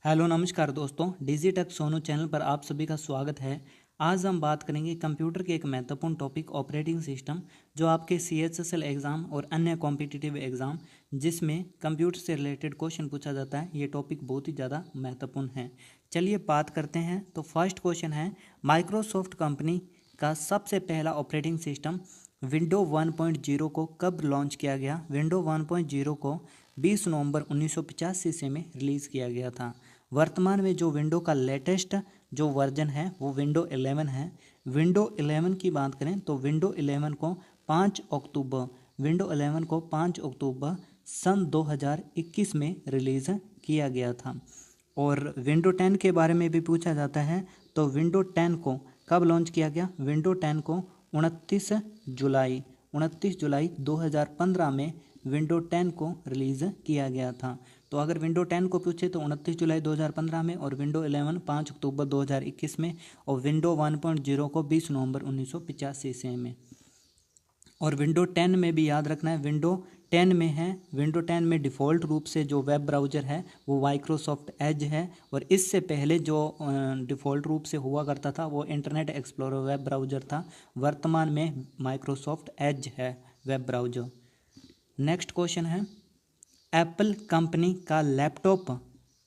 Hello नमस्कार दोस्तों, Digitek Sonu channel पर आप सभी का स्वागत है। आज हम बात करेंगे कंप्यूटर के एक महत्वपूर्ण टॉपिक ऑपरेटिंग सिस्टम, जो आपके CHSL एग्ज़ाम और अन्य कॉम्पिटिटिव एग्ज़ाम जिसमें कंप्यूटर से रिलेटेड क्वेश्चन पूछा जाता है, ये टॉपिक बहुत ही ज़्यादा महत्वपूर्ण है। चलिए बात करते हैं। तो फर्स्ट क्वेश्चन है, माइक्रोसॉफ्ट कंपनी का सबसे पहला ऑपरेटिंग सिस्टम विंडो 1.0 को कब लॉन्च किया गया? विंडो 1.0 को 20 नवंबर 1985 ईस्वी में रिलीज़ किया गया था। वर्तमान में जो विंडो का लेटेस्ट जो वर्जन है वो विंडो 11 है। विंडो 11 की बात करें तो विंडो 11 को 5 अक्टूबर सन 2021 में रिलीज़ किया गया था। और विंडो 10 के बारे में भी पूछा जाता है, तो विंडो 10 को कब लॉन्च किया गया? विंडो 10 को 29 जुलाई 2015 में विंडो 10 को रिलीज़ किया गया था। तो अगर विंडो 10 को पूछे तो 29 जुलाई 2015 में, और विंडो 11 5 अक्टूबर 2021 में, और विंडो 1.0 को 20 नवंबर 1985 ईस्वी में। और विंडो 10 में भी याद रखना है, विंडो 10 में है, विंडो 10 में डिफ़ॉल्ट रूप से जो वेब ब्राउज़र है वो माइक्रोसॉफ्ट एज है, और इससे पहले जो डिफ़ॉल्ट रूप से हुआ करता था वो इंटरनेट एक्सप्लोरर वेब ब्राउज़र था। वर्तमान में माइक्रोसॉफ्ट एज है वेब ब्राउज़र। नेक्स्ट क्वेश्चन है, एप्पल कंपनी का लैपटॉप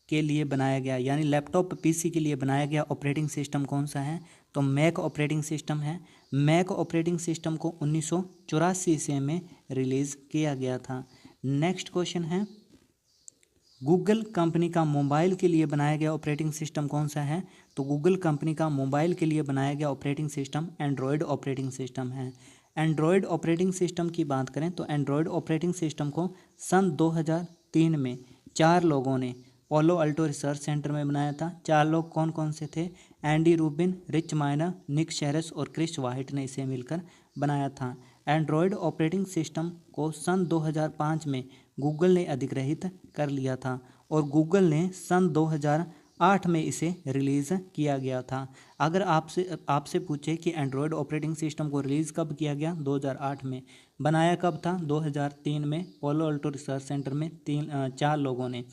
के लिए बनाया गया, यानी लैपटॉप PC के लिए बनाया गया ऑपरेटिंग सिस्टम कौन सा है? तो मैक ऑपरेटिंग सिस्टम है। मैक ऑपरेटिंग सिस्टम को 1984 ईस्वी में रिलीज़ किया गया था। नेक्स्ट क्वेश्चन है, गूगल कंपनी का मोबाइल के लिए बनाया गया ऑपरेटिंग सिस्टम कौन सा है? तो गूगल कंपनी का मोबाइल के लिए बनाया गया operating system Android operating system है। एंड्रॉयड ऑपरेटिंग सिस्टम की बात करें तो एंड्रॉयड ऑपरेटिंग सिस्टम को सन 2003 में 4 लोगों ने पोलो अल्टो रिसर्च सेंटर में बनाया था। 4 लोग कौन कौन से थे? एंडी रूबिन, रिच माइनर, निक शेरस और क्रिस वाइट ने इसे मिलकर बनाया था। एंड्रॉयड ऑपरेटिंग सिस्टम को सन 2005 में गूगल ने अधिग्रहित कर लिया था, और गूगल ने सन 2008 में इसे रिलीज़ किया गया था। अगर आपसे पूछे कि एंड्रॉयड ऑपरेटिंग सिस्टम को रिलीज़ कब किया गया? 2008 में। बनाया कब था? 2003 में पोलो अल्टो रिसर्च सेंटर में 4 लोगों ने।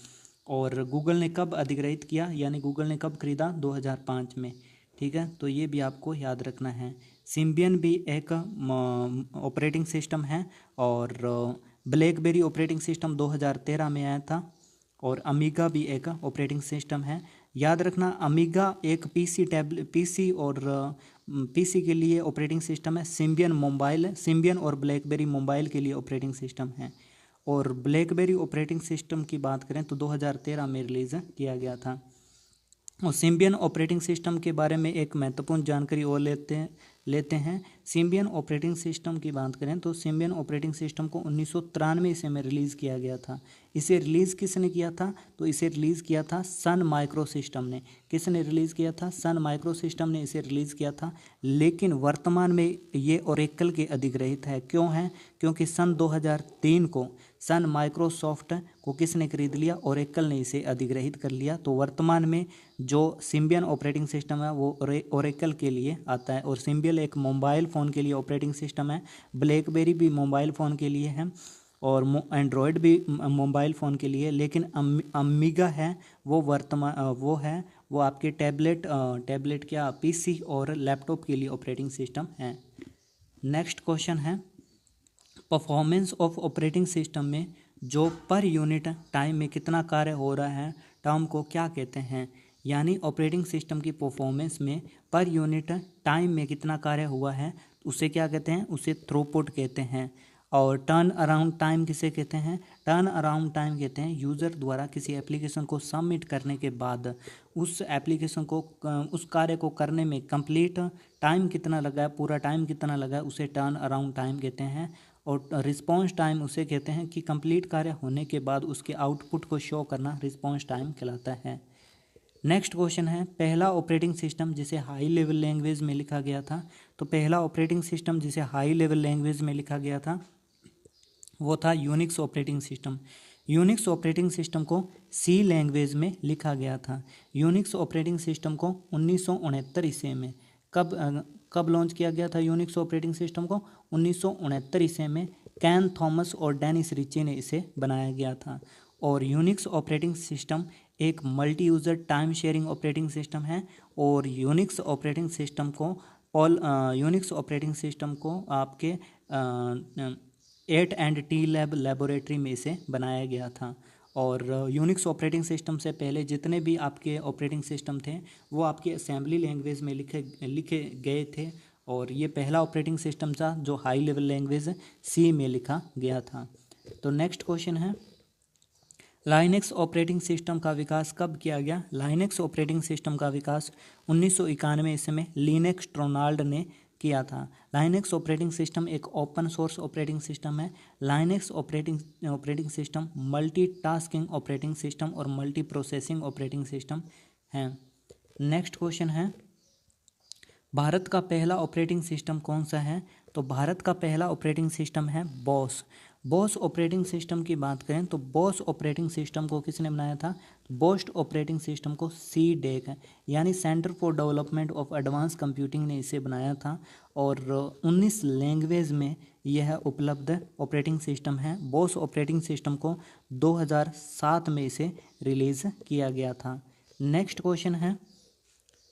और गूगल ने कब अधिग्रहित किया, यानी गूगल ने कब खरीदा? 2005 में। ठीक है, तो ये भी आपको याद रखना है। सिम्बियन भी एक ऑपरेटिंग सिस्टम है, और ब्लैकबेरी ऑपरेटिंग सिस्टम 2013 में आया था, और अमीगा भी एक ऑपरेटिंग सिस्टम है। याद रखना, अमीगा एक PC और PC के लिए ऑपरेटिंग सिस्टम है। सिम्बियन और ब्लैकबेरी मोबाइल के लिए ऑपरेटिंग सिस्टम है। और ब्लैकबेरी ऑपरेटिंग सिस्टम की बात करें तो 2013 में रिलीज़ किया गया था। और सिम्बियन ऑपरेटिंग सिस्टम के बारे में एक महत्वपूर्ण जानकारी और लेते हैं। सिम्बियन ऑपरेटिंग सिस्टम की बात करें तो सिम्बियन ऑपरेटिंग सिस्टम को 1993 ईस्वी में रिलीज़ किया गया था। इसे रिलीज़ किसने किया था? तो इसे रिलीज़ किया था सन माइक्रो सिस्टम ने। किसने रिलीज़ किया था? सन माइक्रो सिस्टम ने इसे रिलीज़ किया था। लेकिन वर्तमान में ये ओरेकल के अधिग्रहित है। क्यों है? क्योंकि सन 2003 को सन माइक्रोसॉफ्ट को किसने खरीद लिया? ओरेकल ने इसे अधिग्रहित कर लिया। तो वर्तमान में जो सिम्बियन ऑपरेटिंग सिस्टम है वो ओरेकल के लिए आता है। और सिम्बियन एक मोबाइल फ़ोन के लिए ऑपरेटिंग सिस्टम है, ब्लैकबेरी भी मोबाइल फ़ोन के लिए है, और एंड्रॉयड भी मोबाइल फ़ोन के लिए। लेकिन अमीगा है वो आपके टैबलेट क्या PC और लैपटॉप के लिए ऑपरेटिंग सिस्टम है। नेक्स्ट क्वेश्चन है, परफॉर्मेंस ऑफ ऑपरेटिंग सिस्टम में जो पर यूनिट टाइम में कितना कार्य हो रहा है, टर्म को क्या कहते हैं? यानी ऑपरेटिंग सिस्टम की परफॉर्मेंस में पर यूनिट टाइम में कितना कार्य हुआ है, उसे क्या कहते हैं? उसे थ्रूपुट कहते हैं। और टर्न अराउंड टाइम किसे कहते हैं? टर्न अराउंड टाइम कहते हैं यूज़र द्वारा किसी एप्लीकेशन को सबमिट करने के बाद उस एप्लीकेशन को उस कार्य को करने में कंप्लीट टाइम कितना लगा है, पूरा टाइम कितना लगा है, उसे टर्न अराउंड टाइम कहते हैं। और रिस्पॉन्स टाइम उसे कहते हैं कि कंप्लीट कार्य होने के बाद उसके आउटपुट को शो करना रिस्पॉन्स टाइम कहलाता है। नेक्स्ट क्वेश्चन है, पहला ऑपरेटिंग सिस्टम जिसे हाई लेवल लैंग्वेज में लिखा गया था। तो पहला ऑपरेटिंग सिस्टम जिसे हाई लेवल लैंग्वेज में लिखा गया था वो था Unix operating system. Unix operating system को C लैंग्वेज में लिखा गया था। यूनिक्स ऑपरेटिंग सिस्टम को 1969 ईस्वी में कब लॉन्च किया गया था? यूनिक्स ऑपरेटिंग सिस्टम को 1969 ईस्वी में कैन थॉमस और डेनिस रिची ने इसे बनाया गया था। और यूनिक्स ऑपरेटिंग सिस्टम एक multi user time sharing operating system है। और यूनिक्स ऑपरेटिंग सिस्टम को आपके 8&T लैब लेबोरेटरी में इसे बनाया गया था। और यूनिक्स ऑपरेटिंग सिस्टम से पहले जितने भी आपके ऑपरेटिंग सिस्टम थे वो आपके असेंबली लैंग्वेज में लिखे गए थे, और ये पहला ऑपरेटिंग सिस्टम था जो हाई लेवल लैंग्वेज सी में लिखा गया था। तो नेक्स्ट क्वेश्चन है, लाइनेक्स ऑपरेटिंग सिस्टम का विकास कब किया गया? लाइनेक्स ऑपरेटिंग सिस्टम का विकास 1991 ईस्वी में लिनक्स टोर्नाल्ड ने किया था। लाइनेक्स ऑपरेटिंग सिस्टम एक ओपन सोर्स ऑपरेटिंग सिस्टम है। Linux operating system multitasking operating system और मल्टी प्रोसेसिंग ऑपरेटिंग सिस्टम है। नेक्स्ट क्वेश्चन है, भारत का पहला ऑपरेटिंग सिस्टम कौन सा है? तो भारत का पहला ऑपरेटिंग सिस्टम है बॉस। बॉस ऑपरेटिंग सिस्टम की बात करें तो बॉस ऑपरेटिंग सिस्टम को किसने बनाया था? बॉस ऑपरेटिंग सिस्टम को CDEC यानी centre for development of advance computing ने इसे बनाया था। और 19 लैंग्वेज में यह उपलब्ध ऑपरेटिंग सिस्टम है। बॉस ऑपरेटिंग सिस्टम को 2007 में इसे रिलीज़ किया गया था। नेक्स्ट क्वेश्चन है,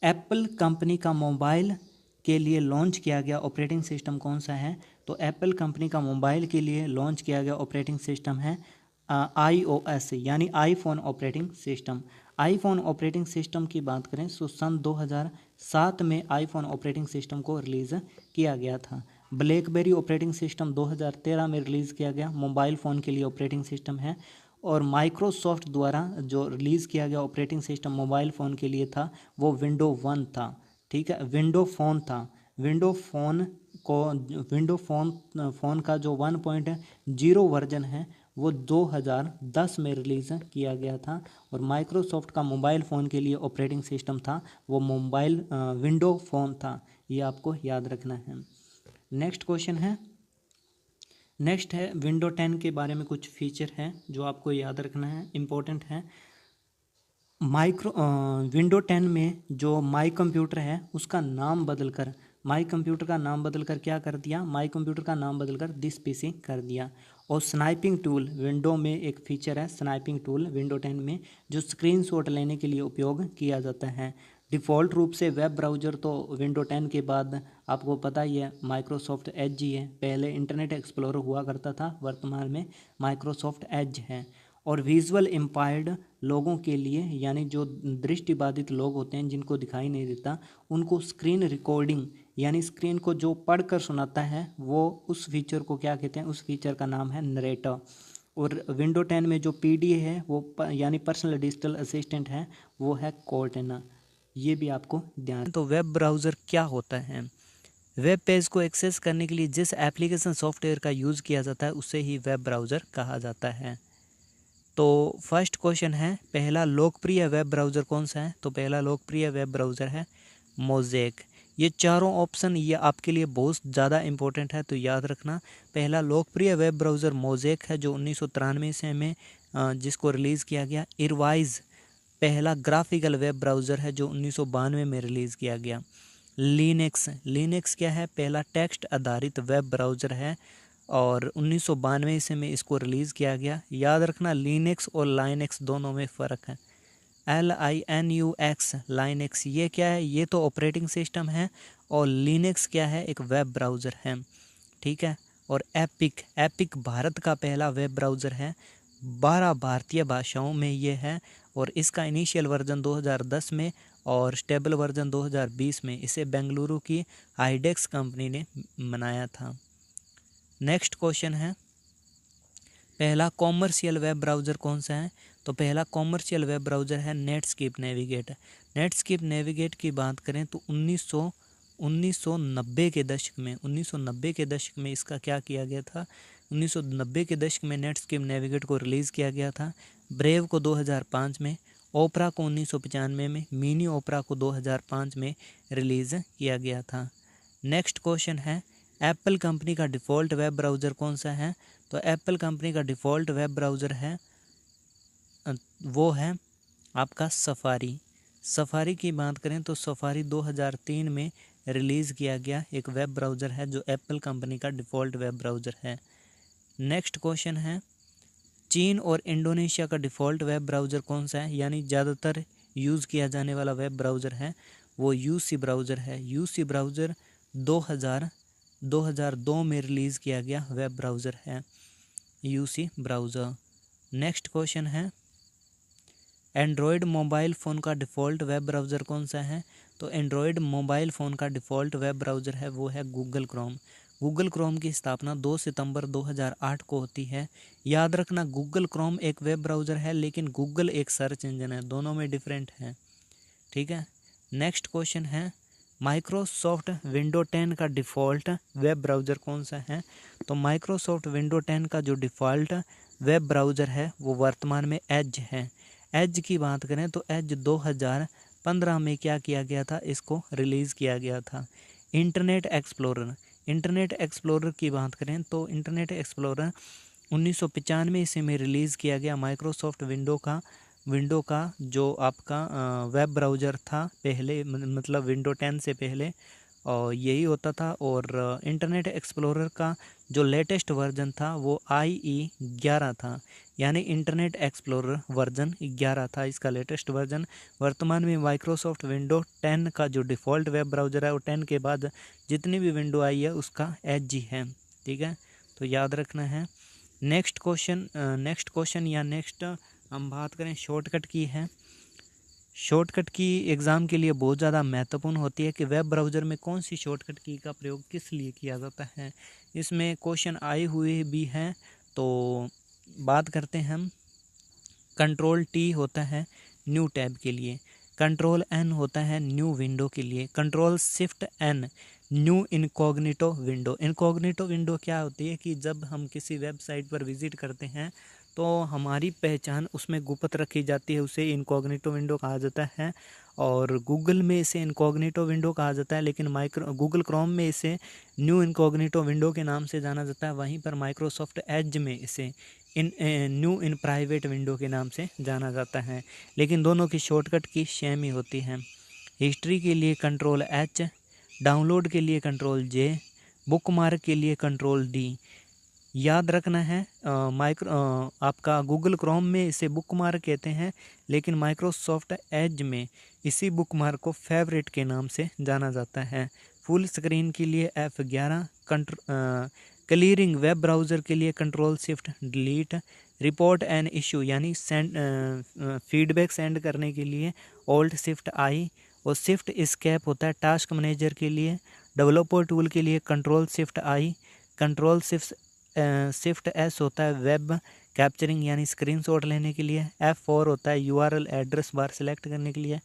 एप्पल कंपनी का मोबाइल के लिए लॉन्च किया गया ऑपरेटिंग सिस्टम कौन सा है? तो एप्पल कंपनी का मोबाइल के लिए लॉन्च किया गया ऑपरेटिंग सिस्टम है iOS यानी iPhone operating system. IPhone operating system की बात करें तो सन 2007 में आईफोन ऑपरेटिंग सिस्टम को रिलीज़ किया गया था। ब्लैकबेरी ऑपरेटिंग सिस्टम 2013 में रिलीज़ किया गया, मोबाइल फ़ोन के लिए ऑपरेटिंग सिस्टम है। और माइक्रोसॉफ्ट द्वारा जो रिलीज़ किया गया ऑपरेटिंग सिस्टम मोबाइल फ़ोन के लिए था वो विंडो 1 था। ठीक है, विंडो फ़ोन था। विंडो फ़ोन का जो 1.0 वर्जन है वो 2010 में रिलीज़ किया गया था। और माइक्रोसॉफ्ट का मोबाइल फ़ोन के लिए ऑपरेटिंग सिस्टम था वो विंडो फ़ोन था। ये आपको याद रखना है। नेक्स्ट क्वेश्चन है, नेक्स्ट है विंडो 10 के बारे में कुछ फीचर हैं जो आपको याद रखना है, इम्पोर्टेंट है। विंडो 10 में जो माई कंप्यूटर है उसका नाम बदलकर माई कंप्यूटर का नाम बदलकर क्या कर दिया? माई कंप्यूटर का नाम बदलकर दिस PC कर दिया। और स्नाइपिंग टूल विंडो में एक फीचर है, स्नाइपिंग टूल विंडो 10 में जो स्क्रीनशॉट लेने के लिए उपयोग किया जाता है। डिफ़ॉल्ट रूप से वेब ब्राउज़र तो विंडो 10 के बाद आपको पता ही है माइक्रोसॉफ्ट एज ही है। पहले इंटरनेट एक्सप्लोरर हुआ करता था, वर्तमान में माइक्रोसॉफ्ट एज है। और विजुअल इम्पायर्ड लोगों के लिए यानी जो दृष्टिबाधित लोग होते हैं जिनको दिखाई नहीं देता उनको स्क्रीन रिकॉर्डिंग यानी स्क्रीन को जो पढ़कर सुनाता है वो उस फीचर को क्या कहते हैं? उस फीचर का नाम है नरेटर। और विंडो 10 में जो PDA है वो यानी पर्सनल डिजिटल असिस्टेंट है वो है कॉर्टेना। ये भी आपको ध्यान। तो वेब ब्राउज़र क्या होता है? वेब पेज को एक्सेस करने के लिए जिस एप्लीकेशन सॉफ्टवेयर का यूज़ किया जाता है उसे ही वेब ब्राउज़र कहा जाता है। तो फर्स्ट क्वेश्चन है, पहला लोकप्रिय वेब ब्राउज़र कौन सा है? तो पहला लोकप्रिय वेब ब्राउज़र है मोज़ेक। ये चारों ऑप्शन ये आपके लिए बहुत ज़्यादा इंपॉर्टेंट है तो याद रखना। पहला लोकप्रिय वेब ब्राउज़र मोज़ेक है जो 1993 ईस्वी में जिसको रिलीज़ किया गया। इरवाइज़ पहला ग्राफिकल वेब ब्राउज़र है जो 1992 में रिलीज़ किया गया। लिनक्स क्या है? पहला टेक्स्ट आधारित वेब ब्राउज़र है और 1992 ईस्वी में इसको रिलीज़ किया गया। याद रखना लिनक्स और लाइनेक्स दोनों में फ़र्क है। LINUX लाइनेक्स ये क्या है? ये तो ऑपरेटिंग सिस्टम है और लिनक्स क्या है? एक वेब ब्राउज़र है। ठीक है। और एपिक भारत का पहला वेब ब्राउज़र है, 12 भारतीय भाषाओं में ये है और इसका इनिशियल वर्जन 2010 में और स्टेबल वर्जन 2020 में इसे बेंगलुरु की हाइडेक्स कंपनी ने बनाया था। नेक्स्ट क्वेश्चन है, पहला कॉमर्शियल वेब ब्राउज़र कौन सा है? तो पहला कॉमर्शियल वेब ब्राउज़र है नेटस्केप नेविगेट। नेटस्केप नेविगेट की बात करें तो 1990 के दशक में इसका क्या किया गया था? 1990 के दशक में नेटस्केप नेविगेट को रिलीज़ किया गया था। ब्रेव को 2005 में, ओपरा को 1995 में, मिनी ओपरा को 2005 में रिलीज़ किया गया था। नेक्स्ट क्वेश्चन है, एप्पल कंपनी का डिफ़ॉल्ट वेब ब्राउज़र कौन सा है? तो एप्पल कंपनी का डिफ़ॉल्ट वेब ब्राउज़र है वो है आपका सफारी की बात करें तो सफारी 2003 में रिलीज़ किया गया एक वेब ब्राउज़र है जो एप्पल कंपनी का डिफ़ॉल्ट वेब ब्राउज़र है। नेक्स्ट क्वेश्चन है, चीन और इंडोनेशिया का डिफ़ॉल्ट वेब ब्राउज़र कौन सा है, यानी ज़्यादातर यूज़ किया जाने वाला वेब ब्राउज़र है वो यूसी ब्राउज़र है। यूसी ब्राउज़र 2002 में रिलीज़ किया गया वेब ब्राउज़र है यूसी ब्राउज़र। नेक्स्ट क्वेश्चन है, एंड्रॉयड मोबाइल फ़ोन का डिफ़ॉल्ट वेब ब्राउज़र कौन सा है, तो एंड्रॉयड मोबाइल फ़ोन का डिफ़ॉल्ट वेब ब्राउज़र है वो है गूगल क्रोम। गूगल क्रोम की स्थापना 2 सितंबर 2008 को होती है। याद रखना गूगल क्रोम एक वेब ब्राउज़र है लेकिन गूगल एक सर्च इंजन है, दोनों में डिफरेंट है, ठीक है। नेक्स्ट क्वेश्चन है, माइक्रोसॉफ्ट विंडो 10 का डिफ़ॉल्ट वेब ब्राउज़र कौन सा है, तो माइक्रोसॉफ्ट विंडो 10 का जो डिफ़ॉल्ट वेब ब्राउज़र है वो वर्तमान में एज है। एज की बात करें तो एज 2015 में क्या किया गया था, इसको रिलीज़ किया गया था। इंटरनेट एक्सप्लोरर की बात करें तो इंटरनेट एक्सप्लोरर 1995 ईस्वी में रिलीज़ किया गया माइक्रोसॉफ्ट विंडो का जो आपका वेब ब्राउज़र था पहले, मतलब विंडो 10 से पहले और यही होता था। और इंटरनेट एक्सप्लोरर का जो लेटेस्ट वर्जन था वो IE 11 था, यानी इंटरनेट एक्सप्लोरर वर्जन 11 था इसका लेटेस्ट वर्जन। वर्तमान में माइक्रोसॉफ्ट विंडो 10 का जो डिफ़ॉल्ट वेब ब्राउज़र है वो 10 के बाद जितनी भी विंडो आई है उसका एज ही है, ठीक है, तो याद रखना है। नेक्स्ट क्वेश्चन या नेक्स्ट हम बात करें शॉर्टकट की है। शॉर्टकट की एग्ज़ाम के लिए बहुत ज़्यादा महत्वपूर्ण होती है कि वेब ब्राउज़र में कौन सी शॉर्टकट की का प्रयोग किस लिए किया जाता है, इसमें क्वेश्चन आए हुए भी हैं। तो बात करते हैं हम। Ctrl+T होता है न्यू टैब के लिए, Ctrl+N होता है न्यू विंडो के लिए, Ctrl+Shift+N new incognito window. Incognito window क्या होती है कि जब हम किसी वेबसाइट पर विज़िट करते हैं तो हमारी पहचान उसमें गुप्त रखी जाती है, उसे इनकॉग्निटो विंडो कहा जाता है। और गूगल में इसे इनकॉग्निटो विंडो कहा जाता है, लेकिन गूगल क्रोम में इसे न्यू इनकॉग्निटो विंडो के नाम से जाना जाता है। वहीं पर माइक्रोसॉफ्ट एज में इसे न्यू इन प्राइवेट विंडो के नाम से जाना जाता है, लेकिन दोनों की शॉर्टकट की सेम ही होती है। हिस्ट्री के लिए Ctrl+H, डाउनलोड के लिए Ctrl+J, बुकमार्क के लिए Ctrl+D। याद रखना है आपका गूगल क्रोम में इसे बुकमार्क कहते हैं, लेकिन माइक्रोसॉफ्ट एज में इसी बुकमार्क को फेवरेट के नाम से जाना जाता है। फुल स्क्रीन के लिए F11, क्लियरिंग वेब ब्राउज़र के लिए Ctrl+Shift+Delete, रिपोर्ट एंड इशू यानी फीडबैक सेंड करने के लिए Alt+Shift+I, और शिफ्ट एस्केप होता है टास्क मैनेजर के लिए। डेवलपर टूल के लिए Ctrl+Shift+I, Ctrl+Shift+S होता है वेब कैप्चरिंग यानी स्क्रीनशॉट लेने के लिए। F4 होता है URL एड्रेस बार सेलेक्ट करने के लिए।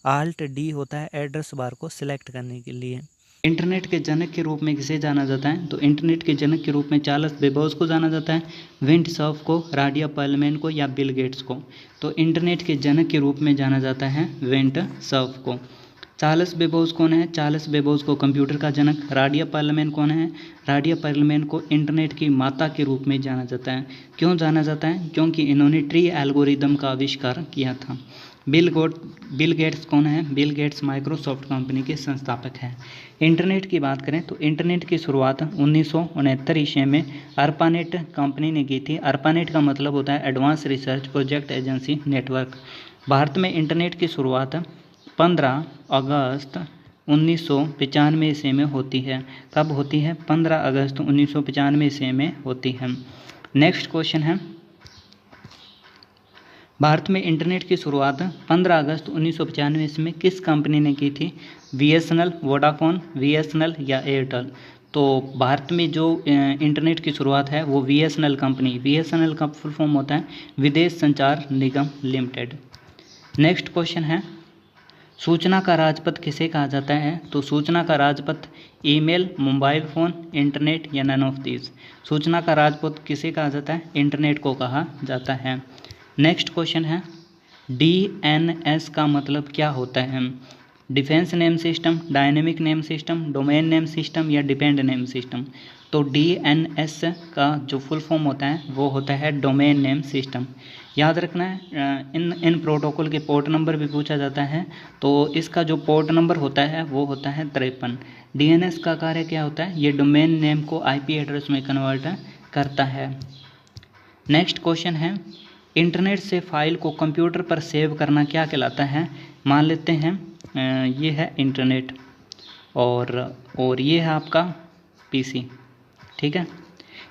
Alt+D होता है एड्रेस बार को सिलेक्ट करने के लिए। इंटरनेट के जनक के रूप में किसे जाना जाता है, तो इंटरनेट के जनक के रूप में चार्ल्स बेबोज को जाना जाता है, विंट सर्फ को, राडिया पर्लमैन को या बिल गेट्स को। तो इंटरनेट के जनक के रूप में जाना जाता है विंट सर्फ को। चार्ल्स बेबोज कौन है, चार्ल्स बेबोज को कंप्यूटर का जनक। राडिया पर्लमैन कौन है, राडिया पर्लमैन को इंटरनेट की माता के रूप में जाना जाता है। क्यों जाना जाता है, क्योंकि इन्होंने ट्री एल्गोरिदम का आविष्कार किया था। बिल गेट्स कौन है, बिल गेट्स माइक्रोसॉफ्ट कंपनी के संस्थापक हैं। इंटरनेट की बात करें तो इंटरनेट की शुरुआत 1969 ईस्वी में ARPANET कंपनी ने की थी। ARPANET का मतलब होता है advance research project agency network. Bharat में इंटरनेट की शुरुआत 15 अगस्त 1995 ईस्वी में होती है। कब होती है, 15 अगस्त 1995 ईस्वी में होती है। नेक्स्ट क्वेश्चन है, भारत में इंटरनेट की शुरुआत 15 अगस्त 1995 ईस्वी में किस कंपनी ने की थी, BSNL, वोडाफोन, VSNL या एयरटेल। तो भारत में जो इंटरनेट की शुरुआत है वो VSNL कंपनी, VSNL का फुल फॉर्म होता है विदेश संचार निगम लिमिटेड। नेक्स्ट क्वेश्चन है, सूचना का राजपथ किसे कहा जाता है, तो सूचना का Rajpath email, mobile phone, internet या नन ऑफ दीज। सूचना का राजपथ किसे कहा जाता है, इंटरनेट को कहा जाता है। नेक्स्ट क्वेश्चन है, DNS का मतलब क्या होता है, defence name system, dynamic name system, domain name system या डिपेंड नेम सिस्टम। तो DNS का जो फुल फॉर्म होता है वो होता है डोमेन नेम सिस्टम। याद रखना है, इन प्रोटोकॉल के पोर्ट नंबर भी पूछा जाता है, तो इसका जो पोर्ट नंबर होता है वो होता है 53। DNS का कार्य क्या होता है, ये डोमेन नेम को IP एड्रेस में कन्वर्ट करता है। नेक्स्ट क्वेश्चन है, इंटरनेट से फाइल को कंप्यूटर पर सेव करना क्या कहलाता है। मान लेते हैं ये है इंटरनेट और ये है आपका पीसी, ठीक है।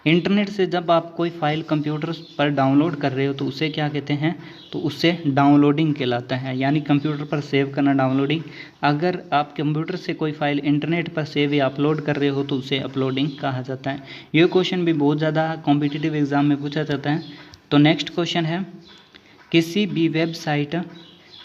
इंटरनेट से जब आप कोई फाइल कंप्यूटर पर डाउनलोड कर रहे हो तो उसे क्या कहते हैं, तो उससे डाउनलोडिंग कहलाता है, यानी कंप्यूटर पर सेव करना डाउनलोडिंग। अगर आप कंप्यूटर से कोई फाइल इंटरनेट पर सेव या अपलोड कर रहे हो तो उसे अपलोडिंग कहा जाता है। ये क्वेश्चन भी बहुत ज़्यादा कॉम्पिटिटिव एग्जाम में पूछा जाता है। तो नेक्स्ट क्वेश्चन है, किसी भी वेबसाइट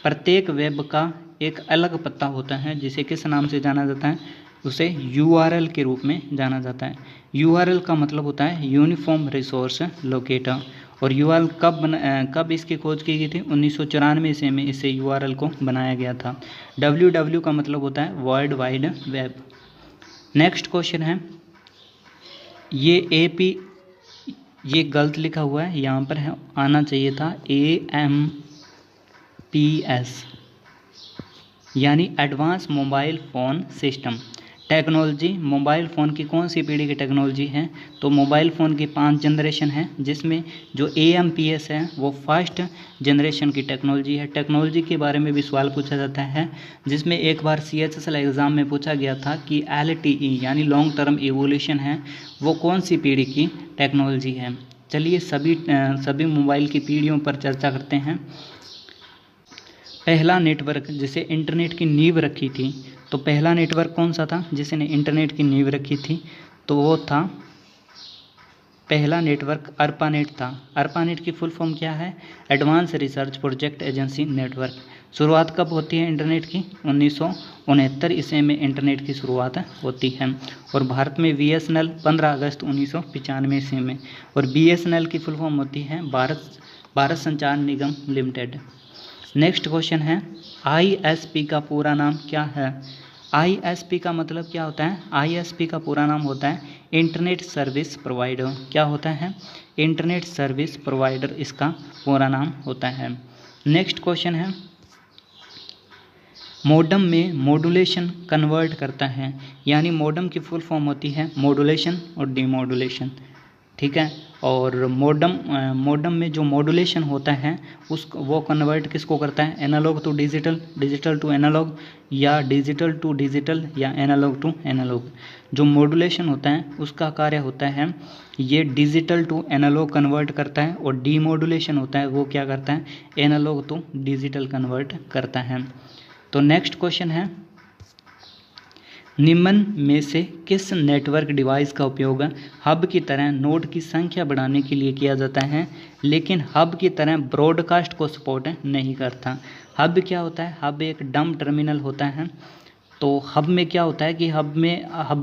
प्रत्येक वेब का एक अलग पता होता है जिसे किस नाम से जाना जाता है, उसे URL के रूप में जाना जाता है। URL का मतलब होता है यूनिफॉर्म रिसोर्स लोकेटर। और URL कब इसकी खोज की गई थी, 1994 ईस्वी में इसे URL को बनाया गया था। WW का मतलब होता है world wide web. Next question है, ये AP ये गलत लिखा हुआ है, यहाँ पर है आना चाहिए था AMPS, यानी advance mobile phone system. Technology, mobile phone की कौन सी पीढ़ी की टेक्नोलॉजी है, तो मोबाइल फ़ोन की 5 जनरेशन है, जिसमें जो AMPS है वो फर्स्ट जनरेशन की टेक्नोलॉजी है। टेक्नोलॉजी के बारे में भी सवाल पूछा जाता है, जिसमें एक बार CHSL एग्ज़ाम में पूछा गया था कि LTE यानी लॉन्ग टर्म इवोल्यूशन है, वो कौन सी पीढ़ी की टेक्नोलॉजी है। चलिए सभी मोबाइल की पीढ़ियों पर चर्चा करते हैं। पहला नेटवर्क जिसे इंटरनेट की नींव रखी थी, तो पहला नेटवर्क कौन सा था जिसने इंटरनेट की नींव रखी थी, तो वो था पहला नेटवर्क ARPANET था। ARPANET की फुल फॉर्म क्या है, advance research project agency network. शुरुआत कब होती है इंटरनेट की, 1969 ईस्वी में इंटरनेट की शुरुआत होती है। और भारत में BSNL 15 अगस्त 1995 ईस्वी में। और BSNL की फुल फॉर्म होती है भारत संचार निगम लिमिटेड। नेक्स्ट क्वेश्चन है, ISP का पूरा नाम क्या है। ISP का मतलब क्या होता है, ISP का पूरा नाम होता है इंटरनेट सर्विस प्रोवाइडर। क्या होता है, इंटरनेट सर्विस प्रोवाइडर इसका पूरा नाम होता है। नेक्स्ट क्वेश्चन है, मॉडम में मॉड्यूलेशन कन्वर्ट करता है, यानी मॉडम की फुल फॉर्म होती है मॉड्यूलेशन और डीमॉड्यूलेशन, ठीक है। और मॉडम में जो मॉड्यूलेशन होता है वो कन्वर्ट किसको करता है, analogue to digital, digital to analogue, या डिजिटल टू डिजिटल, या एनालॉग टू एनालॉग। जो मॉड्यूलेशन होता है उसका कार्य होता है ये डिजिटल टू एनालॉग कन्वर्ट करता है, और डीमॉड्यूलेशन होता है वो क्या करता है, एनालॉग टू डिजिटल कन्वर्ट करता है। तो नेक्स्ट क्वेश्चन है, निम्न में से किस नेटवर्क डिवाइस का उपयोग हब की तरह नोड की संख्या बढ़ाने के लिए किया जाता है, लेकिन हब की तरह ब्रॉडकास्ट को सपोर्ट नहीं करता। हब क्या होता है, हब एक डंब टर्मिनल होता है। तो हब में क्या होता है कि हब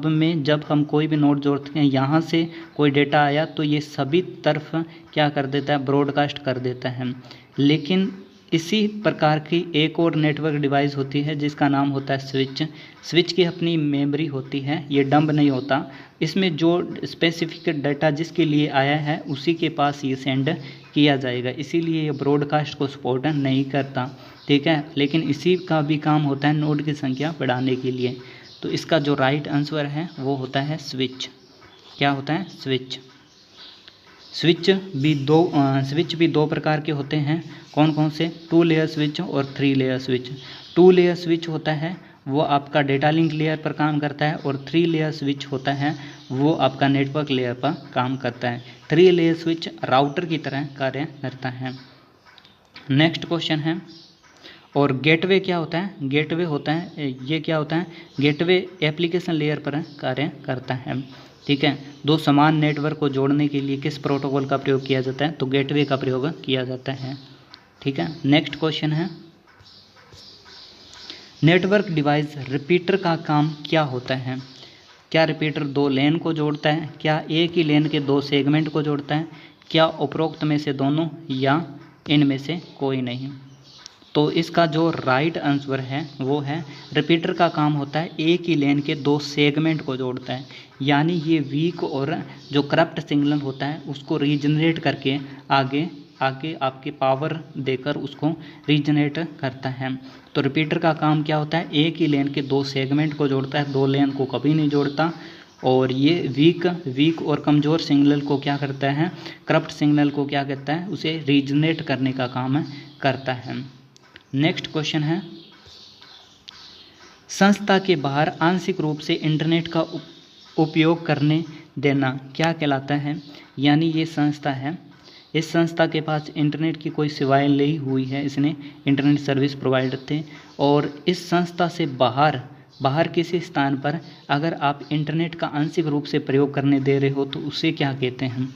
में जब हम कोई भी नोड जोड़ते हैं, यहाँ से कोई डेटा आया तो ये सभी तरफ क्या कर देता है, ब्रॉडकास्ट कर देता है। लेकिन इसी प्रकार की एक और नेटवर्क डिवाइस होती है जिसका नाम होता है स्विच। स्विच की अपनी मेमोरी होती है, ये डंब नहीं होता। इसमें जो स्पेसिफिक डाटा जिसके लिए आया है उसी के पास ये सेंड किया जाएगा, इसीलिए ये ब्रॉडकास्ट को सपोर्ट नहीं करता, ठीक है। लेकिन इसी का भी काम होता है नोड की संख्या बढ़ाने के लिए। तो इसका जो राइट आंसर है वो होता है स्विच। क्या होता है, स्विच। स्विच भी दो प्रकार के होते हैं, कौन कौन से, 2 लेयर स्विच और 3 लेयर स्विच। 2 लेयर स्विच होता है वो आपका डेटा लिंक लेयर पर काम करता है, और 3 लेयर स्विच होता है वो आपका नेटवर्क लेयर पर काम करता है। 3 लेयर स्विच राउटर की तरह कार्य करता है। नेक्स्ट क्वेश्चन है, और गेटवे क्या होता है, गेटवे होता है ये क्या होता है, गेटवे एप्लीकेशन लेयर पर कार्य करता है, ठीक है। दो समान नेटवर्क को जोड़ने के लिए किस प्रोटोकॉल का प्रयोग किया जाता है, तो गेटवे का प्रयोग किया जाता है, ठीक है। नेक्स्ट क्वेश्चन है, नेटवर्क डिवाइस रिपीटर का काम क्या होता है। क्या रिपीटर 2 लेन को जोड़ता है, क्या एक ही लेन के 2 सेगमेंट को जोड़ता है, क्या उपरोक्त में से दोनों, या इनमें से कोई नहीं। तो इसका जो राइट आंसर है वो है रिपीटर का काम होता है एक ही लेन के 2 सेगमेंट को जोड़ता है, यानी ये वीक और जो करप्ट सिग्नल होता है उसको रीजनरेट करके आगे आपके पावर देकर उसको रीजनरेट करता है। तो रिपीटर का काम क्या होता है, एक ही लेन के 2 सेगमेंट को जोड़ता है, 2 लेन को कभी नहीं जोड़ता। और ये वीक और कमज़ोर सिग्नल को क्या करता है, करप्ट सिग्नल को क्या कहता है, उसे रीजनेट करने का काम करता है। नेक्स्ट क्वेश्चन है, संस्था के बाहर आंशिक रूप से इंटरनेट का उपयोग करने देना क्या कहलाता है। यानी ये संस्था है, इस संस्था के पास इंटरनेट की कोई सेवाएं ली हुई है, इसने इंटरनेट सर्विस प्रोवाइडर थे, और इस संस्था से बाहर किसी स्थान पर अगर आप इंटरनेट का आंशिक रूप से प्रयोग करने दे रहे हो तो उसे क्या कहते हैं।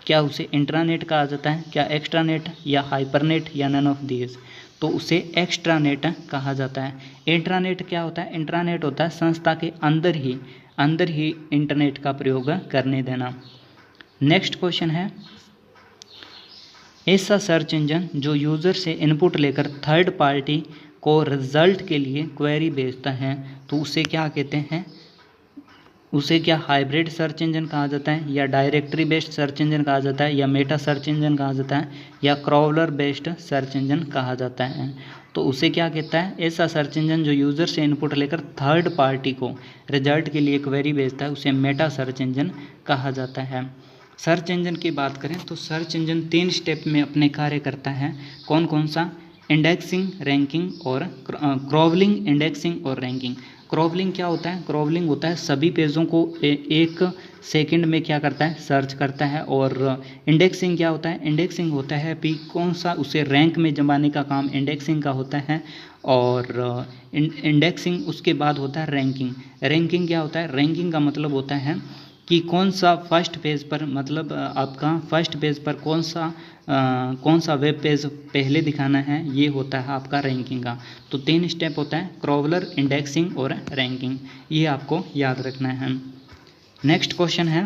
क्या उसे इंट्रानेट कहा जाता है, क्या एक्स्ट्रानेट या हाइपरनेट या नन ऑफ दीज। तो उसे एक्स्ट्रानेट कहा जाता है। इंट्रानेट क्या होता है, इंट्रानेट होता है संस्था के अंदर ही इंटरनेट का प्रयोग करने देना। नेक्स्ट क्वेश्चन है, ऐसा सर्च इंजन जो यूज़र से इनपुट लेकर थर्ड पार्टी को रिजल्ट के लिए क्वेरी भेजता है तो उसे क्या कहते हैं, उसे क्या हाइब्रिड सर्च इंजन कहा जाता है, या डायरेक्टरी बेस्ड सर्च इंजन कहा जाता है, या मेटा सर्च इंजन कहा जाता है, या क्रॉलर बेस्ड सर्च इंजन कहा जाता है। तो उसे क्या कहता है, ऐसा सर्च इंजन जो यूज़र से इनपुट लेकर थर्ड पार्टी को रिजल्ट के लिए क्वेरी भेजता है उसे मेटा सर्च इंजन कहा जाता है। सर्च इंजन की बात करें तो सर्च इंजन 3 स्टेप में अपने कार्य करता है। कौन कौन सा, इंडेक्सिंग, रैंकिंग और क्रॉवलिंग। इंडेक्सिंग और रैंकिंग। क्रॉवलिंग क्या होता है, क्रॉवलिंग होता है सभी पेजों को एक सेकंड में क्या करता है, सर्च करता है। और इंडेक्सिंग क्या होता है, इंडेक्सिंग होता है कि कौन सा उसे रैंक में जमाने का काम इंडेक्सिंग का होता है। और इंडेक्सिंग उसके बाद होता है रैंकिंग। रैंकिंग क्या होता है, रैंकिंग का मतलब होता है कि कौन सा फर्स्ट पेज पर, मतलब आपका फर्स्ट पेज पर कौन सा वेब पेज पहले दिखाना है, ये होता है आपका रैंकिंग का। तो 3 स्टेप होता है, क्रॉवलर, इंडेक्सिंग और रैंकिंग, ये आपको याद रखना है। नेक्स्ट क्वेश्चन है,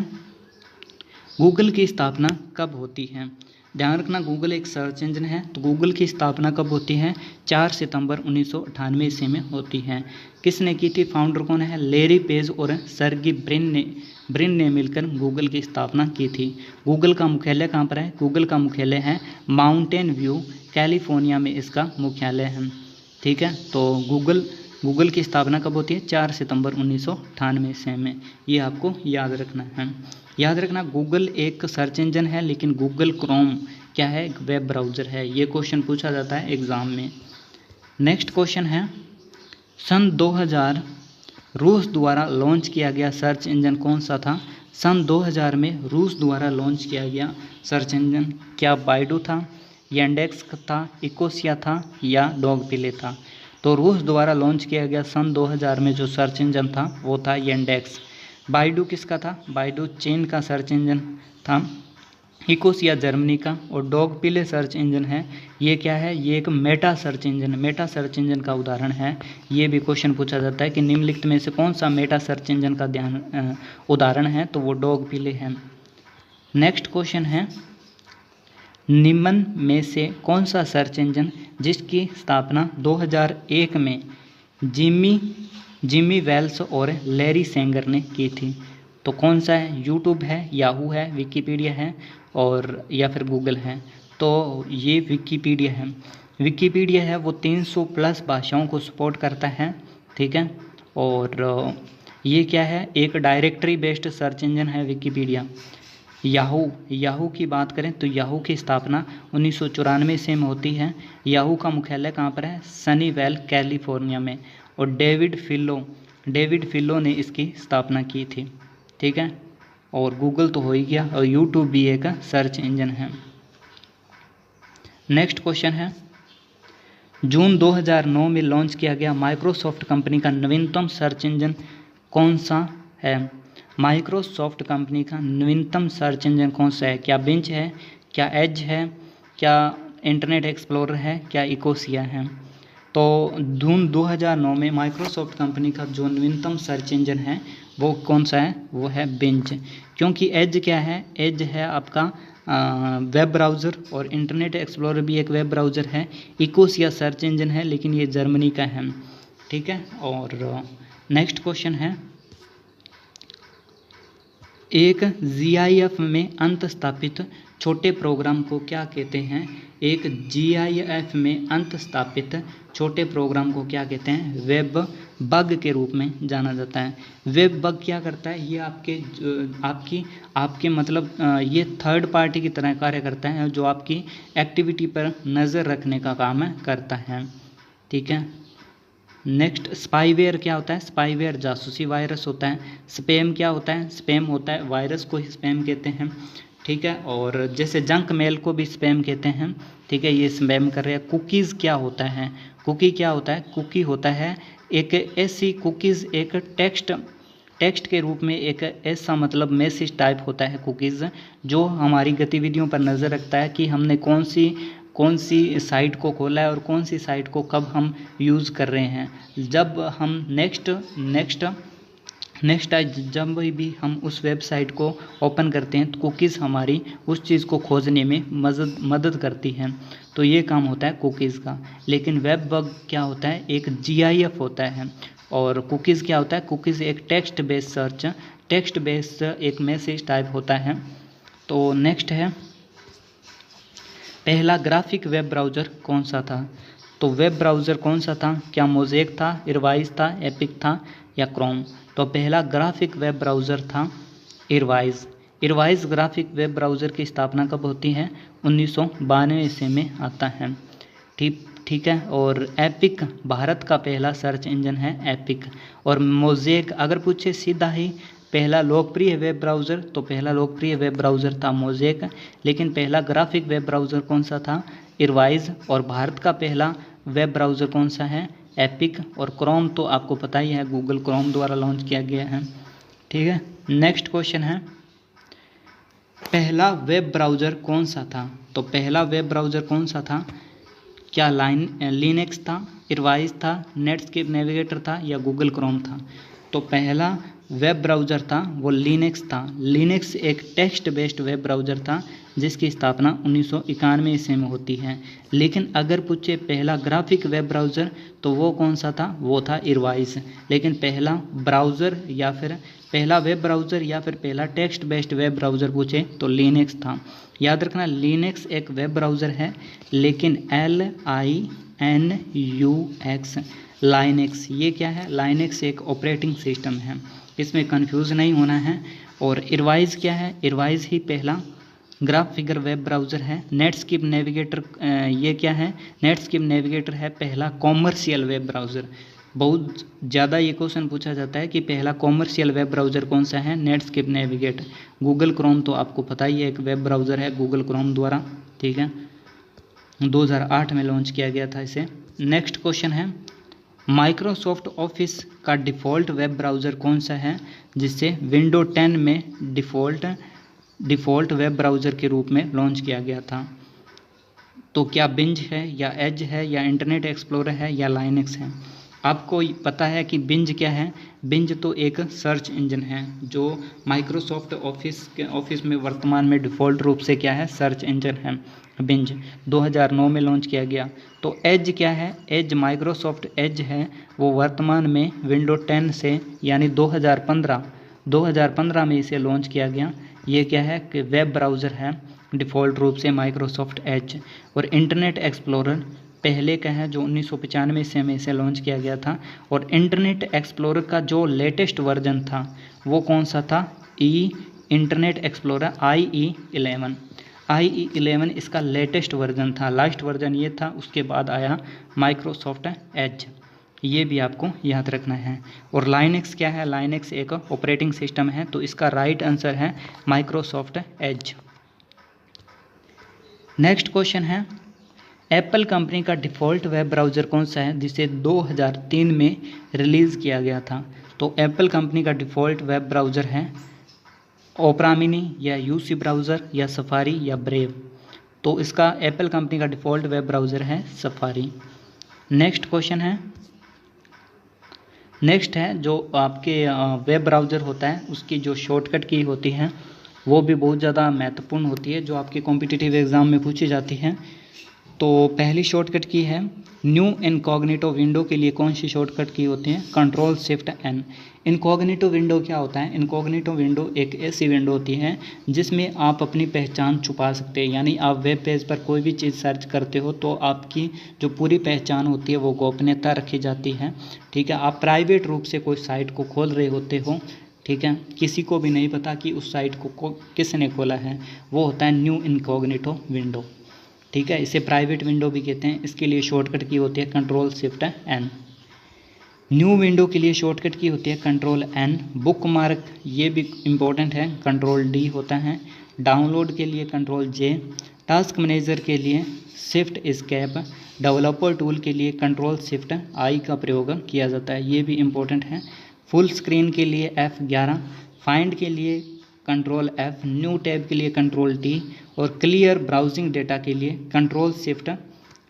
गूगल की स्थापना कब होती है। ध्यान रखना, गूगल एक सर्च इंजन है, तो गूगल की स्थापना कब होती है, 4 सितंबर 1998 ईस्वी में होती है। किसने की थी, फाउंडर कौन है, लेरी पेज और सर्गी ब्रिन ने मिलकर गूगल की स्थापना की थी। गूगल का मुख्यालय कहाँ पर है, गूगल का मुख्यालय है माउंटेन व्यू, कैलिफोर्निया में इसका मुख्यालय है। ठीक है, तो गूगल की स्थापना कब होती है, 4 सितंबर 1998 ईस्वी में, ये आपको याद रखना है। याद रखना, गूगल एक सर्च इंजन है लेकिन गूगल क्रोम क्या है, एक वेब ब्राउज़र है। ये क्वेश्चन पूछा जाता है एग्ज़ाम में। नेक्स्ट क्वेश्चन है, सन 2000 रूस द्वारा लॉन्च किया गया सर्च इंजन कौन सा था। सन 2000 में रूस द्वारा लॉन्च किया गया सर्च इंजन क्या बाइडू था, यांडेक्स था, इकोसिया था, या डॉगपिले था। तो रूस द्वारा लॉन्च किया गया सन 2000 में जो सर्च इंजन था वो था यांडेक्स। बाइडू किसका था, बाइडू चीन का सर्च इंजन था, इकोसिया जर्मनी का, और डॉगपिले सर्च इंजन है, ये क्या है, ये एक मेटा सर्च इंजन का उदाहरण है। ये भी क्वेश्चन पूछा जाता है कि निम्नलिखित में से कौन सा मेटा सर्च इंजन का उदाहरण है, तो वो डॉगपिले है। नेक्स्ट क्वेश्चन है, निम्न में से कौन सा सर्च इंजन जिसकी स्थापना 2001 में जिमी वेल्स और लैरी सेंगर ने की थी। तो कौन सा है, यूट्यूब है, याहू है, विकिपीडिया है, और या फिर गूगल है। तो ये विकिपीडिया है। विकिपीडिया है वो 300+ भाषाओं को सपोर्ट करता है। ठीक है, और ये क्या है, एक डायरेक्टरी बेस्ड सर्च इंजन है विकिपीडिया। याहू की बात करें तो याहू की स्थापना 1994 से में होती है। याहू का मुख्यालय कहाँ पर है, सनीवेल कैलिफोर्निया में, और डेविड फिलो ने इसकी स्थापना की थी। ठीक है, और गूगल तो हो ही गया, और यूट्यूब भी एक सर्च इंजन है। नेक्स्ट क्वेश्चन है, जून 2009 में लॉन्च किया गया माइक्रोसॉफ्ट कंपनी का नवीनतम सर्च इंजन कौन सा है। माइक्रोसॉफ्ट कंपनी का नवीनतम सर्च इंजन कौन सा है, क्या बिंच है, क्या एज है, क्या इंटरनेट एक्सप्लोरर है, क्या इकोसिया है। तो जून 2009 में माइक्रोसॉफ्ट कंपनी का जो नवीनतम सर्च इंजन है वो कौन सा है, वो है बिंच। क्योंकि एज क्या है, एज है आपका वेब ब्राउज़र, और इंटरनेट एक्सप्लोरर भी एक वेब ब्राउज़र है। इकोसिया सर्च इंजन है लेकिन ये जर्मनी का है। ठीक है, और नेक्स्ट क्वेश्चन है, एक GIF में अंत स्थापित छोटे प्रोग्राम को क्या कहते हैं? एक GIF में अंत स्थापित छोटे प्रोग्राम को क्या कहते हैं? वेब बग के रूप में जाना जाता है। वेब बग क्या करता है? ये आपके मतलब ये थर्ड पार्टी की तरह कार्य करता है, जो आपकी एक्टिविटी पर नज़र रखने का काम करता है। ठीक है। नेक्स्ट, स्पाईवेयर क्या होता है? स्पाईवेयर जासूसी वायरस होता है। स्पैम क्या होता है? स्पैम होता है वायरस को ही स्पैम कहते हैं। ठीक है। और जैसे जंक मेल को भी स्पैम कहते हैं। ठीक है, ये स्पैम कर रहे हैं। कुकीज़ क्या होता है? कुकी क्या होता है? कुकी होता है एक ऐसी कुकीज़, एक टेक्स्ट के रूप में एक ऐसा मतलब मैसेज टाइप होता है कुकीज़, जो हमारी गतिविधियों पर नज़र रखता है कि हमने कौन सी साइट को खोला है और कौन सी साइट को कब हम यूज़ कर रहे हैं। जब हम नेक्स्ट जब भी हम उस वेबसाइट को ओपन करते हैं तो कुकीज़ हमारी उस चीज़ को खोजने में मदद करती हैं। तो ये काम होता है कुकीज़ का। लेकिन वेब बग क्या होता है? एक GIF होता है। और कुकीज़ क्या होता है? कुकीज़ एक टेक्स्ट बेस्ड एक मैसेज टाइप होता है। तो नेक्स्ट है, पहला ग्राफिक वेब ब्राउज़र कौन सा था? तो वेब ब्राउज़र कौन सा था? क्या मोज़ेक था, इरवाइज़ था, एपिक था या क्रोम? तो पहला ग्राफिक वेब ब्राउज़र था इरवाइज़। इरवाइज़ ग्राफिक वेब ब्राउज़र की स्थापना कब होती है? 1992 ईस्वी में आता है। ठीक है। और एपिक भारत का पहला सर्च इंजन है एपिक। और मोज़ेक अगर पूछे सीधा ही पहला लोकप्रिय वेब ब्राउज़र, तो पहला लोकप्रिय वेब ब्राउज़र था मोज़ेक। लेकिन पहला ग्राफिक वेब ब्राउज़र कौन सा था? इरवाइज़। और भारत का पहला वेब ब्राउज़र कौन सा है? एपिक। और क्रोम तो आपको पता ही है, गूगल क्रोम द्वारा लॉन्च किया गया है। ठीक है। नेक्स्ट क्वेश्चन है, पहला वेब ब्राउज़र कौन सा था? तो पहला वेब ब्राउज़र कौन सा था? क्या लिनक्स था, इरवाइज़ था, नेटस्केप नेविगेटर था या गूगल क्रोम था? तो पहला वेब ब्राउज़र था वो लिनक्स था। लिनक्स एक टेक्स्ट बेस्ड वेब ब्राउज़र था जिसकी स्थापना 1991 ईस्वी में होती है। लेकिन अगर पूछे पहला ग्राफिक वेब ब्राउज़र तो वो कौन सा था? वो था इरवाइज़। लेकिन पहला ब्राउज़र या फिर पहला वेब ब्राउज़र या फिर पहला टेक्स्ट बेस्ड वेब ब्राउज़र पूछे तो लिनक्स था। याद रखना, लिनक्स एक वेब ब्राउज़र है, लेकिन LINUX लाइनेक्स, ये क्या है? लाइनेक्स एक ऑपरेटिंग सिस्टम है, इसमें कंफ्यूज नहीं होना है। और इरवाइज़ क्या है? इरवाइज़ ही पहला ग्राफिकर वेब ब्राउज़र है। नेटस्केप नेविगेटर ये क्या है? नेटस्केप नेविगेटर है पहला कॉमर्शियल वेब ब्राउज़र। बहुत ज़्यादा ये क्वेश्चन पूछा जाता है कि पहला कॉमर्शियल वेब ब्राउज़र कौन सा है? Netscape navigator. गूगल क्रोम तो आपको पता ही है, एक वेब ब्राउज़र है गूगल क्रोम द्वारा। ठीक है, 2008 में लॉन्च किया गया था इसे। नेक्स्ट क्वेश्चन है, माइक्रोसॉफ्ट ऑफिस का डिफ़ॉल्ट वेब ब्राउज़र कौन सा है जिसे विंडो 10 में डिफ़ॉल्ट वेब ब्राउज़र के रूप में लॉन्च किया गया था? तो क्या बिंज है या एज है या इंटरनेट एक्सप्लोरर है या लाइनेक्स है? आपको पता है कि बिंज क्या है? बिंज तो एक सर्च इंजन है जो माइक्रोसॉफ्ट ऑफिस में वर्तमान में डिफ़ॉल्ट रूप से क्या है? सर्च इंजन है बिंज। 2009 में लॉन्च किया गया। तो एज क्या है? एज माइक्रोसॉफ्ट एज है, वो वर्तमान में विंडो 10 से यानी 2015 में इसे लॉन्च किया गया। ये क्या है? कि वेब ब्राउज़र है डिफ़ॉल्ट रूप से माइक्रोसॉफ्ट एज। और इंटरनेट एक्सप्लोरर पहले का है जो 1995 ईस्वी में इसे लॉन्च किया गया था। और इंटरनेट एक्सप्लोरर का जो लेटेस्ट वर्जन था वो कौन सा था? इंटरनेट एक्सप्लोरर IE11 इसका लेटेस्ट वर्जन था। लास्ट वर्जन ये था, उसके बाद आया माइक्रोसॉफ्ट एज। ये भी आपको याद रखना है। और लाइनेक्स क्या है? लाइनेक्स एक ऑपरेटिंग सिस्टम है, तो इसका राइट आंसर है माइक्रोसॉफ्ट एज। नेक्स्ट क्वेश्चन है, एप्पल कंपनी का डिफ़ॉल्ट वेब ब्राउज़र कौन सा है जिसे 2003 में रिलीज़ किया गया था? तो एप्पल कंपनी का डिफ़ॉल्ट वेब ब्राउज़र है ओपेरा मिनी या UC ब्राउज़र या सफारी या ब्रेव। तो इसका एप्पल कंपनी का डिफ़ॉल्ट वेब ब्राउज़र है सफारी। नेक्स्ट क्वेश्चन है, जो आपके वेब ब्राउज़र होता है उसकी जो शॉर्टकट की होती है वो भी बहुत ज़्यादा महत्वपूर्ण होती है, जो आपके कॉम्पिटिटिव एग्ज़ाम में पूछी जाती है। तो पहली शॉर्टकट की है न्यू इनकॉग्निटो विंडो के लिए कौन सी शॉर्टकट की होती है? Control shift N. Incognito window क्या होता है? इनकॉग्निटो विंडो एक ऐसी विंडो होती है जिसमें आप अपनी पहचान छुपा सकते हैं। यानी आप वेब पेज पर कोई भी चीज़ सर्च करते हो तो आपकी जो पूरी पहचान होती है वो गोपनीयता रखी जाती है। ठीक है, आप प्राइवेट रूप से कोई साइट को खोल रहे होते हो, ठीक है, किसी को भी नहीं पता कि उस साइट को किसने खोला है, वो होता है न्यू इनकॉग्निटो विंडो। ठीक है, इसे प्राइवेट विंडो भी कहते हैं। इसके लिए शॉर्टकट की होती है control shift N. New window के लिए शॉर्टकट की होती है कंट्रोल एन। बुक मार्क ये भी इम्पोर्टेंट है, कंट्रोल डी होता है। डाउनलोड के लिए कंट्रोल जे। टास्क मैनेजर के लिए शिफ्ट एस्केप। डेवलपर टूल के लिए कंट्रोल शिफ्ट आई का प्रयोग किया जाता है, ये भी इम्पोर्टेंट है। फुल स्क्रीन के लिए F11। फाइंड के लिए कंट्रोल F। न्यू टैब के लिए कंट्रोल टी। और क्लियर ब्राउजिंग डेटा के लिए control shift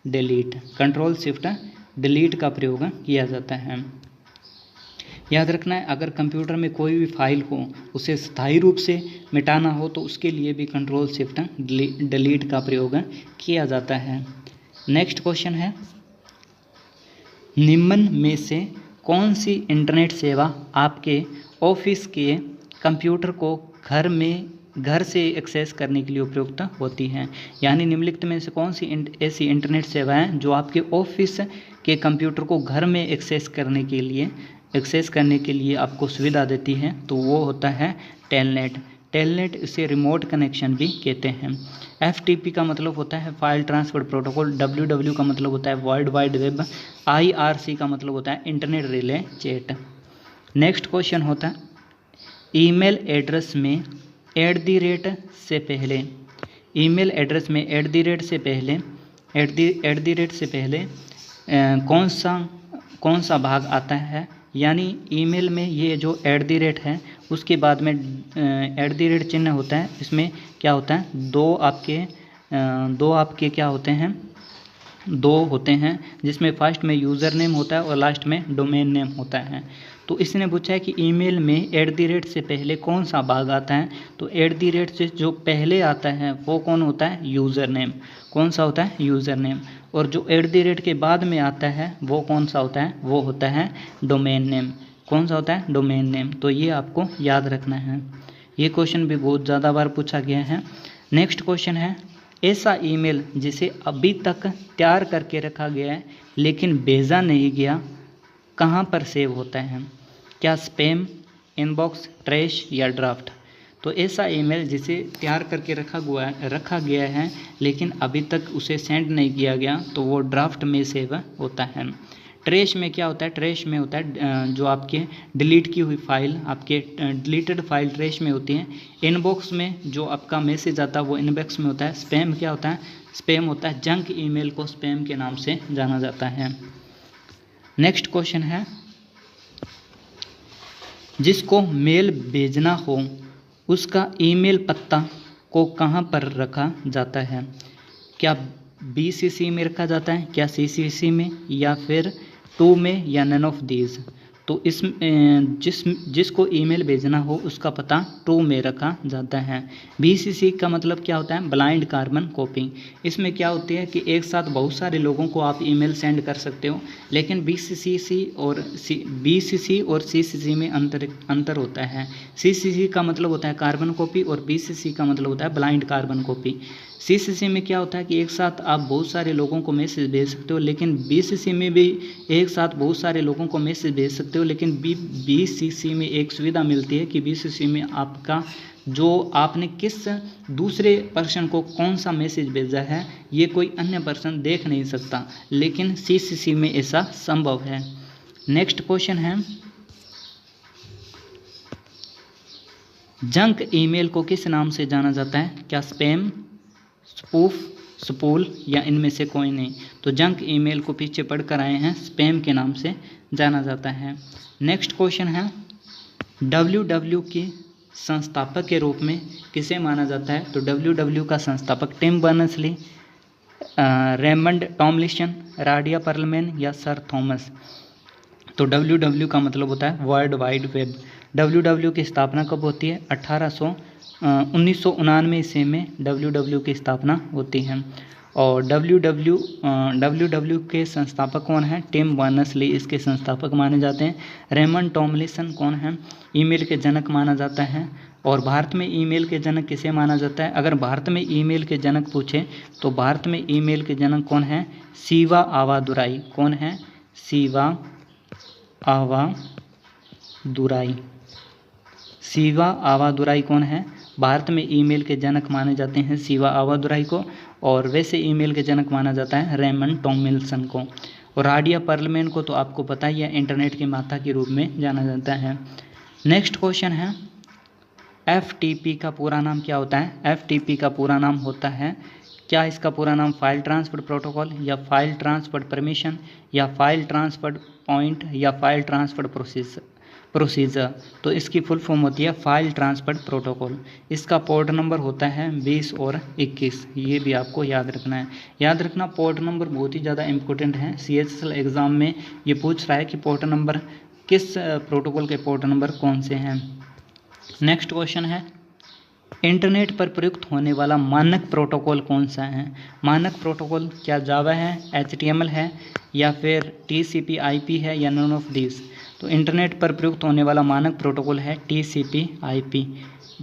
delete. Control shift delete का प्रयोग किया जाता है। याद रखना है, अगर कंप्यूटर में कोई भी फाइल हो उसे स्थायी रूप से मिटाना हो तो उसके लिए भी कंट्रोल शिफ्ट डिलीट का प्रयोग किया जाता है। नेक्स्ट क्वेश्चन है, निम्न में से कौन सी इंटरनेट सेवा आपके ऑफिस के कंप्यूटर को घर से एक्सेस करने के लिए उपयुक्त होती हैं? यानी निम्नलिखित में से कौन सी ऐसी इंटरनेट सेवाएं जो आपके ऑफिस के कंप्यूटर को घर में एक्सेस करने के लिए आपको सुविधा देती हैं? तो वो होता है टेलनेट। टेलनेट इसे रिमोट कनेक्शन भी कहते हैं। FTP का मतलब होता है फाइल ट्रांसफर प्रोटोकॉल। WW का मतलब होता है वर्ल्ड वाइड वेब। IRC का मतलब होता है internet relay chat. Next question होता है, ईमेल एड्रेस में @ से पहले, ईमेल एड्रेस में @ से पहले कौन सा भाग आता है? यानी ईमेल में ये जो @ है उसके बाद में @ चिन्ह होता है। इसमें क्या होता है, दो आपके क्या होते हैं, दो होते हैं, जिसमें फर्स्ट में यूज़र नेम होता है और लास्ट में डोमेन नेम होता है। तो इसने पूछा है कि ईमेल में @ से पहले कौन सा भाग आता है? तो @ से जो पहले आता है वो कौन होता है? User name. कौन सा होता है? User name. और जो @ के बाद में आता है वो कौन सा होता है? वो होता है डोमेन नेम। कौन सा होता है? Domain name. तो ये आपको याद रखना है, ये क्वेश्चन भी बहुत ज़्यादा बार पूछा गया है। नेक्स्ट क्वेश्चन है, ऐसा ईमेल जिसे अभी तक तैयार करके रखा गया है लेकिन भेजा नहीं गया, कहाँ पर सेव होता है? क्या स्पैम, इनबॉक्स, ट्रैश या ड्राफ्ट? तो ऐसा ईमेल जिसे तैयार करके रखा गया है लेकिन अभी तक उसे सेंड नहीं किया गया तो वो ड्राफ्ट में सेव होता है। ट्रैश में क्या होता है? ट्रैश में होता है जो आपके डिलीट की हुई फाइल, आपके डिलीटेड फाइल ट्रैश में होती है। इनबॉक्स में जो आपका मैसेज आता है वो इनबॉक्स में होता है। स्पैम क्या होता है? स्पैम होता है जंक ईमेल को स्पैम के नाम से जाना जाता है। नेक्स्ट क्वेश्चन है, जिसको मेल भेजना हो उसका ईमेल पता को कहाँ पर रखा जाता है? क्या BCC में रखा जाता है, क्या CCC में, या फिर 2 में, या नन ऑफ दीज? तो जिसको ईमेल भेजना हो उसका पता 2 में रखा जाता है। BCC का मतलब क्या होता है? Blind carbon copy. इसमें क्या होती है कि एक साथ बहुत सारे लोगों को आप ईमेल सेंड कर सकते हो, लेकिन BCC और CCC में अंतर होता है। CCC का मतलब होता है कार्बन कॉपी और BCC का मतलब होता है ब्लाइंड कार्बन कॉपी। CCC में क्या होता है कि एक साथ आप बहुत सारे लोगों को मैसेज भेज सकते हो, लेकिन BCC में भी एक साथ बहुत सारे लोगों को मैसेज भेज सकते हो, लेकिन BCC में एक सुविधा मिलती है कि BCC में आपका जो आपने किस दूसरे पर्सन को कौन सा मैसेज भेजा है ये कोई अन्य पर्सन देख नहीं सकता, लेकिन CCC में ऐसा संभव है। नेक्स्ट क्वेश्चन है, जंक ईमेल को किस नाम से जाना जाता है? क्या स्पैम, स्पूफ, स्पूल, या इनमें से कोई नहीं? तो जंक ईमेल को पीछे पढ़कर आए हैं, स्पैम के नाम से जाना जाता है। नेक्स्ट क्वेश्चन है, WW के संस्थापक के रूप में किसे माना जाता है? तो WW का संस्थापक Tim Berners-Lee, Raymond Tomlinson, Radia Perlman, या सर थॉमस? तो WW का मतलब होता है वर्ल्ड वाइड वेब। WW की स्थापना कब होती है? 1999 ईस्वी में WW की स्थापना होती है। और डब्ल्यू के संस्थापक कौन हैं? टिम बर्नर्स-ली इसके संस्थापक माने जाते हैं। रेमंड टॉमलिंसन कौन है? ईमेल के जनक माना जाता है। और भारत में ईमेल के जनक किसे माना जाता है? अगर भारत में ईमेल के जनक पूछे तो भारत में ईमेल के जनक कौन है? शिवा आवादुराई। कौन है? शिवा आवादुराई। शिवा आवादुराई कौन है? भारत में ईमेल के जनक माने जाते हैं शिवा आवादुराई को। और वैसे ईमेल के जनक माना जाता है रेमंड टॉमलिंसन को। और आडिया पर्लमैन को तो आपको पता ही है, इंटरनेट की माता के रूप में जाना जाता है। नेक्स्ट क्वेश्चन है, FTP का पूरा नाम क्या होता है? FTP का पूरा नाम होता है, क्या इसका पूरा नाम फाइल ट्रांसफर प्रोटोकॉल या फाइल ट्रांसफर परमिशन या फाइल ट्रांसफर पॉइंट या फाइल ट्रांसफर प्रोसीजर? तो इसकी फुल फॉर्म होती है फाइल ट्रांसफर प्रोटोकॉल। इसका पोर्ट नंबर होता है 20 और 21। ये भी आपको याद रखना है। याद रखना, पोर्ट नंबर बहुत ही ज़्यादा इंपॉर्टेंट है। CHSL एग्ज़ाम में ये पूछ रहा है कि पोर्ट नंबर किस प्रोटोकॉल के पोर्ट नंबर कौन से हैं। नेक्स्ट क्वेश्चन है, इंटरनेट पर प्रयुक्त होने वाला मानक प्रोटोकॉल कौन सा है? मानक प्रोटोकॉल क्या जावा है, HTML है या फिर TCP/IP है या नन ऑफ दिस? तो इंटरनेट पर प्रयुक्त होने वाला मानक प्रोटोकॉल है TCP/IP।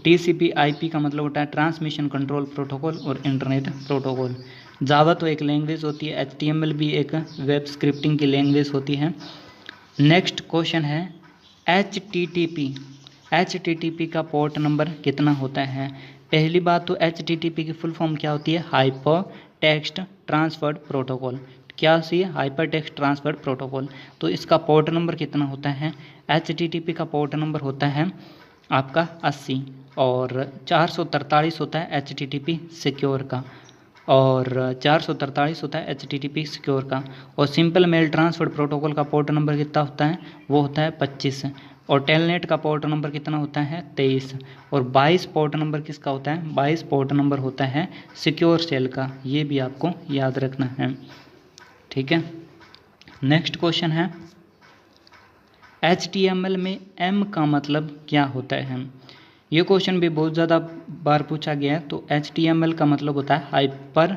TCP/IP का मतलब होता है ट्रांसमिशन कंट्रोल प्रोटोकॉल और इंटरनेट प्रोटोकॉल। जावा तो एक लैंग्वेज होती है, HTML भी एक वेब स्क्रिप्टिंग की लैंग्वेज होती है। नेक्स्ट क्वेश्चन है, HTTP का पोर्ट नंबर कितना होता है? पहली बात तो HTTP की फुल फॉर्म क्या होती है? Hyper text transfer protocol. क्या सी है? Hyper text transfer protocol. तो इसका पोर्ट नंबर कितना होता है? HTTP का पोर्ट नंबर होता है आपका 80 और 443 होता है HTTP सिक्योर का, और 443 होता है HTTP सिक्योर का। और सिंपल मेल ट्रांसफर प्रोटोकॉल का पोर्ट नंबर कितना होता है? वो होता है 25। और टेलनेट का पोर्ट नंबर कितना होता है? 23। और 22 पोर्ट नंबर किसका होता है? 22 पोर्ट नंबर होता है सिक्योर सेल का। ये भी आपको याद रखना है, ठीक है। नेक्स्ट क्वेश्चन है, HTML में M का मतलब क्या होता है? ये क्वेश्चन भी बहुत ज़्यादा बार पूछा गया है। तो HTML का मतलब होता है हाइपर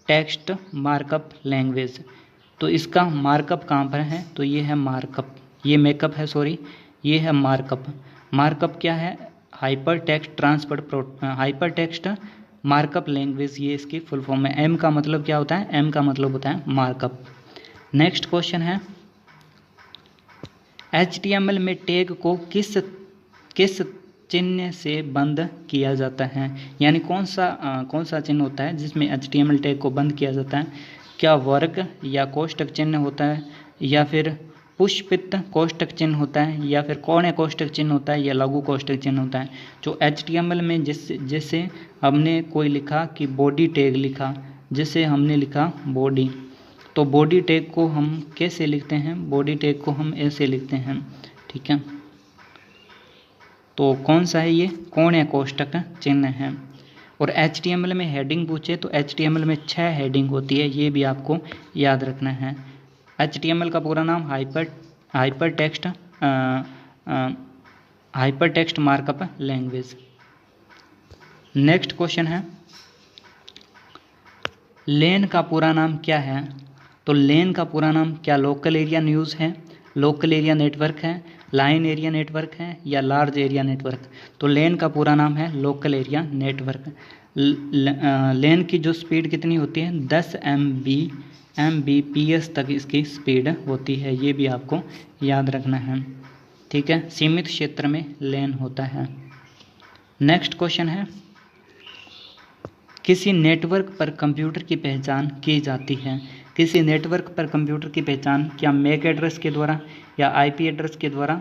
टेक्स्ट मार्कअप लैंग्वेज। तो इसका मार्कअप कहाँ पर है? तो ये है मार्कअप, ये मेकअप है, सॉरी, ये है मार्कअप। मार्कअप क्या है? हाइपर टेक्स्ट मार्कअप लैंग्वेज, ये इसकी फुल फॉर्म है। M का मतलब क्या होता है? M का मतलब होता है मार्कअप। नेक्स्ट क्वेश्चन है, HTML में टैग को किस चिन्ह से बंद किया जाता है? यानी कौन सा चिन्ह होता है जिसमें HTML टैग को बंद किया जाता है? क्या वर्ग या कोष्टक चिन्ह होता है, या फिर पुष्पित कोष्टक चिन्ह होता है, या फिर कोणे कोष्टक चिन्ह होता है, या लघु कोष्टक चिन्ह होता है? जो HTML में जैसे हमने कोई लिखा कि बॉडी टैग लिखा, जैसे हमने लिखा बॉडी, तो बॉडी टैग को हम कैसे लिखते हैं? बॉडी टैग को हम ऐसे लिखते हैं, ठीक है। तो कौन सा है ये? कोणे कोष्टक चिन्ह है। और HTML में हेडिंग पूछे तो HTML में 6 हेडिंग होती है, ये भी आपको याद रखना है। HTML का पूरा नाम hyper text markup language. Next question है, लेन का पूरा नाम क्या है? तो लेन का पूरा नाम क्या लोकल एरिया न्यूज़ है, लोकल एरिया नेटवर्क है, लाइन एरिया नेटवर्क है, या लार्ज एरिया नेटवर्क? तो लेन का पूरा नाम है लोकल एरिया नेटवर्क। लेन की जो स्पीड कितनी होती है? 10 Mbps तक इसकी स्पीड होती है, ये भी आपको याद रखना है, ठीक है। सीमित क्षेत्र में लेन होता है। नेक्स्ट क्वेश्चन है, किसी नेटवर्क पर कंप्यूटर की पहचान की जाती है? किसी नेटवर्क पर कंप्यूटर की पहचान क्या मैक एड्रेस के द्वारा, या IP एड्रेस के द्वारा,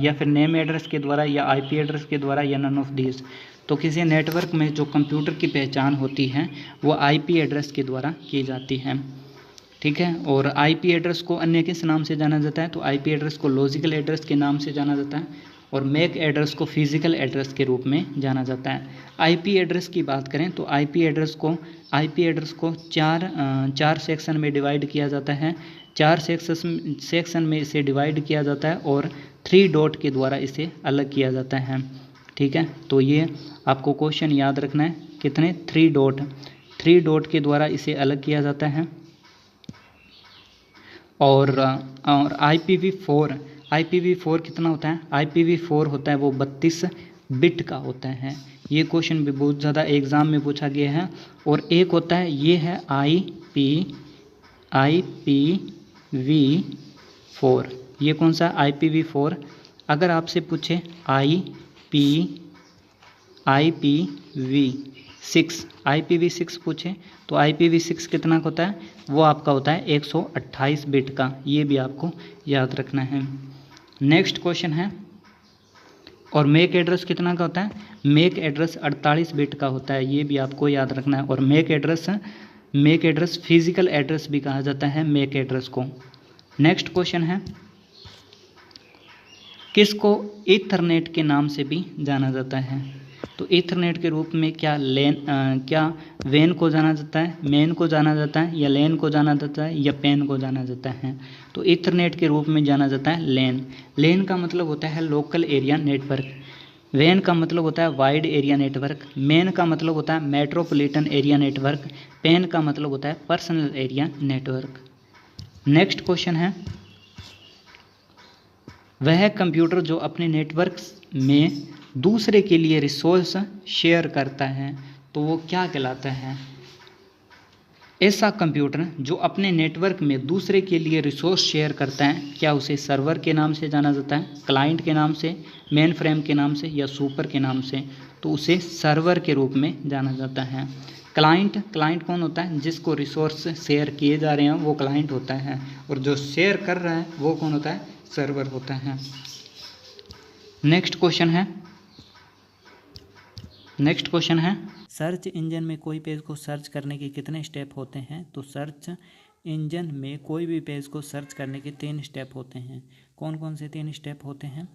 या फिर नेम एड्रेस के द्वारा, या IP एड्रेस के द्वारा, या नन ऑफ दिस? तो किसी नेटवर्क में जो कंप्यूटर की पहचान होती है वो IP एड्रेस के द्वारा की जाती है, ठीक है। और IP एड्रेस को अन्य किस नाम से जाना जाता है? तो IP एड्रेस को लॉजिकल एड्रेस के नाम से जाना जाता है, और मैक एड्रेस को फिजिकल एड्रेस के रूप में जाना जाता है। IP एड्रेस की बात करें तो IP एड्रेस को चार सेक्शन में डिवाइड किया जाता है। 4 सेक्शन में इसे डिवाइड किया जाता है और 3 डॉट के द्वारा इसे अलग किया जाता है, ठीक है। तो ये आपको क्वेश्चन याद रखना है, कितने? 3 3 डॉट के द्वारा इसे अलग किया जाता है। और IPv4 कितना होता है? IPv4 होता है वो 32 बिट का होता है। ये क्वेश्चन भी बहुत ज़्यादा एग्ज़ाम में पूछा गया है। और एक होता है, ये है IPv4। ये कौन सा? IPv4। अगर आपसे पूछे IPv6 पूछे तो IPv6 कितना का होता है? वो आपका होता है 128 बिट का। ये भी आपको याद रखना है। नेक्स्ट क्वेश्चन है, और मैक एड्रेस कितना का होता है? मैक एड्रेस 48 बिट का होता है। ये भी आपको याद रखना है। और मैक एड्रेस फिजिकल एड्रेस भी कहा जाता है मैक एड्रेस को। नेक्स्ट क्वेश्चन है, किसको ईथरनेट के नाम से भी जाना जाता है? तो ईथरनेट के रूप में क्या वैन को जाना जाता है, मेन को जाना जाता है, या लैन को जाना जाता है, या पेन को जाना जाता है? तो ईथरनेट के रूप में जाना जाता है लैन। लैन का मतलब होता है लोकल एरिया नेटवर्क। वैन का मतलब होता है वाइड एरिया नेटवर्क। मेन का मतलब होता है मेट्रोपॉलिटन एरिया नेटवर्क। पेन का मतलब होता है personal area network. Next question है, वह कंप्यूटर जो अपने नेटवर्क में दूसरे के लिए रिसोर्स शेयर करता है तो वो क्या कहलाता है? ऐसा कंप्यूटर जो अपने नेटवर्क में दूसरे के लिए रिसोर्स शेयर करता है, क्या उसे सर्वर के नाम से जाना जाता है, क्लाइंट के नाम से, मेन फ्रेम के नाम से, या सुपर के नाम से? तो उसे सर्वर के रूप में जाना जाता है। क्लाइंट कौन होता है? जिसको रिसोर्स शेयर किए जा रहे हैं वो क्लाइंट होता है, और जो शेयर कर रहा है वो कौन होता है? सर्वर होता है। नेक्स्ट क्वेश्चन है, सर्च इंजन में कोई पेज को सर्च करने के कितने स्टेप होते हैं? तो सर्च इंजन में कोई भी पेज को सर्च करने के 3 स्टेप होते हैं। कौन कौन से 3 स्टेप होते हैं?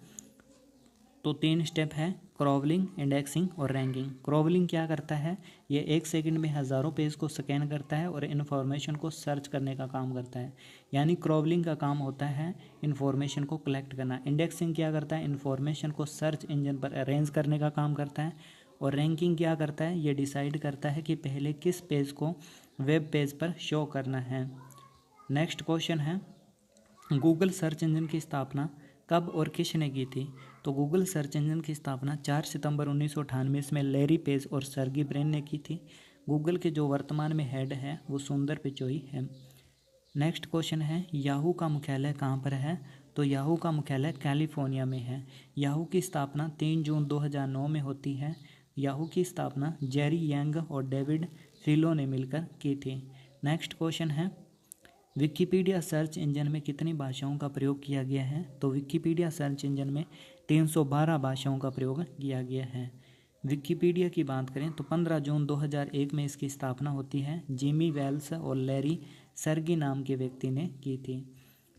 तो 3 स्टेप है, क्रॉवलिंग, इंडेक्सिंग और रैंकिंग। क्रॉवलिंग क्या करता है? ये 1 सेकंड में हज़ारों पेज को स्कैन करता है और इन्फॉर्मेशन को सर्च करने का काम करता है। यानी क्रॉवलिंग का काम होता है इन्फॉर्मेशन को कलेक्ट करना। इंडेक्सिंग क्या करता है? इन्फॉर्मेशन को सर्च इंजन पर अरेंज करने का काम करता है। और रैंकिंग क्या करता है? ये डिसाइड करता है कि पहले किस पेज को वेब पेज पर शो करना है। नेक्स्ट क्वेश्चन है, गूगल सर्च इंजन की स्थापना कब और किसने की थी? तो गूगल सर्च इंजन की स्थापना 4 सितंबर 1998 में लैरी पेज और सर्गी ब्रेन ने की थी। गूगल के जो वर्तमान में हेड है वो सुंदर पिचोई है। नेक्स्ट क्वेश्चन है, याहू का मुख्यालय कहाँ पर है? तो याहू का मुख्यालय कैलिफोर्निया में है। याहू की स्थापना 3 जून 2009 में होती है। याहू की स्थापना जेरी यांग और डेविड फिलो ने मिलकर की थी। नेक्स्ट क्वेश्चन है, विकिपीडिया सर्च इंजन में कितनी भाषाओं का प्रयोग किया गया है? तो विकिपीडिया सर्च इंजन में 312 भाषाओं का प्रयोग किया गया है। विकिपीडिया की बात करें तो 15 जून 2001 में इसकी स्थापना होती है। जिमी वेल्स और लैरी सर्गी नाम के व्यक्ति ने की थी।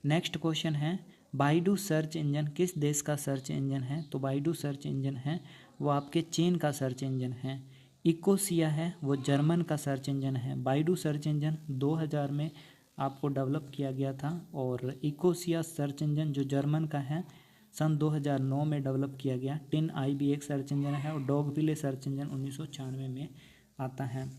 नेक्स्ट क्वेश्चन है, बाइडू सर्च इंजन किस देश का सर्च इंजन है? तो बाइडू सर्च इंजन है वो आपके चीन का सर्च इंजन है। इकोसिया है वो जर्मन का सर्च इंजन है। बाइडू सर्च इंजन 2000 में आपको डेवलप किया गया था, और इकोसिया सर्च इंजन जो जर्मन का है सन 2009 में डेवलप किया गया। टिन IB एक सर्च इंजन है, और डॉगविले सर्च इंजन 1996 में आता है।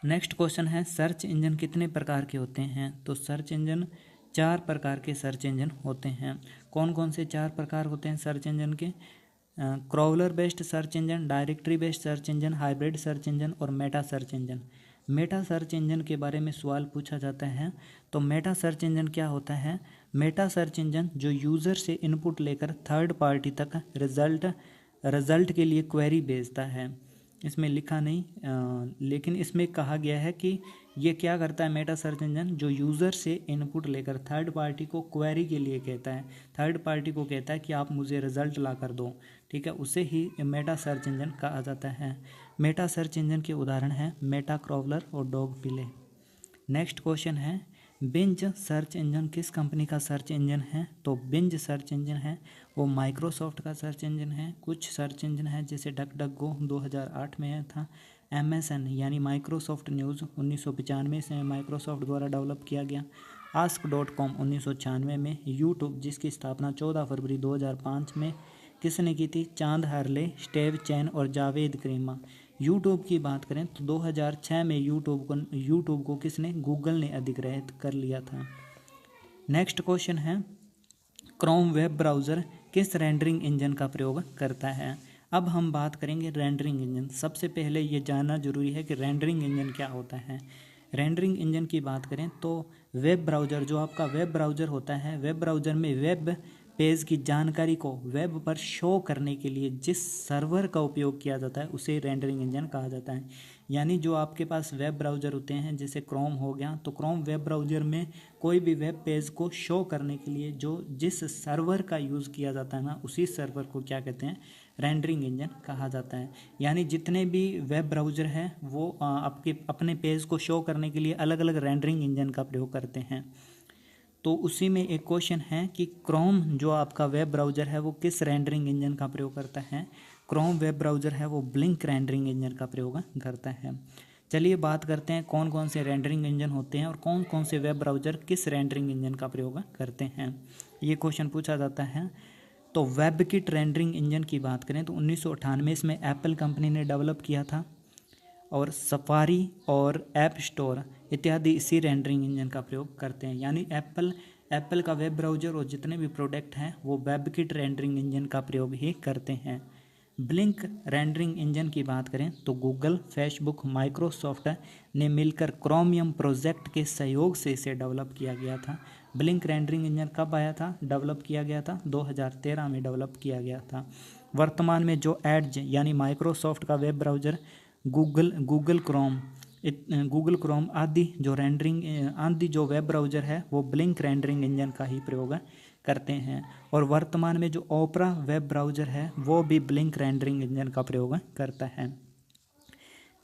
नेक्स्ट क्वेश्चन है, सर्च इंजन कितने प्रकार के होते हैं? तो सर्च इंजन 4 प्रकार के सर्च इंजन होते हैं। कौन कौन से 4 प्रकार होते हैं सर्च इंजन के? Crawler based search engine, directory based search engine, hybrid search engine और meta search engine. Meta search engine के बारे में सवाल पूछा जाता है। तो मेटा सर्च इंजन क्या होता है? मेटा सर्च इंजन जो यूज़र से इनपुट लेकर थर्ड पार्टी तक रिजल्ट के लिए क्वेरी भेजता है। इसमें लिखा नहीं, लेकिन इसमें कहा गया है कि ये क्या करता है मेटा सर्च इंजन, जो यूज़र से इनपुट लेकर थर्ड पार्टी को क्वेरी के लिए कहता है। थर्ड पार्टी को कहता है कि आप मुझे रिजल्ट ला कर दो, ठीक है, उसे ही मेटा सर्च इंजन कहा जाता है। मेटा सर्च इंजन के उदाहरण हैं मेटा क्रॉवलर और डॉगविले। नेक्स्ट क्वेश्चन है, बिंज सर्च इंजन किस कंपनी का सर्च इंजन है? तो बिंज सर्च इंजन है वो माइक्रोसॉफ्ट का सर्च इंजन है। कुछ सर्च इंजन है जैसे डकडकगो 2008 में था। MSN यानी माइक्रोसॉफ्ट न्यूज़ 1995 से माइक्रोसॉफ्ट द्वारा डेवलप किया गया। ask.com 1996 में। यूट्यूब जिसकी स्थापना 14 फरवरी 2005 में किसने की थी? चांद हरले, स्टेव चैन और जावेद करीमा। यूट्यूब की बात करें तो 2006 में यूट्यूब को किसने, गूगल ने अधिग्रहित कर लिया था। नेक्स्ट क्वेश्चन है, क्रोम वेब ब्राउज़र किस रेंडरिंग इंजन का प्रयोग करता है। अब हम बात करेंगे रेंडरिंग इंजन। सबसे पहले ये जानना जरूरी है कि रेंडरिंग इंजन क्या होता है। रेंडरिंग इंजन की बात करें तो वेब ब्राउज़र, जो आपका वेब ब्राउज़र होता है, वेब ब्राउज़र में वेब पेज की जानकारी को वेब पर शो करने के लिए जिस सर्वर का उपयोग किया जाता है उसे रेंडरिंग इंजन कहा जाता है। यानी जो आपके पास वेब ब्राउज़र होते हैं, जैसे क्रोम हो गया, तो क्रोम वेब ब्राउज़र में कोई भी वेब पेज को शो करने के लिए जो जिस सर्वर का यूज़ किया जाता है ना, उसी सर्वर को क्या कहते हैं, रेंडरिंग इंजन कहा जाता है। यानी जितने भी वेब ब्राउज़र हैं वो आपके अपने पेज को शो करने के लिए अलग अलग रेंडरिंग इंजन का प्रयोग करते हैं। तो उसी में एक क्वेश्चन है कि क्रोम जो आपका वेब ब्राउज़र है वो किस रेंडरिंग इंजन का प्रयोग करता है। क्रोम वेब ब्राउज़र है वो ब्लिंक रेंडरिंग इंजन का प्रयोग करता है। चलिए बात करते हैं कौन कौन से रेंडरिंग इंजन होते हैं और कौन कौन से वेब ब्राउज़र किस रेंडरिंग इंजन का प्रयोग करते हैं। ये क्वेश्चन पूछा जाता है। तो वेबकिट रेंडरिंग इंजन की बात करें तो 1998 इसमें एप्पल कंपनी ने डेवलप किया था और सफारी और ऐप स्टोर इत्यादि इसी रेंडरिंग इंजन का प्रयोग करते हैं। यानी एप्पल का वेब ब्राउज़र और जितने भी प्रोडक्ट हैं वो वेबकिट रेंडरिंग इंजन का प्रयोग ही करते हैं। ब्लिंक रेंडरिंग इंजन की बात करें तो गूगल, फेसबुक, माइक्रोसॉफ्ट ने मिलकर क्रोमियम प्रोजेक्ट के सहयोग से इसे डेवलप किया गया था। ब्लिंक रेंडरिंग इंजन कब आया था, डेवलप किया गया था 2013 में डेवलप किया गया था। वर्तमान में जो एड्ज यानी माइक्रोसॉफ्ट का वेब ब्राउज़र, गूगल क्रोम आदि जो वेब ब्राउज़र है वो ब्लिंक रेंडरिंग इंजन का ही प्रयोग करते हैं। और वर्तमान में जो ओपरा वेब ब्राउज़र है वो भी ब्लिंक रेंडरिंग इंजन का प्रयोग करता है।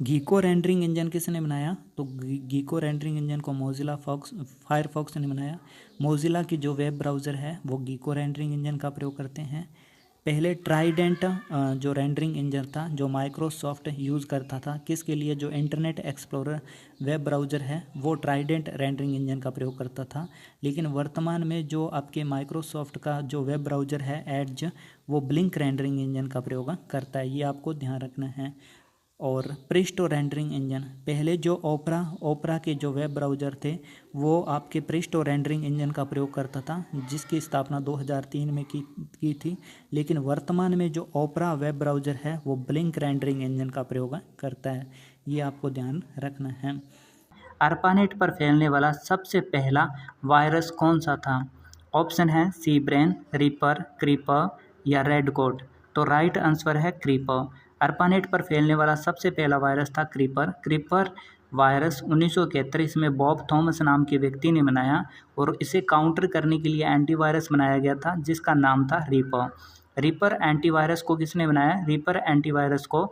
गीको रेंडरिंग इंजन किसने बनाया, तो गीको रेंडरिंग इंजन को मोजिला फायरफॉक्स ने बनाया। मोजिला की जो वेब ब्राउज़र है वो गीको रेंडरिंग इंजन का प्रयोग करते हैं। पहले ट्राइडेंट जो रेंडरिंग इंजन था जो माइक्रोसॉफ्ट यूज़ करता था किसके लिए, जो इंटरनेट एक्सप्लोरर वेब ब्राउज़र है वो ट्राइडेंट रेंडरिंग इंजन का प्रयोग करता था। लेकिन वर्तमान में जो आपके माइक्रोसॉफ्ट का जो वेब ब्राउज़र है एड्ज, वो ब्लिंक रेंडरिंग इंजन का प्रयोग करता है। ये आपको ध्यान रखना है। और प्रिस्टो रेंडरिंग इंजन, पहले जो ओपरा के जो वेब ब्राउज़र थे वो आपके प्रिस्टो रेंडरिंग इंजन का प्रयोग करता था जिसकी स्थापना 2003 में की थी। लेकिन वर्तमान में जो ओपरा वेब ब्राउज़र है वो ब्लिंक रेंडरिंग इंजन का प्रयोग करता है। ये आपको ध्यान रखना है। ARPANET पर फैलने वाला सबसे पहला वायरस कौन सा था। ऑप्शन है सी ब्रेन, रीपर, क्रीपर या रेड कोट। तो राइट आंसर है क्रीपर। ARPANET पर फैलने वाला सबसे पहला वायरस था क्रीपर वायरस 1971 में बॉब थॉमस नाम के व्यक्ति ने बनाया और इसे काउंटर करने के लिए एंटीवायरस बनाया गया था जिसका नाम था रीपर एंटीवायरस को किसने बनाया, रीपर एंटीवायरस को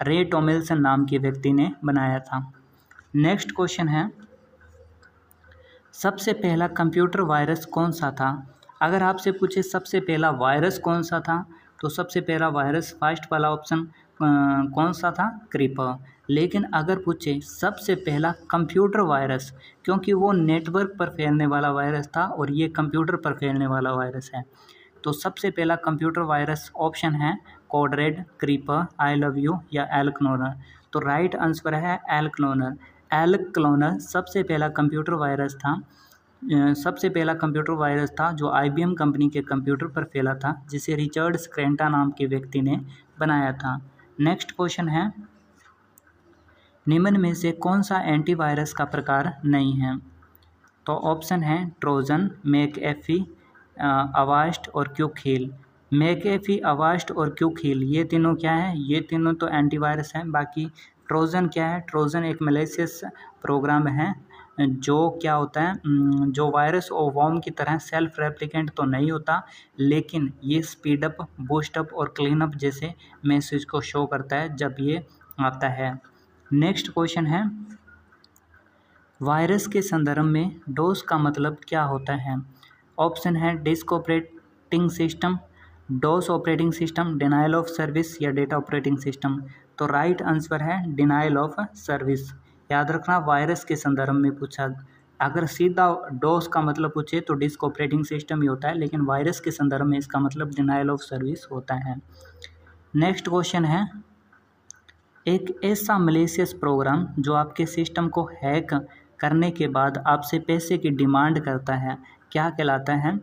रे टॉमिल्सन नाम के व्यक्ति ने बनाया था। नेक्स्ट क्वेश्चन है, सबसे पहला कंप्यूटर वायरस कौन सा था। अगर आपसे पूछे सबसे पहला वायरस कौन सा था तो सबसे पहला वायरस फर्स्ट वाला ऑप्शन कौन सा था, क्रीपर। लेकिन अगर पूछे सबसे पहला कंप्यूटर वायरस, क्योंकि वो नेटवर्क पर फैलने वाला वायरस था और ये कंप्यूटर पर फैलने वाला वायरस है, तो सबसे पहला कंप्यूटर वायरस ऑप्शन है code red, creeper, I love you या एल्कनोनर। तो राइट आंसर है एल्कनोनर सबसे पहला कंप्यूटर वायरस था। सबसे पहला कंप्यूटर वायरस था जो IBM कंपनी के कंप्यूटर पर फैला था जिसे रिचर्ड स्क्रेंटा नाम के व्यक्ति ने बनाया था। नेक्स्ट क्वेश्चन है, निम्न में से कौन सा एंटीवायरस का प्रकार नहीं है। तो ऑप्शन है ट्रोजन, मैकएफी, अवास्ट और क्यूखील। मैकएफी, अवास्ट और क्यूखील ये तीनों क्या है, ये तीनों तो एंटीवायरस हैं। बाकी ट्रोजन क्या है, ट्रोजन एक मैलिशियस प्रोग्राम है जो क्या होता है, जो वायरस और वॉर्म की तरह सेल्फ रेप्लिकेंट तो नहीं होता, लेकिन ये स्पीडअप, बूस्टअप और क्लीनअप जैसे मैसेज को शो करता है जब ये आता है। नेक्स्ट क्वेश्चन है, वायरस के संदर्भ में डोस का मतलब क्या होता है। ऑप्शन है disk operating system, dose operating system, denial of service या डेटा ऑपरेटिंग सिस्टम। तो राइट आंसर है डिनाइल ऑफ सर्विस। याद रखना, वायरस के संदर्भ में पूछा, अगर सीधा डोस का मतलब पूछे तो डिस्क ऑपरेटिंग सिस्टम ही होता है, लेकिन वायरस के संदर्भ में इसका मतलब डिनाइल ऑफ सर्विस होता है। नेक्स्ट क्वेश्चन है, एक ऐसा मलेशियस प्रोग्राम जो आपके सिस्टम को हैक करने के बाद आपसे पैसे की डिमांड करता है, क्या कहलाता है?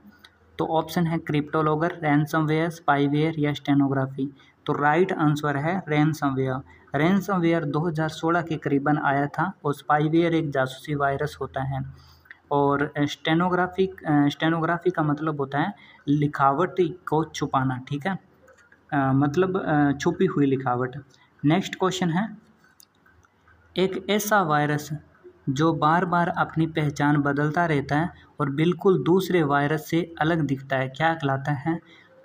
तो ऑप्शन है क्रिप्टोलॉगर, रैनसमवेयर, स्पाईवेयर या स्टेनोग्राफी। तो राइट आंसर है रैनसमवेयर। रैनसमवेयर 2016 के करीबन आया था और स्पाईवेयर एक जासूसी वायरस होता है। और स्टेनोग्राफी का मतलब होता है लिखावट को छुपाना, ठीक है, मतलब छुपी हुई लिखावट। नेक्स्ट क्वेश्चन है, एक ऐसा वायरस जो बार बार अपनी पहचान बदलता रहता है और बिल्कुल दूसरे वायरस से अलग दिखता है, क्या कहलाता है?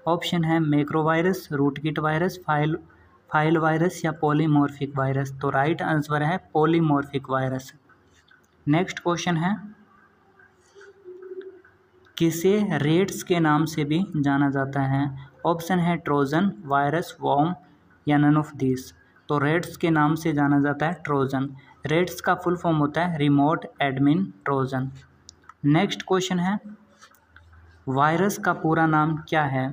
ऑप्शन है मैक्रोवायरस, रूटकिट वायरस, फाइल वायरस या पॉलीमॉर्फिक वायरस। तो राइट आंसर है पॉलीमॉर्फिक वायरस। नेक्स्ट क्वेश्चन है, किसे रेट्स के नाम से भी जाना जाता है? ऑप्शन है ट्रोजन, वायरस, वॉर्म या नन ऑफ दिस। तो रेट्स के नाम से जाना जाता है ट्रोजन। रेट्स का फुल फॉर्म होता है remote admin Trojan. Next question है, वायरस का पूरा नाम क्या है?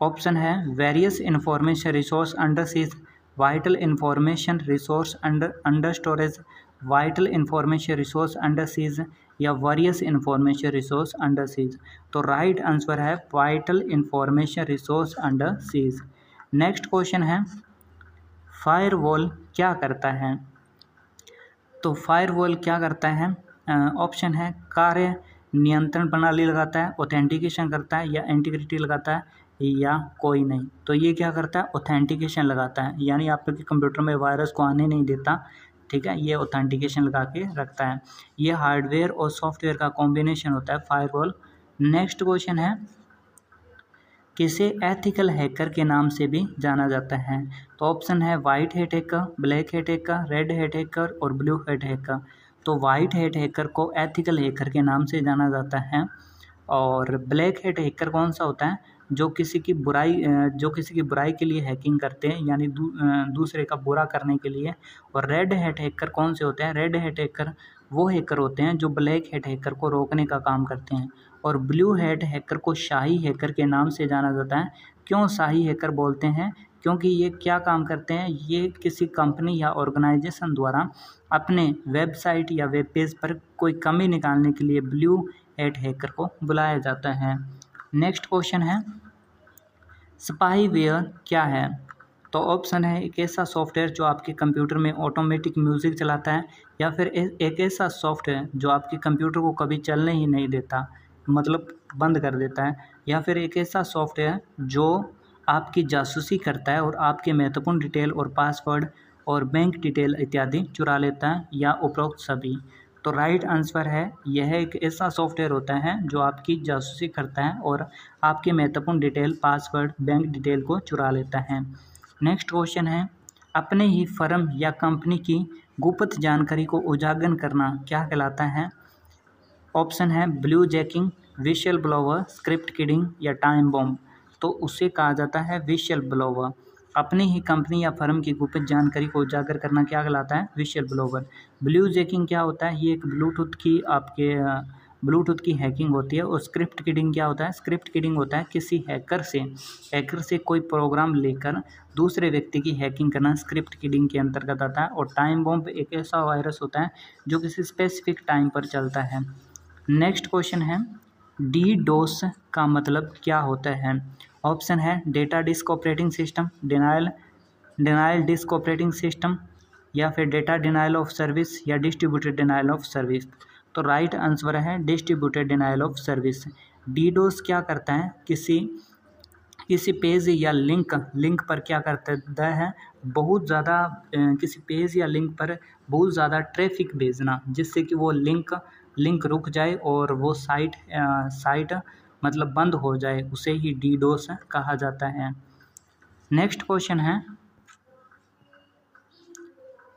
ऑप्शन है various information resource under siege, vital information resource under storage, vital information resource under siege या various information resource under siege. तो राइट आंसर है vital information resource under seize. Next question है, फायरवॉल क्या करता है? तो firewall क्या करता है? ऑप्शन है कार्य नियंत्रण प्रणाली लगाता है, ऑथेंटिकेशन करता है या इंटीग्रिटी लगाता है या कोई नहीं। तो ये क्या करता है? ऑथेंटिकेशन लगाता है, यानी आपके कंप्यूटर में वायरस को आने नहीं देता, ठीक है, ये ऑथेंटिकेशन लगा के रखता है। ये हार्डवेयर और सॉफ्टवेयर का कॉम्बिनेशन होता है फायरवॉल। नेक्स्ट क्वेश्चन है, किसे एथिकल हैकर के नाम से भी जाना जाता है? तो ऑप्शन है white hat hacker, black hat hacker, red hat hacker और ब्लू हैट हैकर। तो वाइट हैट हैकर को एथिकल हैकर के नाम से जाना जाता है। और ब्लैक हैट हैकर कौन सा होता है? जो किसी की बुराई के लिए हैकिंग करते हैं, यानी दूसरे का बुरा करने के लिए। और रेड हैट हैकर कौन से होते हैं? रेड हैट हैकर वो हैकर होते हैं जो ब्लैक हैट हैकर को रोकने का काम करते हैं। और ब्लू हैट हैकर को शाही हैकर के नाम से जाना जाता है। क्यों शाही हैकर बोलते हैं? क्योंकि ये क्या काम करते हैं? ये किसी कंपनी या ऑर्गेनाइजेशन द्वारा अपने वेबसाइट या वेब पेज पर कोई कमी निकालने के लिए ब्लू हैट हैकर को बुलाया जाता है। नेक्स्ट क्वेश्चन है, स्पाईवेयर क्या है? तो ऑप्शन है एक ऐसा सॉफ्टवेयर जो आपके कंप्यूटर में ऑटोमेटिक म्यूज़िक चलाता है, या फिर एक ऐसा सॉफ्टवेयर जो आपके कंप्यूटर को कभी चलने ही नहीं देता, मतलब बंद कर देता है, या फिर एक ऐसा सॉफ्टवेयर जो आपकी जासूसी करता है और आपके महत्वपूर्ण डिटेल और पासवर्ड और बैंक डिटेल इत्यादि चुरा लेता है, या उपरोक्त सभी। तो राइट आंसर है यह एक ऐसा सॉफ्टवेयर होता है जो आपकी जासूसी करता है और आपके महत्वपूर्ण डिटेल, पासवर्ड, बैंक डिटेल को चुरा लेता है। नेक्स्ट क्वेश्चन है, अपने ही फर्म या कंपनी की गुप्त जानकारी को उजागर करना क्या कहलाता है? ऑप्शन है blue jacking, we shall blower, script kidding या टाइम बॉम्ब। तो उसे कहा जाता है विशल ब्लोवर। अपनी ही कंपनी या फर्म की गुप्त जानकारी को उजागर करना क्या कहलाता है? We shall blower. ब्लू जैकिंग क्या होता है? ये एक ब्लूटूथ की हैकिंग होती है। और स्क्रिप्ट किडिंग क्या होता है? स्क्रिप्ट किडिंग होता है किसी हैकर से कोई प्रोग्राम लेकर दूसरे व्यक्ति की हैकिंग करना स्क्रिप्ट किडिंग के अंतर्गत आता है। और टाइम बॉम्ब एक ऐसा वायरस होता है जो किसी स्पेसिफिक टाइम पर चलता है। नेक्स्ट क्वेश्चन है, डीडोस का मतलब क्या होता है? ऑप्शन है data disk operating system, denial disk operating system, या फिर डेटा डिनाइल ऑफ सर्विस या डिस्ट्रीब्यूटेड डिनाइल ऑफ सर्विस। तो राइट आंसर है distributed denial of service. DDoS क्या करता है? किसी पेज या लिंक पर क्या करता है? बहुत ज़्यादा किसी पेज या लिंक पर बहुत ज़्यादा ट्रैफिक भेजना, जिससे कि वो लिंक रुक जाए और वो साइट मतलब बंद हो जाए, उसे ही डीडोस कहा जाता है। नेक्स्ट क्वेश्चन है,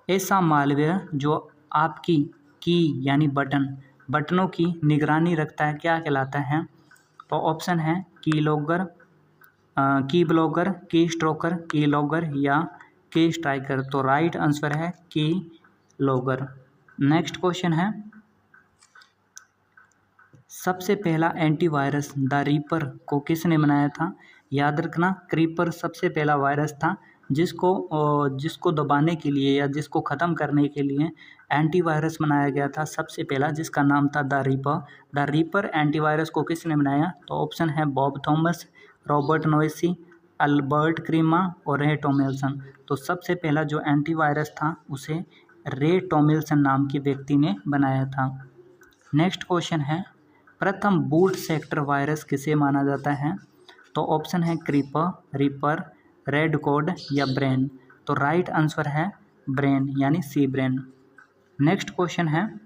ऐसा मालवेयर जो आपकी की यानी बटनों की निगरानी रखता है क्या कहलाता है? तो ऑप्शन है की ब्लॉगर, की स्ट्रोकर, की लॉगर या की स्ट्राइकर। तो राइट आंसर है की लॉगर। नेक्स्ट क्वेश्चन है, सबसे पहला एंटीवायरस द रीपर को किसने बनाया था? याद रखना, क्रीपर सबसे पहला वायरस था जिसको दबाने के लिए या जिसको ख़त्म करने के लिए एंटीवायरस बनाया गया था सबसे पहला, जिसका नाम था the Reaper. The Reaper antivirus को किसने बनाया? तो ऑप्शन है Bob Thomas, Robert Noyce, Albert क्रीमा और रे टॉमिल्सन। तो सबसे पहला जो एंटीवायरस था उसे रे टॉमिल्सन नाम के व्यक्ति ने बनाया था। नेक्स्ट क्वेश्चन है, प्रथम बूट सेक्टर वायरस किसे माना जाता है? तो ऑप्शन है क्रीपर, रीपर, रेड कोड या ब्रेन। तो राइट आंसर है ब्रेन, यानी सी ब्रेन। नेक्स्ट क्वेश्चन है,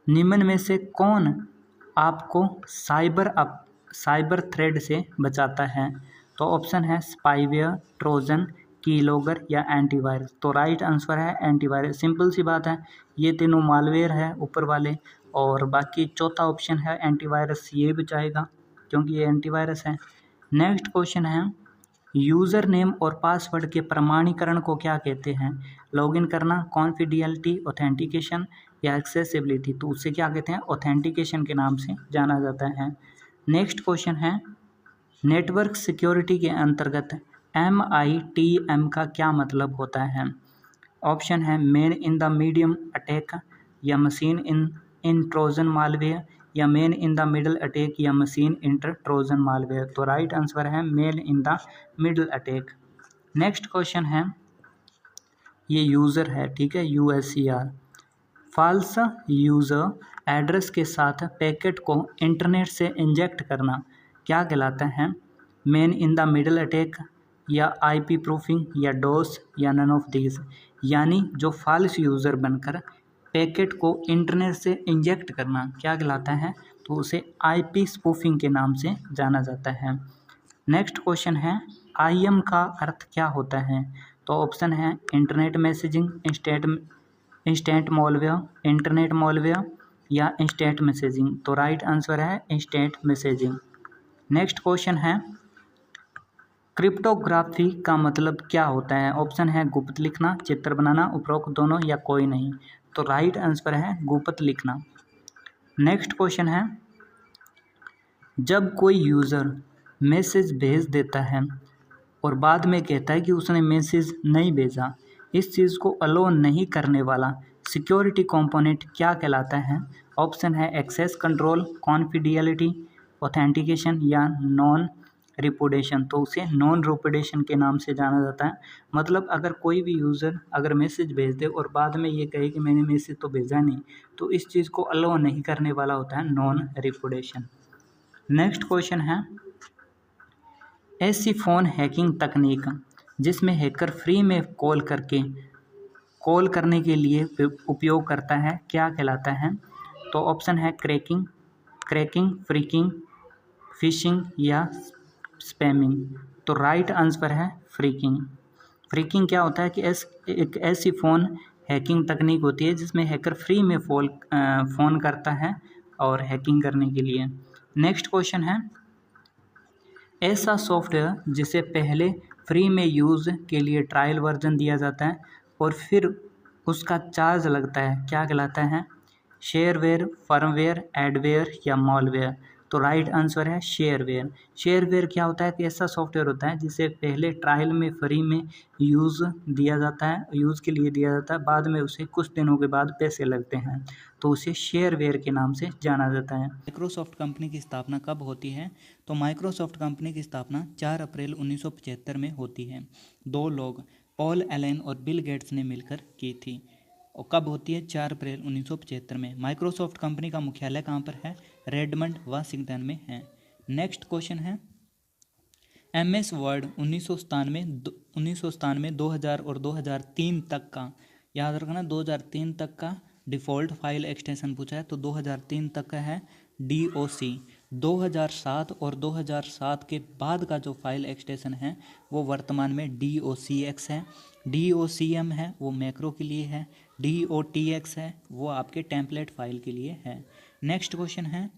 निम्न में से कौन आपको साइबर थ्रेड से बचाता है? तो ऑप्शन है स्पाईवेयर, ट्रोजन, कीलॉगर या एंटीवायरस। तो राइट आंसर है एंटीवायरस। सिंपल सी बात है, ये तीनों मालवेयर है ऊपर वाले, और बाकी चौथा ऑप्शन है एंटीवायरस, ये बचाएगा क्योंकि ये एंटीवायरस है। नेक्स्ट क्वेश्चन है, यूज़र नेम और पासवर्ड के प्रमाणीकरण को क्या कहते हैं? लॉगिन करना, कॉन्फिडेंशियलिटी, ऑथेंटिकेशन या एक्सेसिबिलिटी। तो उसे क्या कहते हैं? ऑथेंटिकेशन के नाम से जाना जाता है। नेक्स्ट क्वेश्चन है, नेटवर्क सिक्योरिटी के अंतर्गत MITM का क्या मतलब होता है? ऑप्शन है man in the medium attack या मशीन इन ट्रोजन मालवेयर या man in the middle attack या मशीन इंटर ट्रोजन मालवेयर। तो राइट आंसर है man in the middle attack. Next question है, ये यूज़र है, ठीक है, USER। फॉल्स यूज़र एड्रेस के साथ पैकेट को इंटरनेट से इंजेक्ट करना क्या कहलाता है? Man in the middle attack या IP प्रूफिंग या डोस या नन ऑफ दीज। यानी जो फॉल्स यूज़र बनकर पैकेट को इंटरनेट से इंजेक्ट करना क्या कहलाता है? तो उसे IP स्पूफिंग के नाम से जाना जाता है। नेक्स्ट क्वेश्चन है, IM का अर्थ क्या होता है? तो ऑप्शन है internet messaging, instant malware, internet malware या इंस्टेंट मैसेजिंग। तो राइट आंसर है इंस्टेंट मैसेजिंग। नेक्स्ट क्वेश्चन है, क्रिप्टोग्राफी का मतलब क्या होता है? ऑप्शन है गुप्त लिखना, चित्र बनाना, उपरोक्त दोनों या कोई नहीं। तो राइट आंसर है गुप्त लिखना। नेक्स्ट क्वेश्चन है, जब कोई यूज़र मैसेज भेज देता है और बाद में कहता है कि उसने मैसेज नहीं भेजा, इस चीज़ को अलो नहीं करने वाला सिक्योरिटी कंपोनेंट क्या कहलाता है? ऑप्शन है एक्सेस कंट्रोल, कॉन्फिडेंशियलिटी, ऑथेंटिकेशन या नॉन रिपुडेशन। तो उसे नॉन रिपुडेशन के नाम से जाना जाता है। मतलब अगर कोई भी यूज़र अगर मैसेज भेज दे और बाद में ये कहे कि मैंने मैसेज तो भेजा नहीं, तो इस चीज़ को अलो नहीं करने वाला होता है नॉन रिपुडेशन। नेक्स्ट क्वेश्चन है, ऐसी फ़ोन हैकिंग तकनीक जिसमें हैकर फ्री में कॉल करने के लिए उपयोग करता है क्या कहलाता है? तो ऑप्शन है क्रैकिंग, फ्रीकिंग, फिशिंग या स्पैमिंग। तो राइट आंसर है फ्रीकिंग। फ्रीकिंग क्या होता है कि एक ऐसी फ़ोन हैकिंग तकनीक होती है जिसमें हैकर फ्री में फ़ोन करता है और हैकिंग करने के लिए। नेक्स्ट क्वेश्चन है, ऐसा सॉफ्टवेयर जिसे पहले फ्री में यूज़ के लिए ट्रायल वर्जन दिया जाता है और फिर उसका चार्ज लगता है क्या कहलाता है? शेयरवेयर, फर्मवेयर, एडवेयर या मॉलवेयर। तो राइट आंसर है शेयरवेयर। शेयरवेयर क्या होता है कि ऐसा सॉफ्टवेयर होता है जिसे पहले ट्रायल में फ्री में यूज़ के लिए दिया जाता है, बाद में उसे कुछ दिनों के बाद पैसे लगते हैं, तो उसे शेयरवेयर के नाम से जाना जाता है। माइक्रोसॉफ्ट कंपनी की स्थापना कब होती है? तो माइक्रोसॉफ्ट कंपनी की स्थापना 4 अप्रैल 1975 में होती है। 2 लोग पॉल एलन और बिल गेट्स ने मिलकर की थी। और कब होती है? 4 अप्रैल 1975 में। माइक्रोसॉफ्ट कंपनी का मुख्यालय कहाँ पर है? रेडमंड, वाशिंगटन में है। नेक्स्ट क्वेश्चन है, MS वर्ड 1997, 2000 और 2003 तक का, याद रखना 2003 तक का डिफ़ॉल्ट फाइल एक्सटेंशन पूछा है, तो 2003 तक का है DOC। 2007 और 2007 के बाद का जो फाइल एक्सटेंशन है वो वर्तमान में DOCX है। DOCM है वो मैक्रो के लिए है। DOTX है वो आपके टेम्पलेट फाइल के लिए है। नेक्स्ट क्वेश्चन है,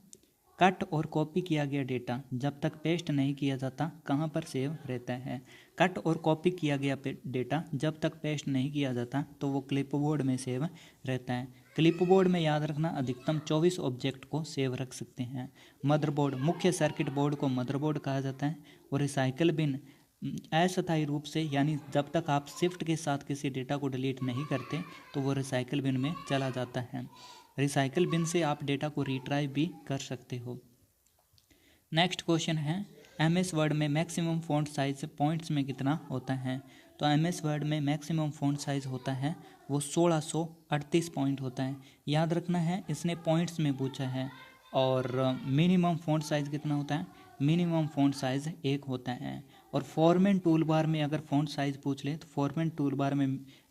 कट और कॉपी किया गया डेटा जब तक पेस्ट नहीं किया जाता कहाँ पर सेव रहता है? कट और कॉपी किया गया डेटा जब तक पेस्ट नहीं किया जाता तो वो क्लिपबोर्ड में सेव रहता है। क्लिपबोर्ड में याद रखना अधिकतम 24 ऑब्जेक्ट को सेव रख सकते हैं। मदरबोर्ड, मुख्य सर्किट बोर्ड को मदरबोर्ड कहा जाता है। और रिसाइकल बिन अस्थायी रूप से, यानी जब तक आप शिफ्ट के साथ किसी डेटा को डिलीट नहीं करते तो वो रिसाइकल बिन में चला जाता है। रिसाइकल बिन से आप डेटा को रिट्राई भी कर सकते हो। नेक्स्ट क्वेश्चन है, MS वर्ड में मैक्सिमम फ़ॉन्ट साइज पॉइंट्स में कितना होता है? तो MS वर्ड में मैक्सिमम फ़ॉन्ट साइज होता है वो 1638 पॉइंट होता है। याद रखना है, इसने पॉइंट्स में पूछा है। और मिनिमम फ़ॉन्ट साइज़ कितना होता है? मिनिमम फ़ॉन्ट साइज़ 1 होता है। और फॉर्मेट टूल बार में अगर फ़ॉन्ट साइज़ पूछ ले तो फॉर्मेट टूल बार में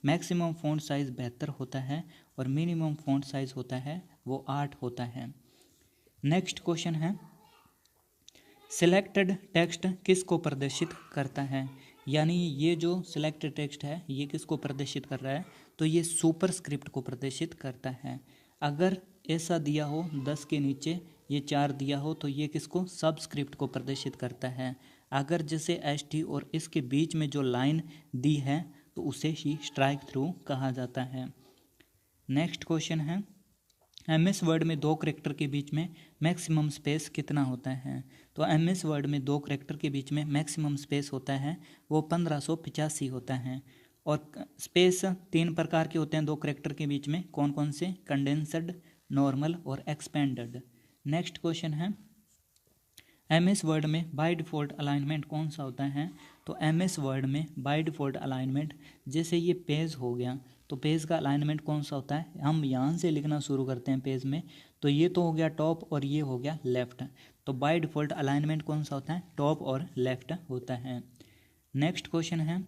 मैक्सिमम फ़ॉन्ट साइज़ 72 होता है और मिनिमम फ़ॉन्ट साइज़ होता है वो 8 होता है। नेक्स्ट क्वेश्चन है, सिलेक्टेड टेक्स्ट किसको प्रदर्शित करता है? यानी ये जो सिलेक्टेड टेक्स्ट है ये किसको प्रदर्शित कर रहा है? तो ये सुपरस्क्रिप्ट को प्रदर्शित करता है। अगर ऐसा दिया हो 10 के नीचे ये 4 दिया हो तो ये किसको? सबस्क्रिप्ट को प्रदर्शित करता है। अगर जैसे ST और इसके बीच में जो लाइन दी है तो उसे ही स्ट्राइक थ्रू कहा जाता है। नेक्स्ट क्वेश्चन है, MS वर्ड में 2 करैक्टर के बीच में मैक्सिमम स्पेस कितना होता है? तो MS वर्ड में 2 करैक्टर के बीच में मैक्सिमम स्पेस होता है वो 1585 होता है। और स्पेस 3 प्रकार के होते हैं 2 करैक्टर के बीच में, कौन कौन से? कंडेंस्ड, नॉर्मल और एक्सपेंडेड। नेक्स्ट क्वेश्चन है, MS वर्ड में बाय डिफ़ॉल्ट अलाइनमेंट कौन सा होता है? तो MS वर्ड में बाय डिफ़ॉल्ट अलाइनमेंट, जैसे ये पेज हो गया तो पेज का अलाइनमेंट कौन सा होता है? हम यहाँ से लिखना शुरू करते हैं पेज में, तो ये तो हो गया टॉप और ये हो गया लेफ़्ट। तो बाय डिफ़ॉल्ट अलाइनमेंट कौन सा होता है? टॉप और लेफ़्ट होता है। नेक्स्ट क्वेश्चन है,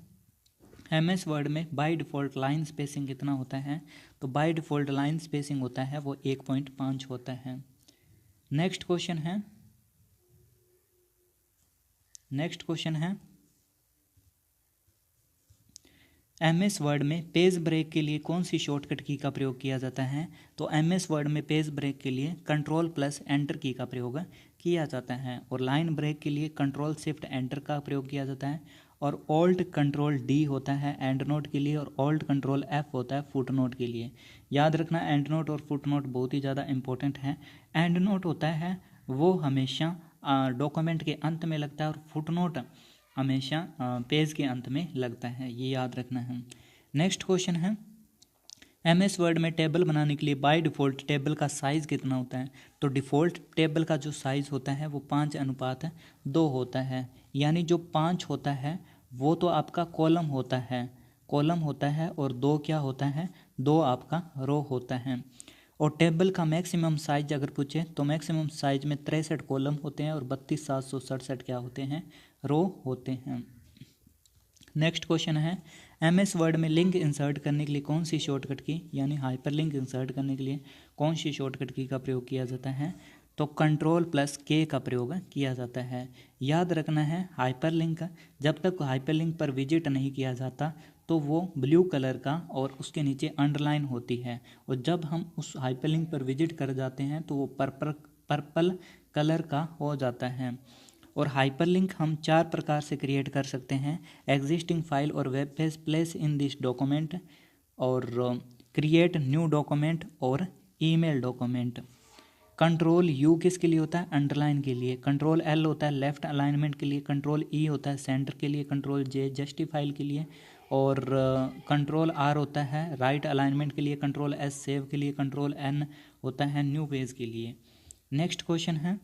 MS वर्ड में बाय डिफ़ॉल्ट लाइन स्पेसिंग कितना होता है? तो बाय डिफ़ॉल्ट लाइन स्पेसिंग होता है वो 1.5 होता है। नेक्स्ट क्वेश्चन है, MS वर्ड में पेज ब्रेक के लिए कौन सी शॉर्टकट की का प्रयोग किया जाता है? तो MS वर्ड में पेज ब्रेक के लिए Ctrl+Enter की का प्रयोग किया जाता है। और लाइन ब्रेक के लिए Ctrl+Shift+Enter का प्रयोग किया जाता है। और Alt+Ctrl+D होता है एंड नोट के लिए और Alt+Ctrl+F होता है फुट नोट के लिए। याद रखना, एंड नोट और फुट नोट बहुत ही ज़्यादा इंपॉर्टेंट है। एंड नोट होता है वो हमेशा डॉक्यूमेंट के अंत में लगता है और फुट नोट हमेशा पेज के अंत में लगता है, ये याद रखना है। नेक्स्ट क्वेश्चन है, MS वर्ड में टेबल बनाने के लिए बाय डिफ़ॉल्ट टेबल का साइज़ कितना होता है? तो डिफ़ॉल्ट टेबल का जो साइज़ होता है वो 5:2 होता है। यानी जो 5 होता है वो तो आपका कॉलम होता है और 2 क्या होता है? 2 आपका रो होता है। और टेबल का मैक्सिमम साइज अगर पूछे तो मैक्सिमम साइज में 63 कॉलम होते हैं और 32,767 क्या होते हैं? रो होते हैं। नेक्स्ट क्वेश्चन है, MS वर्ड में लिंक इंसर्ट करने के लिए कौन सी शॉर्टकट की, यानी हाइपरलिंक इंसर्ट करने के लिए कौन सी शॉर्टकट की का प्रयोग किया जाता है? तो Ctrl+K का प्रयोग किया जाता है। याद रखना है, हाइपरलिंक जब तक हाइपरलिंक पर विजिट नहीं किया जाता तो वो ब्लू कलर का और उसके नीचे अंडरलाइन होती है, और जब हम उस हाइपरलिंक पर विजिट कर जाते हैं तो वो पर्पल कलर का हो जाता है। और हाइपरलिंक हम 4 प्रकार से क्रिएट कर सकते हैं, एग्जिस्टिंग फाइल और web page, place in this document और क्रिएट न्यू डॉक्यूमेंट और ईमेल डॉक्यूमेंट। Ctrl+U किसके लिए होता है? अंडरलाइन के लिए। Ctrl+L होता है लेफ़्ट अलाइनमेंट के लिए। Ctrl+E होता है सेंटर के लिए। Ctrl+J जस्टिफाइल के लिए। और Ctrl+R होता है राइट अलाइनमेंट के लिए। Ctrl+S सेव के लिए। Ctrl+N होता है न्यू पेज के लिए। नेक्स्ट क्वेश्चन है,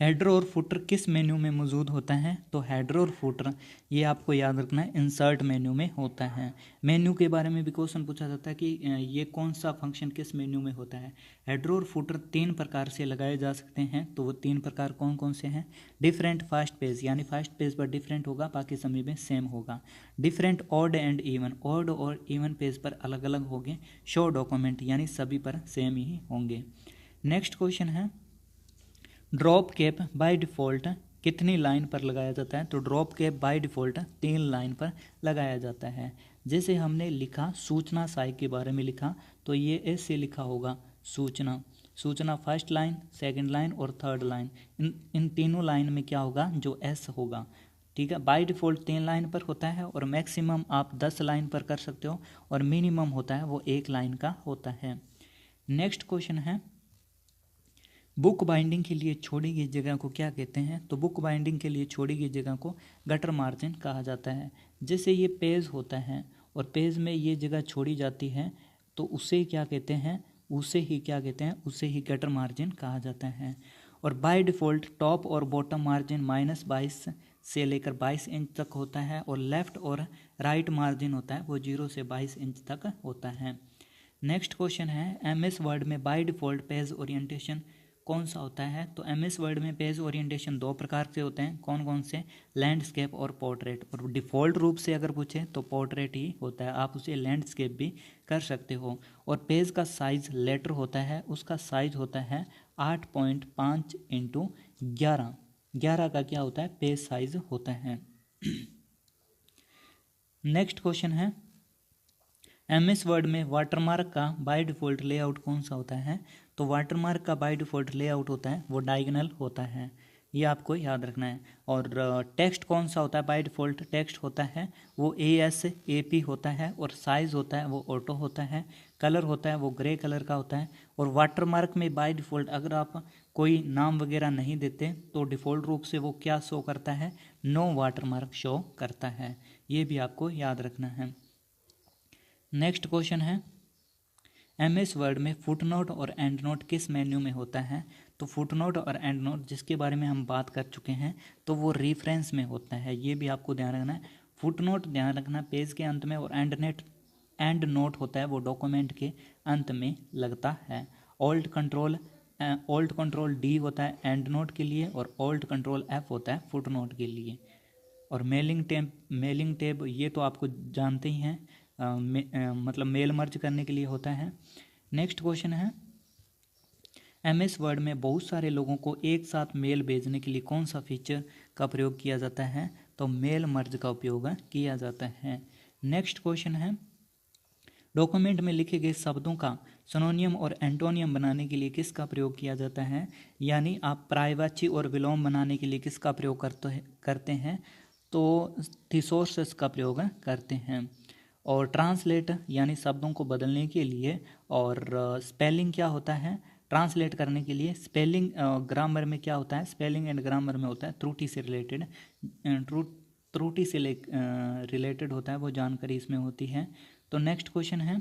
हेडर और फुटर किस मेन्यू में मौजूद होता है? तो हेडर और फुटर ये आपको याद रखना है इंसर्ट मेन्यू में होता है। मेन्यू के बारे में भी क्वेश्चन पूछा जाता है कि ये कौन सा फंक्शन किस मेन्यू में होता है। हेडर और फुटर 3 प्रकार से लगाए जा सकते हैं, तो वो 3 प्रकार कौन कौन से हैं? डिफरेंट फर्स्ट पेज, यानी फर्स्ट पेज पर डिफरेंट होगा, बाकी सभी में सेम होगा। Different odd and even, odd और इवन पेज पर अलग अलग होंगे। शो डॉक्यूमेंट, यानी सभी पर सेम ही होंगे। नेक्स्ट क्वेश्चन है, ड्रॉप कैप बाय डिफ़ॉल्ट कितनी लाइन पर लगाया जाता है? तो drop cap by default 3 line पर लगाया जाता है। जैसे हमने लिखा सूचना सहायक के बारे में लिखा तो ये ऐसे लिखा होगा सूचना फर्स्ट लाइन, सेकंड लाइन और थर्ड लाइन। इन तीनों लाइन में क्या होगा? जो S होगा। ठीक है, बाय डिफ़ॉल्ट 3 लाइन पर होता है और मैक्सिमम आप 10 लाइन पर कर सकते हो और मिनिमम होता है वो 1 लाइन का होता है। नेक्स्ट क्वेश्चन है, बुक बाइंडिंग के लिए छोड़ी गई जगह को क्या कहते हैं? तो बुक बाइंडिंग के लिए छोड़ी गई जगह को गटर मार्जिन कहा जाता है। जैसे ये पेज होता है और पेज में ये जगह छोड़ी जाती है तो उसे क्या कहते हैं? उसे ही गटर मार्जिन कहा जाता है। और बाय डिफ़ॉल्ट टॉप और बॉटम मार्जिन -22 से लेकर 22 इंच तक होता है और लेफ़्ट और राइट मार्जिन होता है वो 0 से 22 इंच तक होता है। नेक्स्ट क्वेश्चन है MS वर्ड में बाय डिफ़ॉल्ट पेज ओरिएंटेशन कौन सा होता है? तो MS वर्ड में पेज ओरिएंटेशन 2 प्रकार से होते हैं। कौन कौन से? लैंडस्केप और पोर्ट्रेट। और डिफ़ॉल्ट रूप से अगर पूछे तो पोर्ट्रेट ही होता है, आप उसे लैंडस्केप भी कर सकते हो। और पेज का साइज़ लेटर होता है, उसका साइज होता है 8.5 × 11। 11 का क्या होता है? पेज साइज होता है। नेक्स्ट क्वेश्चन है MS वर्ड में वाटरमार्क का बाय डिफ़ॉल्ट लेआउट कौन सा होता है? तो वाटरमार्क का बाय डिफ़ॉल्ट लेआउट होता है वो डायगोनल होता है, ये आपको याद रखना है। और टेक्स्ट कौन सा होता है? बाय डिफ़ॉल्ट टेक्स्ट होता है वो ASAP होता है और साइज़ होता है वो ऑटो होता है। कलर होता है वो ग्रे कलर का होता है। और वाटरमार्क में बाय डिफ़ॉल्ट अगर आप कोई नाम वगैरह नहीं देते तो डिफ़ॉल्ट रूप से वो क्या शो करता है? नो वाटरमार्क शो करता है, ये भी आपको याद रखना है। नेक्स्ट क्वेश्चन है MS वर्ड में फुटनोट और एंड नोट किस मेन्यू में होता है? तो फुटनोट और एंड नोट जिसके बारे में हम बात कर चुके हैं तो वो रेफरेंस में होता है, ये भी आपको ध्यान रखना है। फुटनोट ध्यान रखना पेज के अंत में, और एंड नोट होता है वो डॉक्यूमेंट के अंत में लगता है। ऑल्ट कंट्रोल D होता है एंड नोट के लिए और ऑल्ट कंट्रोल F होता है फुटनोट के लिए। और मेलिंग टैब ये तो आपको जानते ही हैं, मतलब मेल मर्ज करने के लिए होता है। नेक्स्ट क्वेश्चन है MS वर्ड में बहुत सारे लोगों को एक साथ मेल भेजने के लिए कौन सा फीचर का प्रयोग किया जाता है? तो मेल मर्ज का उपयोग किया जाता है। नेक्स्ट क्वेश्चन है डॉक्यूमेंट में लिखे गए शब्दों का सिनोनियम और एंटोनियम बनाने के लिए किसका प्रयोग किया जाता है? यानी आप पर्यायवाची और विलोम बनाने के लिए किसका प्रयोग करते हैं? तो थिसॉरस का प्रयोग करते हैं। और ट्रांसलेट यानी शब्दों को बदलने के लिए, और स्पेलिंग क्या होता है? ट्रांसलेट करने के लिए स्पेलिंग ग्रामर में क्या होता है? स्पेलिंग एंड ग्रामर में होता है त्रुटि से रिलेटेड होता है वो जानकारी इसमें होती है। तो नेक्स्ट क्वेश्चन है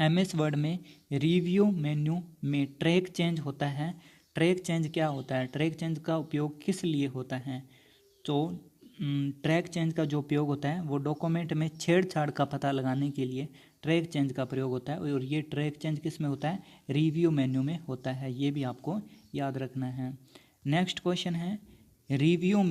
MS वर्ड में रिव्यू मेन्यू में ट्रैक चेंज होता है। ट्रैक चेंज क्या होता है? ट्रैक चेंज का उपयोग किस लिए होता है? तो ट्रैक चेंज का जो उपयोग होता है वो डॉक्यूमेंट में छेड़छाड़ का पता लगाने के लिए ट्रैक चेंज का प्रयोग होता है। और ये ट्रैक चेंज किस में होता है? रिव्यू मेन्यू में होता है, ये भी आपको याद रखना है। नेक्स्ट क्वेश्चन है रिव्यू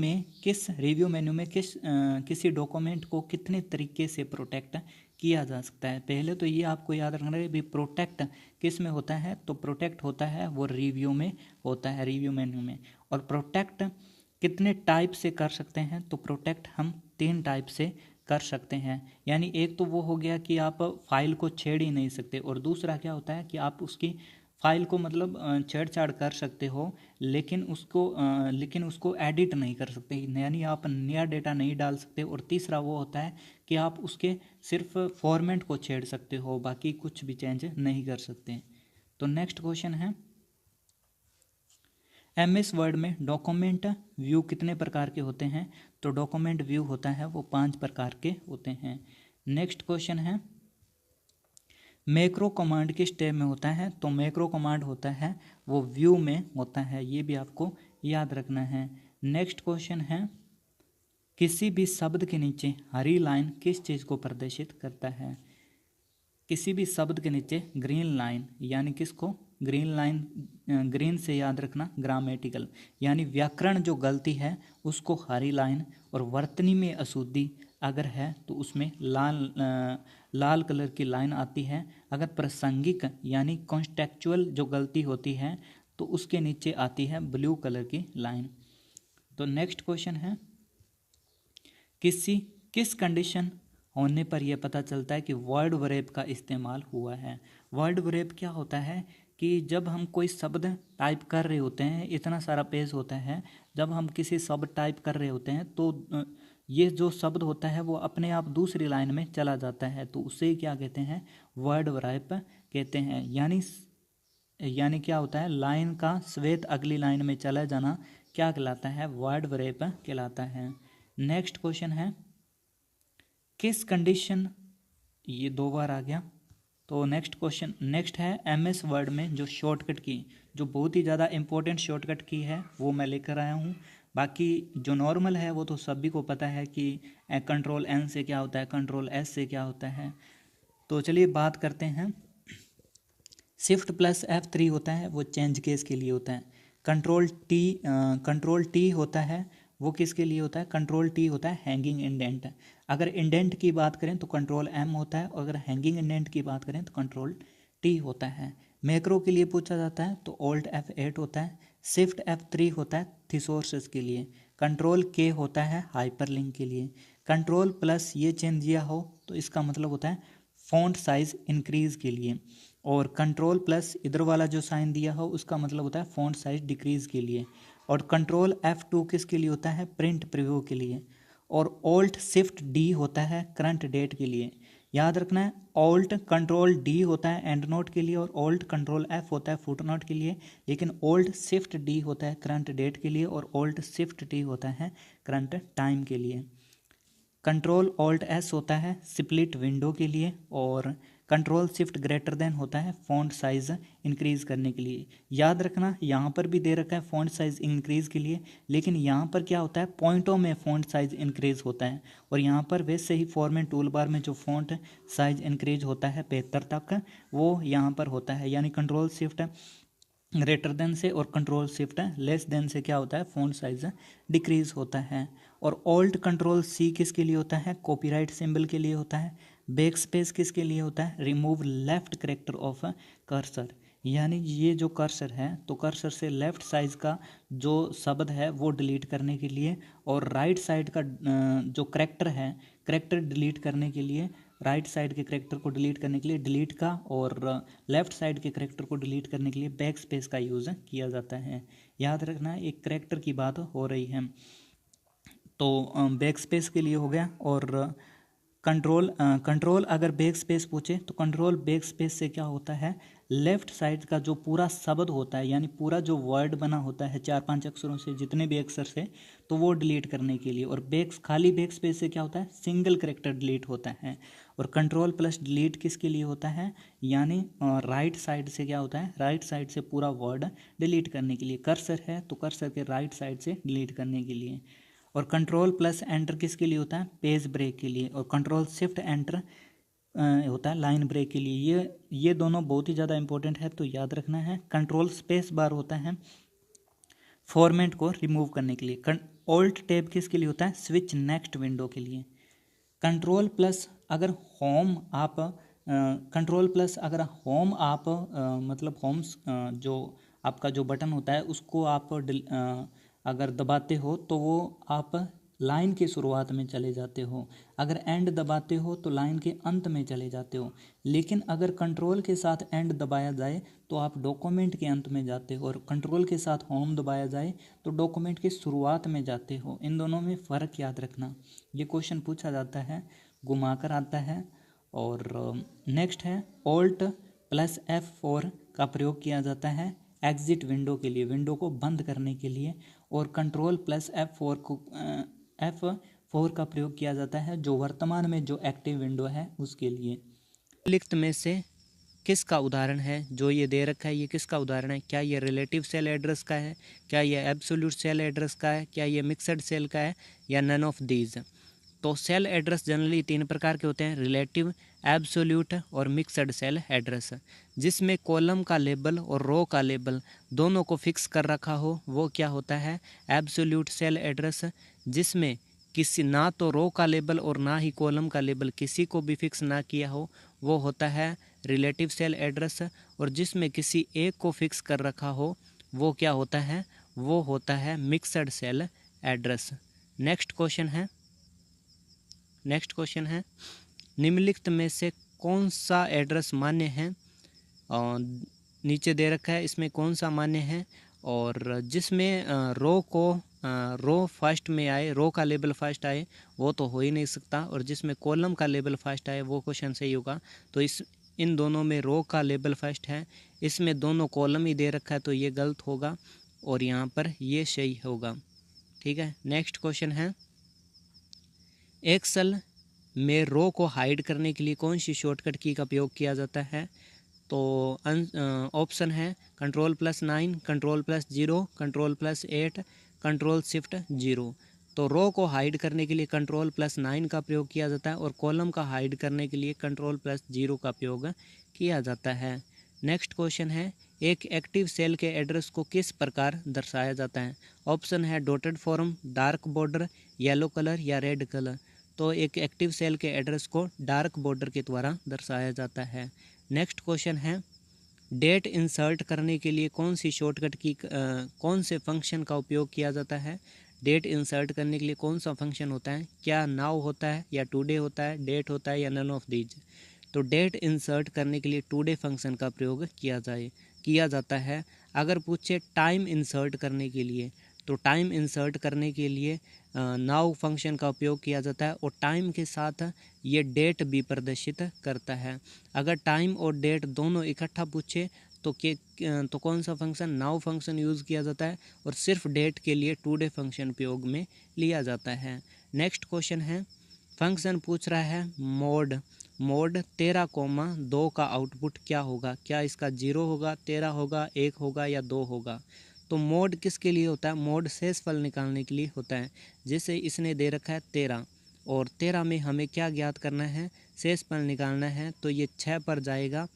मेन्यू में किसी डॉक्यूमेंट को कितने तरीके से प्रोटेक्ट किया जा सकता है? पहले तो ये आपको याद रखना है भी प्रोटेक्ट किस में होता है? तो प्रोटेक्ट होता है वो रिव्यू में होता है, रिव्यू मेन्यू में। और प्रोटेक्ट कितने टाइप से कर सकते हैं? तो प्रोटेक्ट हम 3 टाइप से कर सकते हैं। यानी एक तो वो हो गया कि आप फाइल को छेड़ ही नहीं सकते, और दूसरा क्या होता है कि आप उसकी फाइल को मतलब छेड़छाड़ कर सकते हो लेकिन उसको एडिट नहीं कर सकते, यानी आप नया डेटा नहीं डाल सकते। और तीसरा वो होता है कि आप उसके सिर्फ फॉर्मेट को छेड़ सकते हो, बाकी कुछ भी चेंज नहीं कर सकते। तो नेक्स्ट क्वेश्चन है MS वर्ड में डॉक्यूमेंट व्यू कितने प्रकार के होते हैं? तो डॉक्यूमेंट व्यू होता है वो 5 प्रकार के होते हैं। नेक्स्ट क्वेश्चन है मैक्रो कमांड किस टैब में होता है? तो मैक्रो कमांड होता है वो व्यू में होता है, ये भी आपको याद रखना है। नेक्स्ट क्वेश्चन है किसी भी शब्द के नीचे हरी लाइन किस चीज़ को प्रदर्शित करता है? किसी भी शब्द के नीचे ग्रीन लाइन, यानी किसको? ग्रीन लाइन, ग्रीन से याद रखना ग्रामेटिकल, यानी व्याकरण जो गलती है उसको हरी लाइन, और वर्तनी में अशुद्धि अगर है तो उसमें लाल कलर की लाइन आती है। अगर प्रासंगिक यानी कॉन्टेक्चुअल जो गलती होती है तो उसके नीचे आती है ब्लू कलर की लाइन। तो नेक्स्ट क्वेश्चन है किस कंडीशन होने पर यह पता चलता है कि वर्ड वरेब का इस्तेमाल हुआ है? वर्ड वरेब क्या होता है कि जब हम कोई शब्द टाइप कर रहे होते हैं, इतना सारा पेज होता है, जब हम किसी शब्द टाइप कर रहे होते हैं तो ये जो शब्द होता है वो अपने आप दूसरी लाइन में चला जाता है, तो उसे क्या कहते हैं? वर्ड वरेब कहते हैं। यानी यानी क्या होता है, लाइन का श्वेत अगली लाइन में चला जाना क्या कहलाता है, वर्ड ब्रेक कहलाता है। नेक्स्ट क्वेश्चन है, किस कंडीशन, ये 2 बार आ गया। तो नेक्स्ट है MS वर्ड में जो शॉर्टकट की, जो बहुत ही ज़्यादा इंपॉर्टेंट शॉर्टकट की है वो मैं लेकर आया हूँ। बाकी जो नॉर्मल है वो तो सभी को पता है कि Ctrl+N से क्या होता है, Ctrl+S से क्या होता है। तो चलिए बात करते हैं। Shift+F3 होता है वो चेंज केस के लिए होता है। Ctrl+T होता है वो किसके लिए होता है, Ctrl+T होता है हैंगिंग इंडेंट। अगर इंडेंट की बात करें तो Ctrl+M होता है, और अगर हैंगिंग इंडेंट की बात करें तो Ctrl+T होता है। मैक्रो के लिए पूछा जाता है तो Alt+F8 होता है। Shift+F3 होता है थिसॉरस के लिए। Ctrl+K होता है हाइपरलिंक के लिए। Ctrl+ ये चेंज दिया हो तो इसका मतलब होता है फॉन्ट साइज इंक्रीज के लिए, और Ctrl+ इधर वाला जो साइन दिया हो उसका मतलब होता है फॉन्ट साइज डिक्रीज के लिए, और Ctrl+F2 किसके लिए होता है, प्रिंट प्रीव्यू के लिए, और Alt+Shift+D होता है करंट डेट के लिए। याद रखना है, Alt+Ctrl+D होता है एंड नोट के लिए, और Alt+Ctrl+F होता है फुट नोट के लिए, लेकिन Alt+Shift+D होता है करंट डेट के लिए, और Alt+Shift+T होता है करंट टाइम के लिए। Ctrl+Alt+S होता है स्प्लिट विंडो के लिए, और Ctrl+Shift होता है फॉन्ट साइज इंक्रीज करने के लिए। याद रखना यहाँ पर भी दे रखा है फॉन्ट साइज इंक्रीज के लिए, लेकिन यहाँ पर क्या होता है, पॉइंटों में फॉन्ट साइज इंक्रीज होता है, और यहाँ पर वैसे ही फॉर्मेट टूल बार में जो फॉन्ट साइज इंक्रीज होता है 75 तक, वो यहाँ पर होता है। यानी Ctrl+Shift से और Ctrl+Shift से क्या होता है, फॉन्ट साइज डिक्रीज होता है। और Alt+Ctrl+C किसके लिए होता है, कॉपीराइट सिंबल के लिए होता है। बैक स्पेस किसके लिए होता है, remove left character of cursor, यानी ये जो कर्सर है तो कर्सर से लेफ्ट साइज का जो शब्द है वो डिलीट करने के लिए, और राइट साइड का जो कैरेक्टर है, कैरेक्टर डिलीट करने के लिए, राइट साइड के कैरेक्टर को डिलीट करने के लिए डिलीट का, और लेफ्ट साइड के कैरेक्टर को डिलीट करने के लिए बैक स्पेस का यूज़ किया जाता है। याद रखना एक कैरेक्टर की बात हो रही है, तो बैक स्पेस के लिए हो गया। और कंट्रोल अगर बैक स्पेस पूछे तो कंट्रोल बैक स्पेस से क्या होता है, लेफ्ट साइड का जो पूरा शब्द होता है, यानी पूरा जो वर्ड बना होता है 4-5 अक्षरों से, जितने भी अक्षर से, तो वो डिलीट करने के लिए। और खाली बैक स्पेस से क्या होता है, सिंगल कैरेक्टर डिलीट होता है। और Ctrl+Delete किसके लिए होता है, यानी राइट साइड से क्या होता है, राइट साइड से पूरा वर्ड डिलीट करने के लिए। कर्सर है तो कर्सर के राइट साइड से डिलीट करने के लिए। और Ctrl+Enter किसके लिए होता है, पेज ब्रेक के लिए। और Ctrl+Shift+Enter होता है लाइन ब्रेक के लिए। ये दोनों बहुत ही ज़्यादा इंपॉर्टेंट है, तो याद रखना है। Ctrl+Space होता है फॉर्मेट को रिमूव करने के लिए। Alt+Tab किसके लिए होता है, स्विच नेक्स्ट विंडो के लिए। Ctrl+ अगर होम आप Ctrl+ अगर होम आप मतलब होम जो आपका जो बटन होता है उसको आप अगर दबाते हो तो वो आप लाइन की शुरुआत में चले जाते हो, अगर एंड दबाते हो तो लाइन के अंत में चले जाते हो। लेकिन अगर कंट्रोल के साथ एंड दबाया जाए तो आप डॉक्यूमेंट के अंत में जाते हो, और कंट्रोल के साथ होम दबाया जाए तो डॉक्यूमेंट की शुरुआत में जाते हो। इन दोनों में फ़र्क याद रखना, ये क्वेश्चन पूछा जाता है, घुमाकर आता है। और नेक्स्ट है Alt+F4 का प्रयोग किया जाता है एग्जिट विंडो के लिए, विंडो को बंद करने के लिए। और F4 का प्रयोग किया जाता है जो वर्तमान में जो एक्टिव विंडो है उसके लिए। निम्नलिखित में से किसका उदाहरण है, जो ये दे रखा है ये किसका उदाहरण है, क्या ये रिलेटिव सेल एड्रेस का है, क्या ये एब्सोल्यूट सेल एड्रेस का है, क्या ये मिक्सड सेल का है, या नन ऑफ दीज। तो सेल एड्रेस जनरली 3 प्रकार के होते हैं, रिलेटिव, एब्सोल्यूट और मिक्सड सेल एड्रेस। जिसमें कॉलम का लेबल और रो का लेबल दोनों को फिक्स कर रखा हो वो क्या होता है, एब्सोल्यूट सेल एड्रेस। जिसमें किसी ना तो रो का लेबल और ना ही कॉलम का लेबल किसी को भी फिक्स ना किया हो वो होता है रिलेटिव सेल एड्रेस। और जिसमें किसी एक को फिक्स कर रखा हो वो क्या होता है, वो होता है mixed cell address. Next question है निम्नलिखित में से कौन सा एड्रेस मान्य है, और नीचे दे रखा है इसमें कौन सा मान्य है। और जिसमें रो फर्स्ट में आए, रो का लेबल फर्स्ट आए वो तो हो ही नहीं सकता, और जिसमें कॉलम का लेबल फर्स्ट आए वो क्वेश्चन सही होगा। तो इन दोनों में रो का लेबल फर्स्ट है, इसमें दोनों कॉलम ही दे रखा है तो ये गलत होगा और यहाँ पर ये सही होगा। ठीक है, नेक्स्ट क्वेश्चन है एक्सेल में रो को हाइड करने के लिए कौन सी शॉर्टकट की का उपयोग किया जाता है? तो ऑप्शन है Ctrl+9, Ctrl+0, Ctrl+8, Ctrl+Shift+0। तो रो को हाइड करने के लिए Ctrl+9 का प्रयोग किया जाता है और कॉलम का हाइड करने के लिए Ctrl+0 का प्रयोग किया जाता है। नेक्स्ट क्वेश्चन है एक एक्टिव सेल के एड्रेस को किस प्रकार दर्शाया जाता है? ऑप्शन है dotted form, dark border, yellow colour या रेड कलर। तो एक एक्टिव सेल के एड्रेस को डार्क बॉर्डर के द्वारा दर्शाया जाता है। नेक्स्ट क्वेश्चन है डेट इंसर्ट करने के लिए कौन सी शॉर्टकट की कौन से फंक्शन का उपयोग किया जाता है? डेट इंसर्ट करने के लिए कौन सा फंक्शन होता है? क्या नाउ होता है या टुडे होता है, डेट होता है या नन ऑफ दीज? तो डेट इंसर्ट करने के लिए टुडे फंक्शन का प्रयोग किया जाता है। अगर पूछे टाइम इंसर्ट करने के लिए तो टाइम इंसर्ट करने के लिए नाउ फंक्शन का उपयोग किया जाता है और टाइम के साथ ये डेट भी प्रदर्शित करता है। अगर टाइम और डेट दोनों इकट्ठा पूछे तो कौन सा फंक्शन? नाउ फंक्शन यूज़ किया जाता है और सिर्फ डेट के लिए टुडे फंक्शन उपयोग में लिया जाता है। नेक्स्ट क्वेश्चन है फंक्शन पूछ रहा है मोड 13,2 का आउटपुट क्या होगा? क्या इसका 0 होगा, 13 होगा, 1 होगा या 2 होगा? तो मोड किसके लिए होता है? मोड शेषफल निकालने के लिए होता है। जैसे इसने दे रखा है 13 और 13 में हमें क्या ज्ञात करना है? शेषफल निकालना है। तो ये 6 पर जाएगा,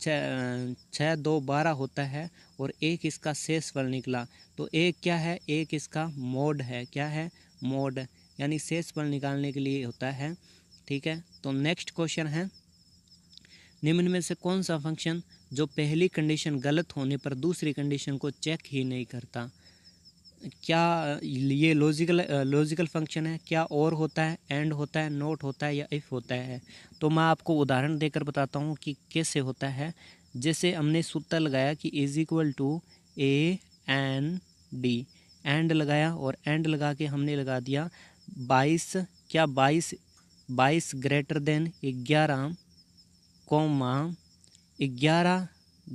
6 2 12 होता है और 1 इसका शेषफल निकला। तो 1 क्या है? 1 इसका मोड है। क्या है? मोड, यानी शेषफल निकालने के लिए होता है। ठीक है, तो नेक्स्ट क्वेश्चन है निम्न में से कौन सा फंक्शन जो पहली कंडीशन गलत होने पर दूसरी कंडीशन को चेक ही नहीं करता? क्या ये लॉजिकल फंक्शन है? क्या और होता है, एंड होता है, नोट होता है या इफ़ होता है? तो मैं आपको उदाहरण देकर बताता हूँ कि कैसे होता है। जैसे हमने सूत्र लगाया कि = A N D, एंड लगाया और एंड लगा के हमने लगा दिया 22, क्या 22 ग्रेटर देन 11, 11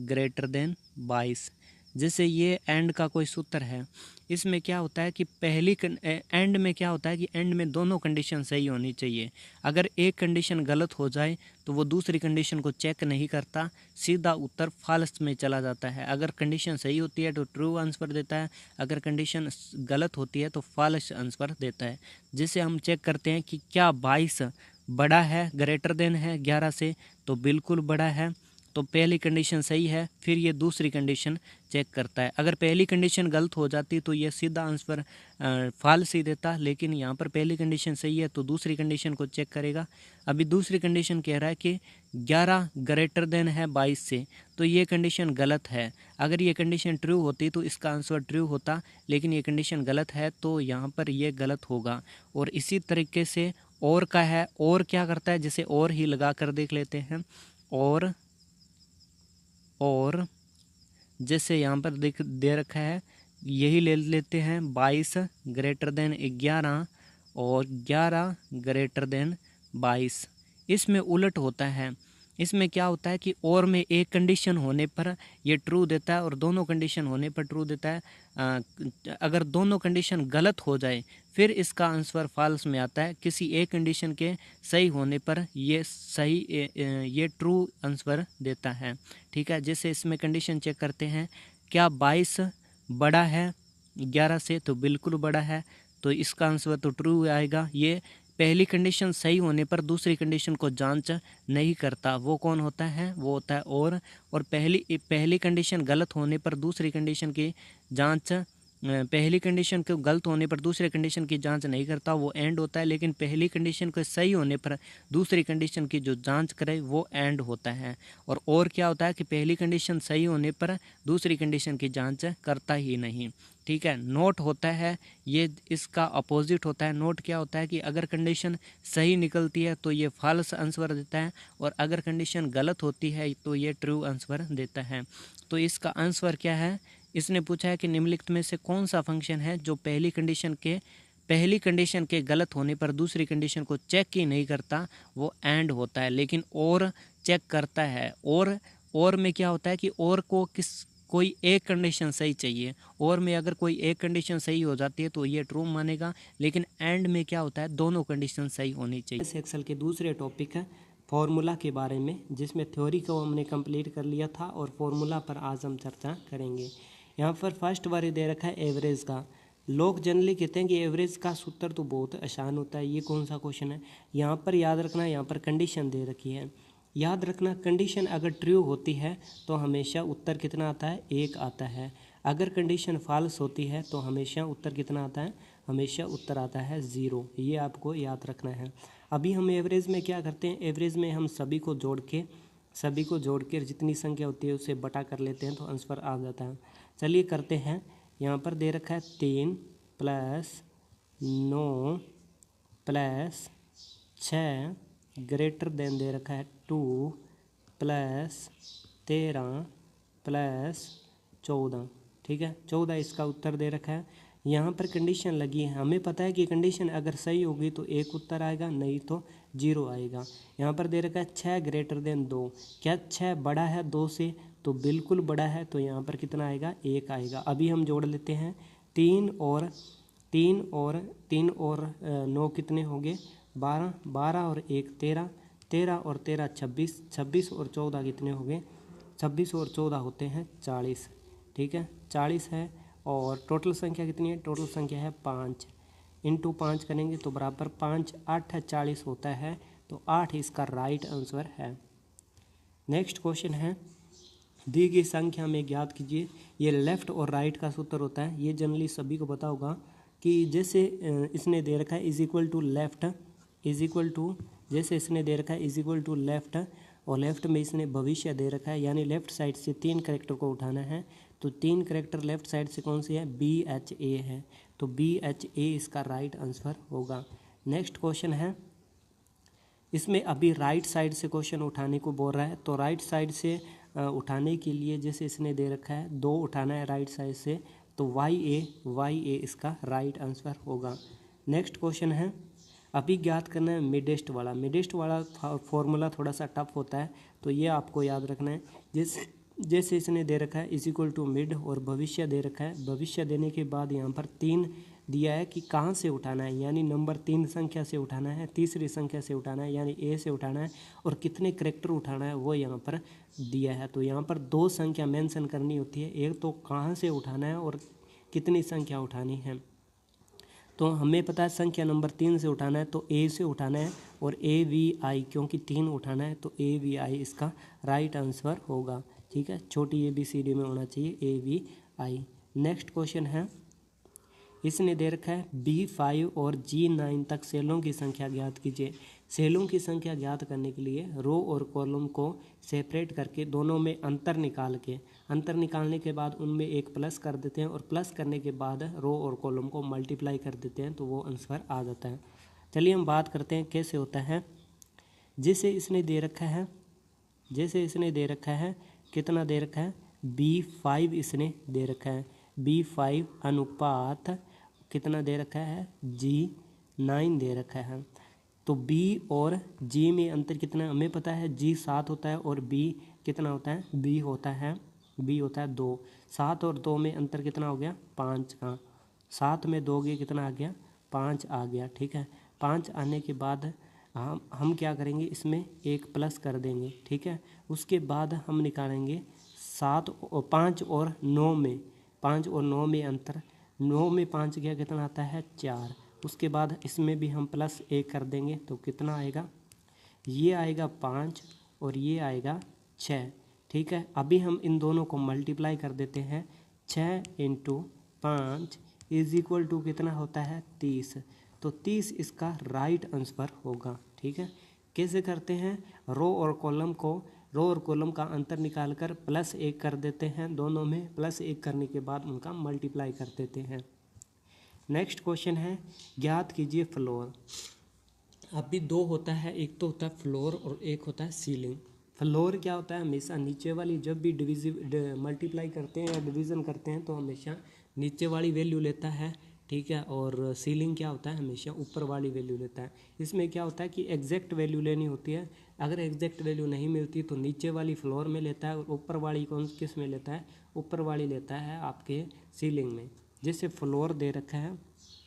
ग्रेटर देन 22। जैसे ये एंड का कोई सूत्र है, इसमें क्या होता है कि एंड में क्या होता है कि एंड में दोनों कंडीशन सही होनी चाहिए। अगर एक कंडीशन गलत हो जाए तो वो दूसरी कंडीशन को चेक नहीं करता, सीधा उत्तर फॉल्स में चला जाता है। अगर कंडीशन सही होती है तो ट्रू आंसर देता है, अगर कंडीशन गलत होती है तो फॉल्स आंसर देता है। जैसे हम चेक करते हैं कि क्या 22 बड़ा है, ग्रेटर देन है 11 से, तो बिल्कुल बड़ा है। तो पहली कंडीशन सही है, फिर ये दूसरी कंडीशन चेक करता है। अगर पहली कंडीशन गलत हो जाती तो ये सीधा आंसर फॉल्स ही देता, लेकिन यहाँ पर पहली कंडीशन सही है तो दूसरी कंडीशन को चेक करेगा। अभी दूसरी कंडीशन कह रहा है कि 11 ग्रेटर देन है 22 से, तो ये कंडीशन गलत है। अगर ये कंडीशन ट्रू होती तो इसका आंसर ट्रू होता, लेकिन ये कंडीशन गलत है तो यहाँ पर ये गलत होगा। और इसी तरीके से और का है, और क्या करता है, जैसे और ही लगा कर देख लेते हैं। और जैसे यहाँ पर दे रखा है, यही ले लेते हैं 22 ग्रेटर देन 11 और 11 ग्रेटर देन 22। इसमें उलट होता है। इसमें क्या होता है कि और में एक कंडीशन होने पर ये ट्रू देता है और दोनों कंडीशन होने पर ट्रू देता है। अगर दोनों कंडीशन गलत हो जाए फिर इसका आंसर फॉल्स में आता है। किसी एक कंडीशन के सही होने पर ये ट्रू आंसर देता है। ठीक है, जैसे इसमें कंडीशन चेक करते हैं, क्या 22 बड़ा है 11 से? तो बिल्कुल बड़ा है, तो इसका आंसर तो ट्रू आएगा। ये पहली कंडीशन सही होने पर दूसरी कंडीशन को जांच नहीं करता, वो कौन होता है? वो होता है और पहली कंडीशन गलत होने पर दूसरी कंडीशन की जांच पहली कंडीशन के गलत होने पर दूसरी कंडीशन की जांच नहीं करता, वो एंड होता है। लेकिन पहली कंडीशन के सही होने पर दूसरी कंडीशन की जो जांच करे वो एंड होता है। और क्या होता है कि पहली कंडीशन सही होने पर दूसरी कंडीशन की जांच करता ही नहीं। ठीक है, नोट होता है, ये इसका अपोजिट होता है। नोट क्या होता है कि अगर कंडीशन सही निकलती है तो ये फॉल्स आंसर देता है और अगर कंडीशन गलत होती है तो ये ट्रू आंसर देता है। तो इसका आंसर क्या है? इसने पूछा है कि निम्नलिखित में से कौन सा फंक्शन है जो पहली कंडीशन के गलत होने पर दूसरी कंडीशन को चेक ही नहीं करता, वो एंड होता है। लेकिन और चेक करता है। और में क्या होता है कि और को कोई एक कंडीशन सही चाहिए, और में अगर कोई एक कंडीशन सही हो जाती है तो ये ट्रू मानेगा, लेकिन एंड में क्या होता है, दोनों कंडीशन सही होनी चाहिए। इस एक्सेल के दूसरे टॉपिक है फॉर्मूला के बारे में, जिसमें थ्योरी को हमने कंप्लीट कर लिया था और फॉर्मूला पर आज हम चर्चा करेंगे। यहाँ पर फर्स्ट बार दे रखा है एवरेज का। लोग जनरली कहते हैं कि एवरेज का सूत्र तो बहुत आसान होता है, ये कौन सा क्वेश्चन है। यहाँ पर याद रखना, यहाँ पर कंडीशन दे रखी है, याद रखना कंडीशन अगर ट्रू होती है तो हमेशा उत्तर कितना आता है, 1 आता है। अगर कंडीशन फॉल्स होती है तो हमेशा उत्तर कितना आता है, हमेशा उत्तर आता है 0। ये आपको याद रखना है। अभी हम एवरेज में क्या करते हैं, एवरेज में हम सभी को जोड़ के जितनी संख्या होती है उसे बटा कर लेते हैं तो आंसर आ जाता है। चलिए करते हैं। यहाँ पर दे रखा है 3 + 9 + 6 ग्रेटर देन दे रखा है 2 + 13 + 14। ठीक है, 14 इसका उत्तर दे रखा है। यहाँ पर कंडीशन लगी है, हमें पता है कि कंडीशन अगर सही होगी तो 1 उत्तर आएगा, नहीं तो 0 आएगा। यहाँ पर दे रखा है 6 ग्रेटर देन 2। क्या 6 बड़ा है 2 से, तो बिल्कुल बड़ा है, तो यहाँ पर कितना आएगा, 1 आएगा। अभी हम जोड़ लेते हैं 3 और 9 कितने हो गए, 12, 12 और 1 13, 13 और 13 26, 26 और 14 कितने हो गए, 26 और 14 होते हैं 40। ठीक है, 40 है। और टोटल संख्या कितनी है, टोटल संख्या है 5, इंटू 5 करेंगे तो बराबर 5 8 40 होता है, तो 8 इसका राइट आंसर है। नेक्स्ट क्वेश्चन है, दी गई संख्या में ज्ञात कीजिए। ये लेफ़्ट और राइट का सूत्र होता है, ये जनरली सभी को पता होगा कि जैसे इसने दे रखा है is equal to left, is equal to, जैसे इसने दे रखा है इज इक्वल टू लेफ़्ट, और लेफ़्ट में इसने भविष्य दे रखा है, यानी लेफ़्ट साइड से 3 कैरेक्टर को उठाना है। तो 3 कैरेक्टर लेफ़्ट साइड से कौन सी है, BHA है, तो BHA इसका राइट आंसर होगा। नेक्स्ट क्वेश्चन है, इसमें अभी राइट साइड से क्वेश्चन उठाने को बोल रहा है, तो राइट साइड से उठाने के लिए जैसे इसने दे रखा है 2 उठाना है राइट साइड से, तो YA इसका राइट आंसर होगा। नेक्स्ट क्वेश्चन है, अभी ज्ञात करना है मिडेस्ट वाला फॉर्मूला थोड़ा सा टफ होता है, तो ये आपको याद रखना है। जैसे इसने दे रखा है इज इक्वल टू मिड और भविष्य दे रखा है, भविष्य देने के बाद यहाँ पर 3 दिया है कि कहाँ से उठाना है, यानी नंबर 3 संख्या से उठाना है, तीसरी संख्या से उठाना है, यानी A से उठाना है, और कितने कैरेक्टर उठाना है वो यहाँ पर दिया है। तो यहाँ पर 2 संख्या मेंशन करनी होती है, एक तो कहाँ से उठाना है और कितनी संख्या उठानी है। तो हमें पता है संख्या नंबर 3 से उठाना है तो A से उठाना है, और AVI क्योंकि 3 उठाना है तो AVI इसका राइट आंसर होगा। ठीक है, छोटी ABCD में होना चाहिए AVI। नेक्स्ट क्वेश्चन है, इसने दे रखा है B5 और G9 तक सेलों की संख्या ज्ञात कीजिए। सेलों की संख्या ज्ञात करने के लिए रो और कॉलम को सेपरेट करके दोनों में अंतर निकालने के बाद उनमें एक प्लस कर देते हैं, और प्लस करने के बाद रो और कॉलम को मल्टीप्लाई कर देते हैं, तो वो आंसर आ जाता है। चलिए हम बात करते हैं कैसे होता है। जैसे इसने दे रखा है कितना दे रखा है, B5 इसने दे रखा है, B5 अनुपात कितना दे रखा है, G9 दे रखा है। तो B और G में अंतर कितना है, हमें पता है G 7 होता है और B कितना होता है, B होता है 2। 7 और 2 में अंतर कितना हो गया, 5 का। 7 में 2 गए कितना आ गया, 5 आ गया। ठीक है, 5 आने के बाद हम क्या करेंगे, इसमें एक प्लस कर देंगे। ठीक है, उसके बाद हम निकालेंगे 5 और 9 में अंतर, 9 में 5 गया कितना आता है, 4। उसके बाद इसमें भी हम प्लस 1 कर देंगे तो कितना आएगा, ये आएगा 5 और ये आएगा 6। ठीक है, अभी हम इन दोनों को मल्टीप्लाई कर देते हैं। 6 × 5 इज इक्वल टू कितना होता है, 30। तो 30 इसका राइट आंसर होगा। ठीक है, कैसे करते हैं, रो और कॉलम का अंतर निकालकर प्लस 1 कर देते हैं, दोनों में प्लस 1 करने के बाद उनका मल्टीप्लाई कर देते हैं। नेक्स्ट क्वेश्चन है, ज्ञात कीजिए फ्लोर। अभी 2 होता है, एक तो होता है फ्लोर और एक होता है सीलिंग। फ्लोर क्या होता है, हमेशा नीचे वाली, जब भी मल्टीप्लाई करते हैं या डिवीज़न करते हैं तो हमेशा नीचे वाली वैल्यू लेता है ठीक है। और सीलिंग क्या होता है, हमेशा ऊपर वाली वैल्यू लेता है। इसमें क्या होता है कि एग्जैक्ट वैल्यू लेनी होती है, अगर एग्जैक्ट वैल्यू नहीं मिलती तो नीचे वाली फ्लोर में लेता है, और ऊपर वाली किस में लेता है, ऊपर वाली लेता है आपके सीलिंग में। जैसे फ्लोर दे रखा है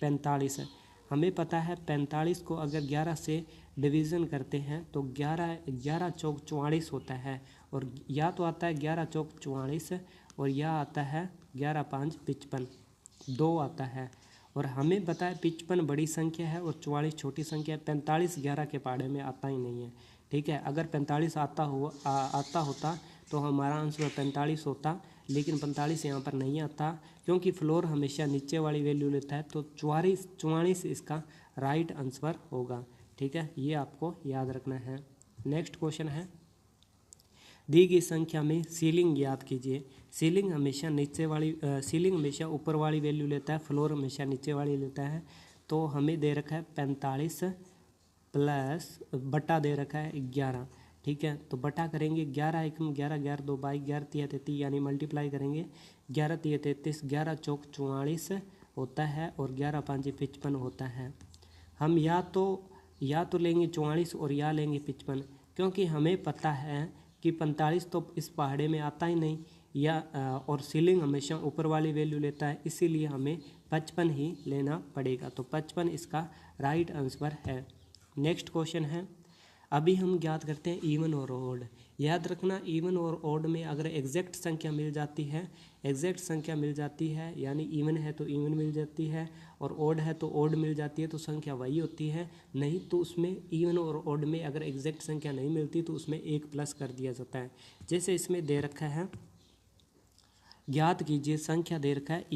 45 है, हमें पता है 45 को अगर 11 से डिवीज़न करते हैं तो 11 चौक 44 होता है, और या तो आता है 11 चौक 44 और या आता है 11 5 55, 2 आता है। और हमें पता है 55 बड़ी संख्या है और 44 छोटी संख्या है। 45 11 के पहाड़े में आता ही नहीं है, ठीक है। अगर 45 आता होता तो हमारा आंसर 45 होता, लेकिन 45 यहाँ पर नहीं आता, क्योंकि फ्लोर हमेशा नीचे वाली वैल्यू लेता है। तो 44 इसका राइट आंसर होगा, ठीक है। ये आपको याद रखना है। नेक्स्ट क्वेश्चन है, दी गई संख्या में सीलिंग ज्ञात कीजिए। सीलिंग हमेशा सीलिंग हमेशा ऊपर वाली वैल्यू लेता है, फ्लोर हमेशा नीचे वाली लेता है। तो हमें दे रखा है 45 प्लस बटा दे रखा है 11, ठीक है। तो बटा करेंगे 11 1 11 11 2 22 11 3 33, यानी मल्टीप्लाई करेंगे 11 3 33, 11 चौक 44 होता है और 11 5 55 होता है। हम या तो लेंगे 44 और या लेंगे 55, क्योंकि हमें पता है कि 45 तो इस पहाड़े में आता ही नहीं, या और सीलिंग हमेशा ऊपर वाली वैल्यू लेता है, इसीलिए हमें 55 ही लेना पड़ेगा। तो 55 इसका राइट आंसर है। नेक्स्ट क्वेश्चन है, अभी हम ज्ञात करते हैं इवन और ऑड। याद रखना, इवन और ऑड में अगर एग्जैक्ट संख्या मिल जाती है, यानी इवन है तो इवन मिल जाती है, और ऑड है तो ऑड मिल जाती है, तो संख्या वही होती है। नहीं तो उसमें इवन और ऑड में अगर एग्जैक्ट संख्या नहीं मिलती तो उसमें एक प्लस कर दिया जाता है। जैसे इसमें दे रखा है, ज्ञात कीजिए संख्या दे रखा है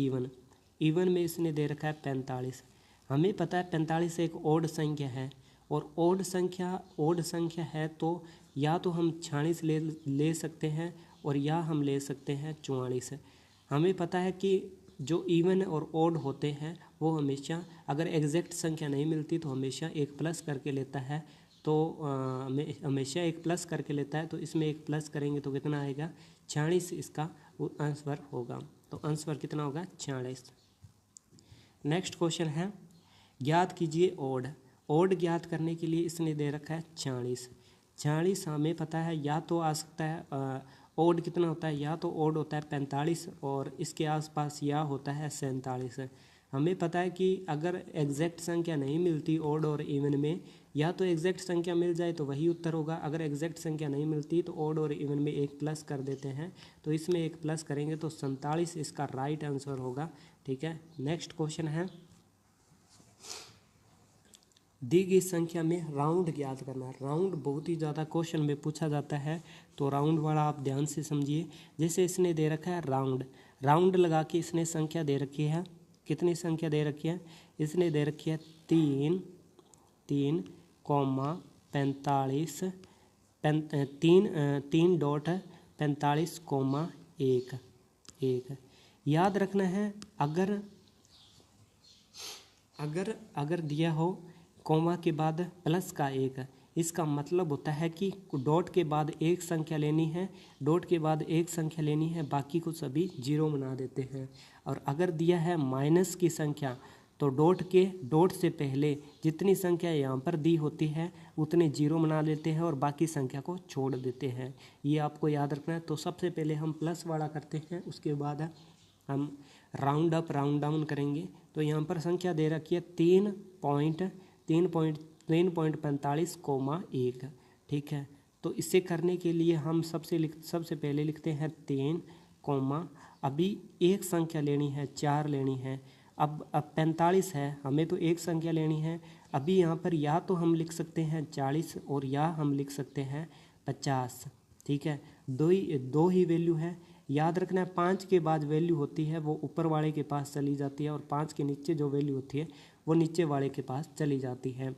इवन में इसने दे रखा है 45। हमें पता है 45 एक ऑड संख्या है, और ऑड संख्या है तो या तो हम 46 ले सकते हैं, और या हम ले सकते हैं 44। हमें पता है कि जो इवन और ऑड होते हैं वो हमेशा अगर एग्जैक्ट संख्या नहीं मिलती तो हमेशा एक प्लस करके लेता है। तो हमेशा एक प्लस करके लेता है, तो इसमें एक प्लस करेंगे तो कितना आएगा, 46 इसका आंसर होगा। तो आंसर कितना होगा, 46। नेक्स्ट क्वेश्चन है, ज्ञात कीजिए ऑड ज्ञात करने के लिए इसने दे रखा है 46। हमें पता है या तो आ सकता है ऑड कितना होता है, या तो ऑड होता है 45 और इसके आसपास या होता है 47। हमें पता है कि अगर एग्जैक्ट संख्या नहीं मिलती ऑड और इवन में, या तो एग्जैक्ट संख्या मिल जाए तो वही उत्तर होगा, अगर एग्जैक्ट संख्या नहीं मिलती तो ऑड और इवन में एक प्लस कर देते हैं। तो इसमें एक प्लस करेंगे तो 47 इसका राइट आंसर होगा, ठीक है। नेक्स्ट क्वेश्चन है, दी गई संख्या में राउंड ज्ञात करना। राउंड बहुत ही ज़्यादा क्वेश्चन में पूछा जाता है, तो राउंड वाला आप ध्यान से समझिए। जैसे इसने दे रखा है राउंड लगा के इसने संख्या दे रखी है, कितनी संख्या दे रखी है, इसने दे रखी है 3 3 45 3.45,1 याद रखना है, अगर दिया हो कॉमा के बाद प्लस का 1, इसका मतलब होता है कि डॉट के बाद एक संख्या लेनी है, बाकी को सभी जीरो बना देते हैं। और अगर दिया है माइनस की संख्या तो डॉट से पहले जितनी संख्या यहाँ पर दी होती है उतने जीरो बना लेते हैं और बाकी संख्या को छोड़ देते हैं। ये आपको याद रखना है। तो सबसे पहले हम प्लस वाला करते हैं, उसके बाद हम राउंड अप राउंड डाउन करेंगे। तो यहाँ पर संख्या दे रखी है 3.45,1, ठीक है। तो इसे करने के लिए हम सबसे पहले लिखते हैं 3, अभी एक संख्या लेनी है, 4 लेनी है। अब 45 है, हमें तो एक संख्या लेनी है। अभी यहाँ पर या तो हम लिख सकते हैं 40 और या हम लिख सकते हैं 50, ठीक है। दो ही वैल्यू है। याद रखना है 5 के बाद वैल्यू होती है वो ऊपर वाले के पास चली जाती है, और 5 के नीचे जो वैल्यू होती है वो नीचे वाले के पास चली जाती है।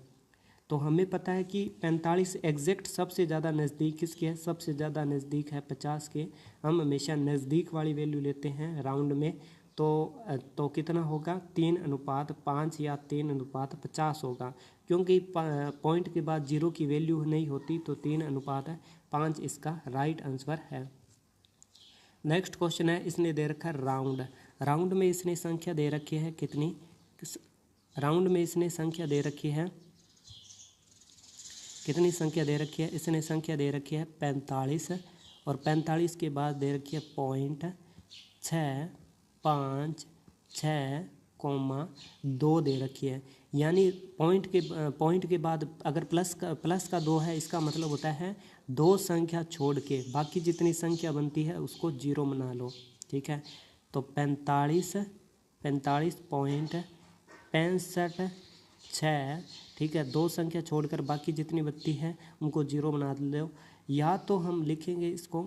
तो हमें पता है कि 45 एग्जैक्ट सबसे ज़्यादा नज़दीक किसके है, सबसे ज़्यादा नज़दीक है 50 के। हम हमेशा नज़दीक वाली वैल्यू लेते हैं राउंड में। तो कितना होगा, 3:5 या 3:50 होगा, क्योंकि पॉइंट के बाद जीरो की वैल्यू नहीं होती। तो 3:5 इसका राइट आंसर है। नेक्स्ट क्वेश्चन है, इसने दे रखा है राउंड में इसने संख्या दे रखी है कितनी, राउंड में इसने संख्या दे रखी है, कितनी संख्या दे रखी है, इसने संख्या दे रखी है 45 और 45 के बाद दे रखी है 0.656,2 दे रखी है। यानी पॉइंट के बाद अगर प्लस का 2 है, इसका मतलब होता है 2 संख्या छोड़ के बाकी जितनी संख्या बनती है उसको 0 बना लो, ठीक है। तो 45.65,6, ठीक है, 2 संख्या छोड़कर बाकी जितनी बनती है उनको 0 बना लो। या तो हम लिखेंगे इसको,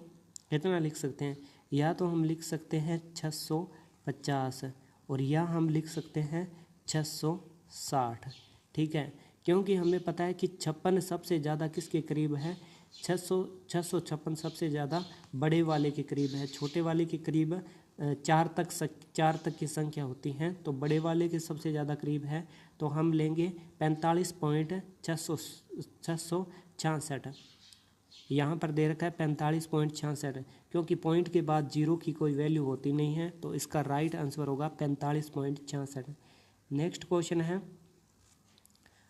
कितना लिख सकते हैं, या तो हम लिख सकते हैं 650 और या हम लिख सकते हैं 660, ठीक है। क्योंकि हमें पता है कि 56 सबसे ज़्यादा किसके करीब है, 656 सबसे ज़्यादा बड़े वाले के करीब है। छोटे वाले के करीब 4 तक की संख्या होती हैं, तो बड़े वाले के सबसे ज़्यादा करीब है। तो हम लेंगे 45.666। यहाँ पर दे रखा है 45.66, क्योंकि पॉइंट के बाद 0 की कोई वैल्यू होती नहीं है, तो इसका राइट आंसर होगा 45.66। नेक्स्ट क्वेश्चन है,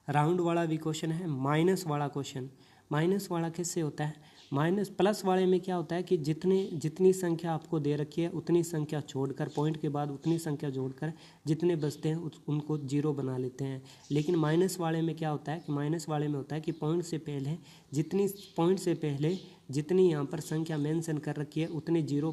राउंड वाला भी क्वेश्चन है, माइनस वाला क्वेश्चन। माइनस वाला किससे होता है, माइनस प्लस वाले में क्या होता है कि जितनी संख्या आपको दे रखी है उतनी संख्या छोड़कर, पॉइंट के बाद उतनी संख्या जोड़कर जितने बचते हैं उनको 0 बना लेते हैं। लेकिन माइनस वाले में क्या होता है कि माइनस वाले में होता है कि पॉइंट से पहले जितनी यहाँ पर संख्या मेंशन कर रखी है उतने 0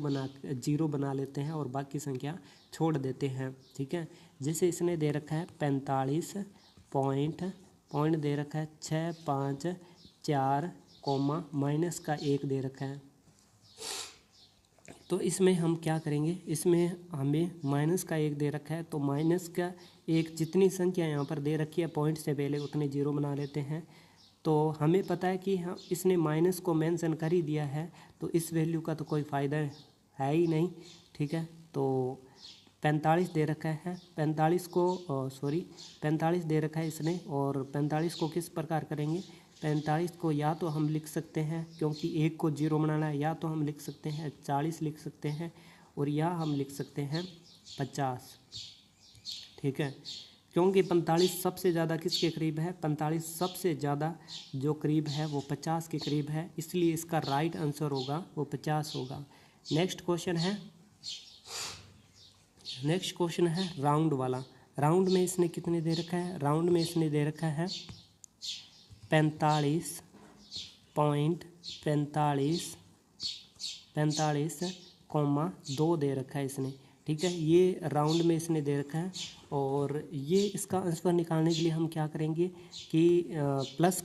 बना लेते हैं और बाकी संख्या छोड़ देते हैं, ठीक है। जैसे इसने दे रखा है 45 पॉइंट दे रखा है 654, माइनस का 1 दे रखा है। तो इसमें हम क्या करेंगे, इसमें हमें माइनस का 1 दे रखा है, तो माइनस का 1 जितनी संख्या यहाँ पर दे रखी है पॉइंट से पहले उतने 0 बना लेते हैं। तो हमें पता है कि हम इसने माइनस को मेंशन कर ही दिया है, तो इस वैल्यू का तो कोई फ़ायदा है ही नहीं, ठीक है। तो 45 दे रखा है, 45 दे रखा है इसने, और 45 को किस प्रकार करेंगे, 45 को या तो हम लिख सकते हैं, क्योंकि 1 को 0 बनाना है, या तो हम लिख सकते हैं 40 लिख सकते हैं, और या हम लिख सकते हैं 50, ठीक है। क्योंकि 45 सबसे ज़्यादा किसके करीब है, 45 सबसे ज़्यादा जो करीब है वो 50 के करीब है, इसलिए इसका राइट आंसर होगा वो 50 होगा। नेक्स्ट क्वेश्चन है राउंड वाला। राउंड में इसने कितने दे रखा है, राउंड में इसने दे रखा है 45,2 दे रखा है इसने, ठीक है। ये राउंड में इसने दे रखा है, और ये इसका आंसर निकालने के लिए हम क्या करेंगे कि प्लस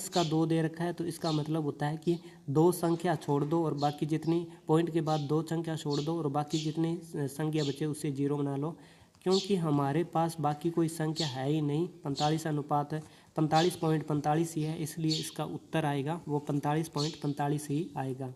का 2 दे रखा है, तो इसका मतलब होता है कि 2 संख्या छोड़ दो और बाकी जितनी पॉइंट के बाद 2 संख्या छोड़ दो और बाकी जितनी संख्या बचे उससे 0 बना लो। क्योंकि हमारे पास बाकी कोई संख्या है ही नहीं, 45 अनुपात 45.45 ही है, इसलिए इसका उत्तर आएगा वो 45.45 ही आएगा,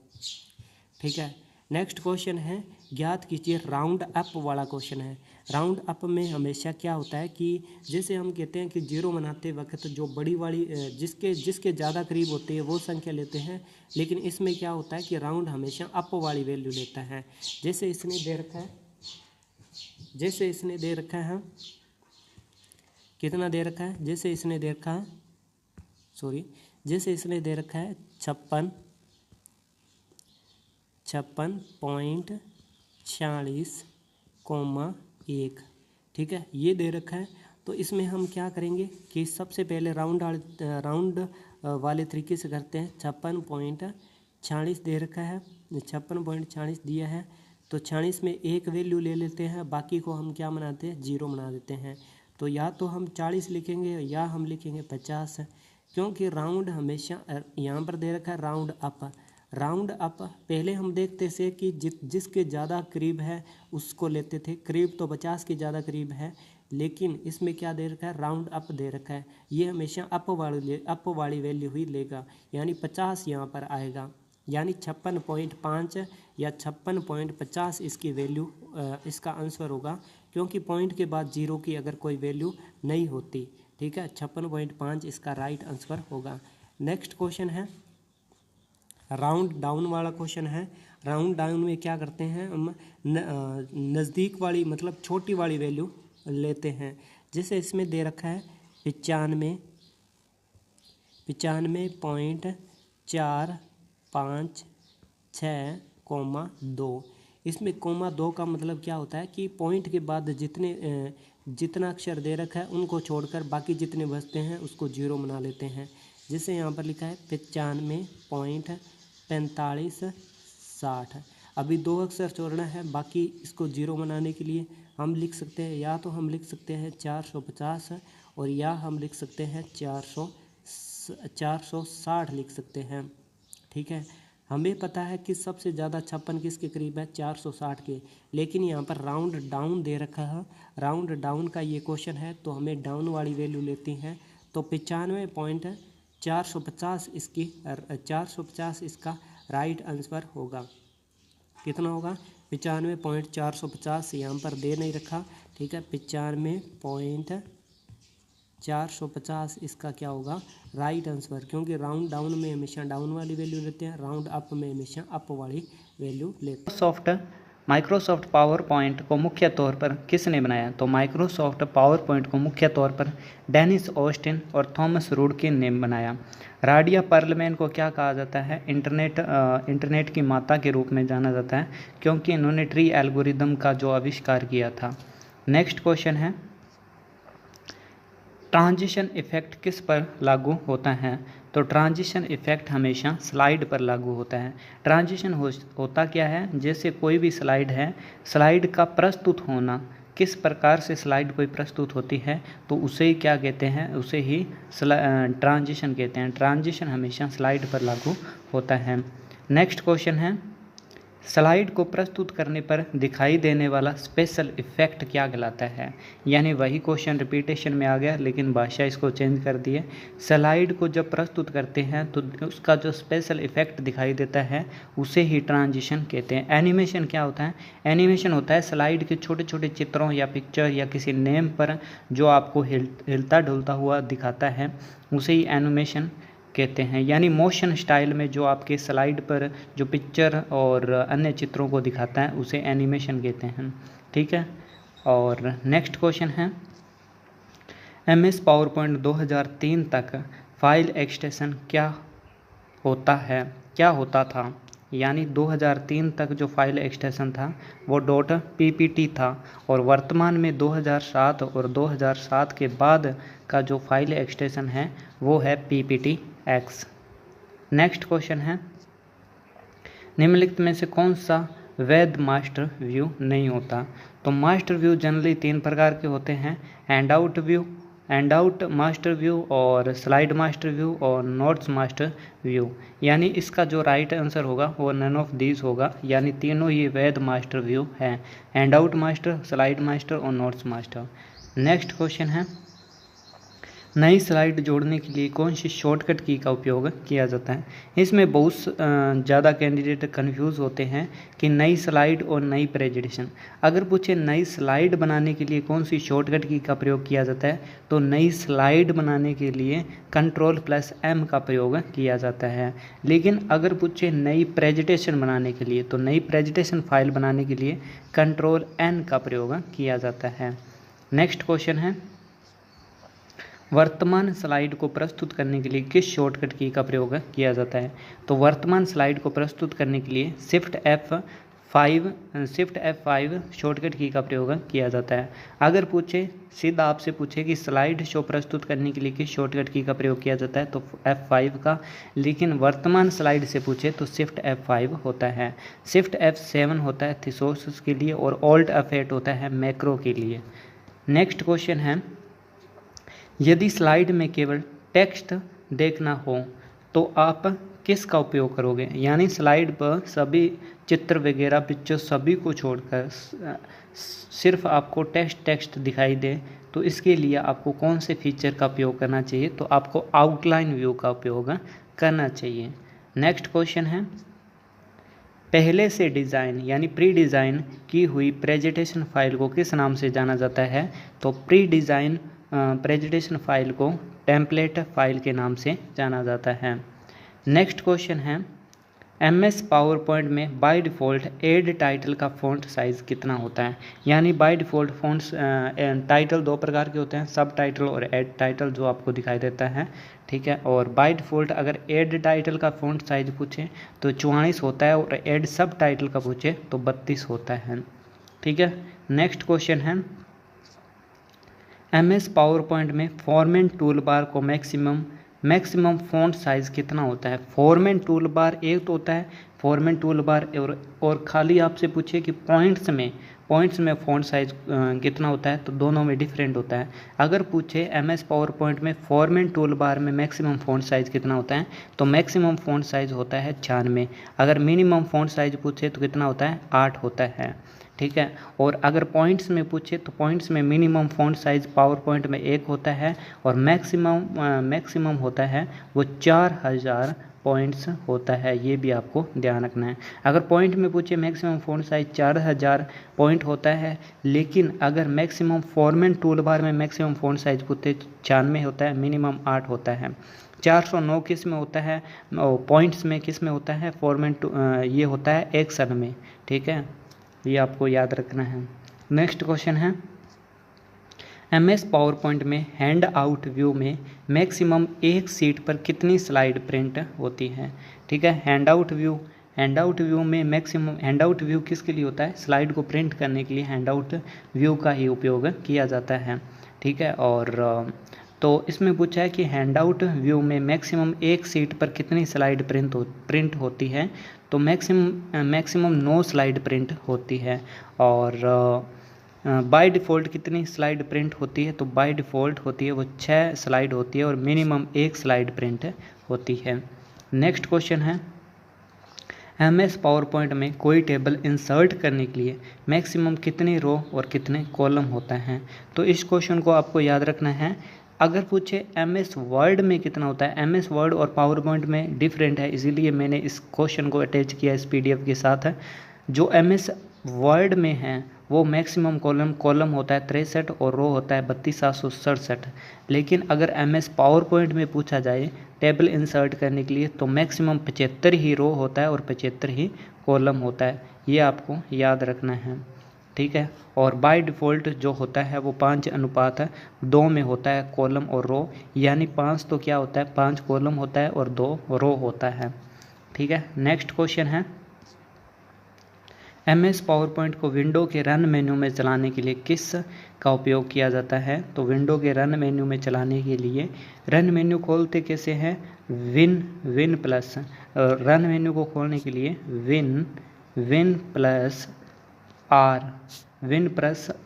ठीक है। नेक्स्ट क्वेश्चन है, ज्ञात कीजिए राउंड अप वाला क्वेश्चन है। राउंड अप में हमेशा क्या होता है कि जैसे हम कहते हैं कि 0 बनाते वक्त जो बड़ी वाली जिसके ज़्यादा करीब होती है वो संख्या लेते हैं, लेकिन इसमें क्या होता है कि राउंड हमेशा अप वाली वैल्यू लेता है। जैसे इसने दे रखा है कितना दे रखा है, जैसे इसने दे रखा है 56.46,1, ठीक है, ये दे रखा है। तो इसमें हम क्या करेंगे कि सबसे पहले राउंड वाले तरीके से करते हैं। 56.46 दे रखा है, 56.46 दिया है, तो 46 में एक वैल्यू ले लेते हैं, बाकी को हम क्या बनाते हैं, 0 बना देते हैं। तो या तो हम 40 लिखेंगे या हम लिखेंगे 50, क्योंकि राउंड हमेशा यहाँ पर दे रखा है राउंड अप पहले हम देखते थे कि जिसके ज़्यादा करीब है उसको लेते थे, करीब तो 50 के ज़्यादा करीब है, लेकिन इसमें क्या दे रखा है, राउंड अप दे रखा है, ये हमेशा अप वाली वैल्यू ही लेगा, यानी 50 यहाँ पर आएगा, यानी 56.5 या 56.50 इसकी वैल्यू इसका आंसर होगा, क्योंकि पॉइंट के बाद 0 की अगर कोई वैल्यू नहीं होती, ठीक है। 56.5 इसका राइट आंसर होगा। नेक्स्ट क्वेश्चन है राउंड डाउन वाला क्वेश्चन है। राउंड डाउन में क्या करते हैं हम, नज़दीक वाली मतलब छोटी वाली वैल्यू लेते हैं। जैसे इसमें दे रखा है 95.456, इसमें कोमा 2 का मतलब क्या होता है कि पॉइंट के बाद जितना अक्षर दे रखा है उनको छोड़कर बाकी जितने बचते हैं उसको 0 बना लेते हैं। जैसे यहाँ पर लिखा है 95.4560, अभी 2 अक्षर छोड़ना है, बाकी इसको 0 बनाने के लिए हम लिख सकते हैं, या तो हम लिख सकते हैं 450 और या हम लिख सकते हैं 460 लिख सकते हैं। ठीक है, हमें पता है कि सबसे ज़्यादा 56 किसके करीब है, 460 के, लेकिन यहाँ पर राउंड डाउन दे रखा है, राउंड डाउन का ये क्वेश्चन है तो हमें डाउन वाली वैल्यू लेती हैं। तो 95.450 इसका राइट आंसर होगा। कितना होगा, 95.450, यहाँ पर दे नहीं रखा। ठीक है, 95.450 इसका क्या होगा, राइट आंसर, क्योंकि राउंड डाउन में हमेशा डाउन वाली वैल्यू लेते हैं, राउंड अप में हमेशा अप वाली वैल्यू लेते हैं। माइक्रोसॉफ्ट पावर पॉइंट को मुख्य तौर पर किसने बनाया? तो माइक्रोसॉफ्ट पावर पॉइंट को मुख्य तौर पर डेनिस ऑस्टिन और थॉमस रूडकिन ने बनाया। राडिया पर्लमैन को क्या कहा जाता है? इंटरनेट की माता के रूप में जाना जाता है, क्योंकि इन्होंने ट्री एल्गोरिदम का जो आविष्कार किया था। नेक्स्ट क्वेश्चन है, ट्रांजिशन इफेक्ट किस पर लागू होता है? तो ट्रांजिशन इफेक्ट हमेशा स्लाइड पर लागू होता है। ट्रांजिशन होता क्या है, जैसे कोई भी स्लाइड है, स्लाइड का प्रस्तुत होना, किस प्रकार से स्लाइड कोई प्रस्तुत होती है तो उसे ही क्या कहते हैं, उसे ही ट्रांजिशन कहते हैं। ट्रांजिशन हमेशा स्लाइड पर लागू होता है। नेक्स्ट क्वेश्चन है, स्लाइड को प्रस्तुत करने पर दिखाई देने वाला स्पेशल इफेक्ट क्या कहलाता है? यानी वही क्वेश्चन रिपीटेशन में आ गया, लेकिन भाषा इसको चेंज कर दी है। स्लाइड को जब प्रस्तुत करते हैं तो उसका जो स्पेशल इफेक्ट दिखाई देता है उसे ही ट्रांजिशन कहते हैं। एनिमेशन क्या होता है? एनिमेशन होता है स्लाइड के छोटे छोटे चित्रों या पिक्चर या किसी नेम पर जो आपको हिलता डुलता हुआ दिखाता है, उसे ही एनिमेशन कहते हैं। यानी मोशन स्टाइल में जो आपके स्लाइड पर जो पिक्चर और अन्य चित्रों को दिखाता है उसे एनिमेशन कहते हैं। ठीक है, और नेक्स्ट क्वेश्चन है, MS पावरपॉइंट 2003 तक फाइल एक्सटेंशन क्या होता था? यानी 2003 तक जो फाइल एक्सटेंशन था वो .ppt था, और वर्तमान में 2007 और 2007 के बाद का जो फाइल एक्सटेंशन है वो है PPTX। नेक्स्ट क्वेश्चन है, निम्नलिखित में से कौन सा वैध मास्टर व्यू नहीं होता? तो मास्टर व्यू जनरली 3 प्रकार के होते हैं, हैंडआउट मास्टर व्यू और स्लाइड मास्टर व्यू और नोट्स मास्टर व्यू। यानी इसका जो राइट आंसर होगा वो नन ऑफ दीज होगा, यानी तीनों ही वैध मास्टर व्यू हैं, हैंडआउट मास्टर, स्लाइड मास्टर और नोट्स मास्टर। नेक्स्ट क्वेश्चन है, नई स्लाइड जोड़ने के लिए कौन सी शॉर्टकट की का उपयोग किया जाता है? इसमें बहुत ज़्यादा कैंडिडेट कंफ्यूज होते हैं कि नई स्लाइड और नई प्रेजेंटेशन। अगर पूछे नई स्लाइड बनाने के लिए कौन सी शॉर्टकट की का प्रयोग किया जाता है, तो नई स्लाइड बनाने के लिए Ctrl+M का प्रयोग किया जाता है। लेकिन अगर पूछे नई प्रेजेंटेशन बनाने के लिए, तो नई प्रेजेंटेशन फाइल बनाने के लिए Ctrl+N का प्रयोग किया जाता है। नेक्स्ट क्वेश्चन है, वर्तमान स्लाइड को प्रस्तुत करने के लिए किस शॉर्टकट की का प्रयोग किया जाता है? तो वर्तमान स्लाइड को प्रस्तुत करने के लिए Shift F5 शॉर्टकट की का प्रयोग किया जाता है। अगर पूछे सीधा आपसे पूछे कि स्लाइड शो प्रस्तुत करने के लिए किस शॉर्टकट की का प्रयोग किया जाता है, तो F5 का, लेकिन वर्तमान स्लाइड से पूछे तो Shift F5 होता है। Shift F7 होता है थिसोर्स के लिए और Alt F8 होता है मैक्रो के लिए। नेक्स्ट क्वेश्चन है, यदि स्लाइड में केवल टेक्स्ट देखना हो तो आप किसका उपयोग करोगे? यानी स्लाइड पर सभी चित्र वगैरह पिक्चर सभी को छोड़कर सिर्फ आपको टेक्स्ट दिखाई दे, तो इसके लिए आपको कौन से फीचर का उपयोग करना चाहिए? तो आपको आउटलाइन व्यू का उपयोग करना चाहिए। नेक्स्ट क्वेश्चन है, पहले से डिज़ाइन यानी प्री डिज़ाइन की हुई प्रेजेंटेशन फाइल को किस नाम से जाना जाता है? तो प्री डिज़ाइन प्रेजेंटेशन फाइल को टेम्पलेट फाइल के नाम से जाना जाता है। नेक्स्ट क्वेश्चन है, MS पावर पॉइंट में बाय डिफ़ॉल्ट ऐड टाइटल का फ़ॉन्ट साइज़ कितना होता है। यानी बाय डिफ़ॉल्ट फ़ॉन्ट्स टाइटल दो प्रकार के होते हैं, सब टाइटल और ऐड टाइटल, जो आपको दिखाई देता है, ठीक है। और बाय डिफ़ॉल्ट अगर ऐड टाइटल का फ़ॉन्ट साइज़ पूछे तो 44 होता है, और ऐड सब टाइटल का पूछे तो 32 होता है, ठीक है। नेक्स्ट क्वेश्चन है, MS पावर पॉइंट में फॉर्मेट टूल बार को मैक्सिमम फ़ॉन्ट साइज़ कितना होता है। फॉर्मेट टूल बार एक तो होता है फॉर्मेट टूल बार, और खाली आपसे पूछे कि पॉइंट्स में फ़ॉन्ट साइज़ कितना होता है, तो दोनों में डिफरेंट होता है। अगर पूछे MS पावर पॉइंट में फॉर्मेट टूल बार में मैक्सिमम फ़ॉन्ट साइज़ कितना होता है, तो मैक्सिमम फ़ॉन्ट साइज़ होता है 96। अगर मिनिमम फ़ॉन्ट साइज़ पूछे तो कितना होता है, 8 होता है, ठीक है। और अगर पॉइंट्स में पूछे तो पॉइंट्स में minimum font size power point में 1 होता है, और मैक्सिमम होता है वो 4000 पॉइंट्स होता है। ये भी आपको ध्यान रखना है। अगर पॉइंट में पूछे मैक्सिमम फ़ॉन्ट साइज़ 4000 पॉइंट होता है, लेकिन अगर मैक्सिमम फॉर्मेट टूल बार में मैक्सिमम फ़ॉन्ट साइज़ पूछे 96 होता है, मिनिमम 8 होता है। 409 किस में होता है, पॉइंट्स में किस में होता है, फॉर्मेट ये होता है एक्शन में, ठीक है। ये आपको याद रखना है। नेक्स्ट क्वेश्चन है, MS पावर पॉइंट में हैंड आउट व्यू में मैक्सिमम एक सीट पर कितनी स्लाइड प्रिंट होती है, ठीक है। हैंड आउट व्यू में मैक्सिमम, हैंड आउट व्यू किसके लिए होता है, स्लाइड को प्रिंट करने के लिए हैंड आउट व्यू का ही उपयोग किया जाता है, ठीक है। और तो इसमें पूछा है कि हैंड आउट व्यू में मैक्सिमम एक सीट पर कितनी स्लाइड प्रिंट होती है, तो मैक्सिमम 9 स्लाइड प्रिंट होती है। और बाय डिफ़ॉल्ट कितनी स्लाइड प्रिंट होती है, तो बाय डिफ़ॉल्ट होती है वो 6 स्लाइड होती है, और मिनिमम 1 स्लाइड प्रिंट होती है। नेक्स्ट क्वेश्चन है, MS पावर पॉइंट में कोई टेबल इंसर्ट करने के लिए मैक्सिमम कितने रो और कितने कॉलम होता है। तो इस क्वेश्चन को आपको याद रखना है। अगर पूछे MS वर्ड में कितना होता है, MS वर्ड और पावर पॉइंट में डिफरेंट है, इसीलिए मैंने इस क्वेश्चन को अटैच किया इस PDF के साथ। जो MS वर्ड में है वो मैक्सिमम कॉलम होता है 63, और रो होता है 32,767। लेकिन अगर MS पावर पॉइंट में पूछा जाए टेबल इंसर्ट करने के लिए, तो मैक्सिमम 75 ही रो होता है और 75 ही कॉलम होता है। ये आपको याद रखना है, ठीक है। और बाय डिफ़ॉल्ट जो होता है वो 5:2 में होता है कॉलम और रो, यानी 5 तो क्या होता है, 5 कॉलम होता है और 2 रो होता है, ठीक है। नेक्स्ट क्वेश्चन है, MS पावर पॉइंट को विंडो के रन मेन्यू में चलाने के लिए किस का उपयोग किया जाता है। तो विंडो के रन मेन्यू में चलाने के लिए रन मेन्यू खोलते कैसे हैं, विन प्लस, रन मेन्यू को खोलने के लिए विन प्लस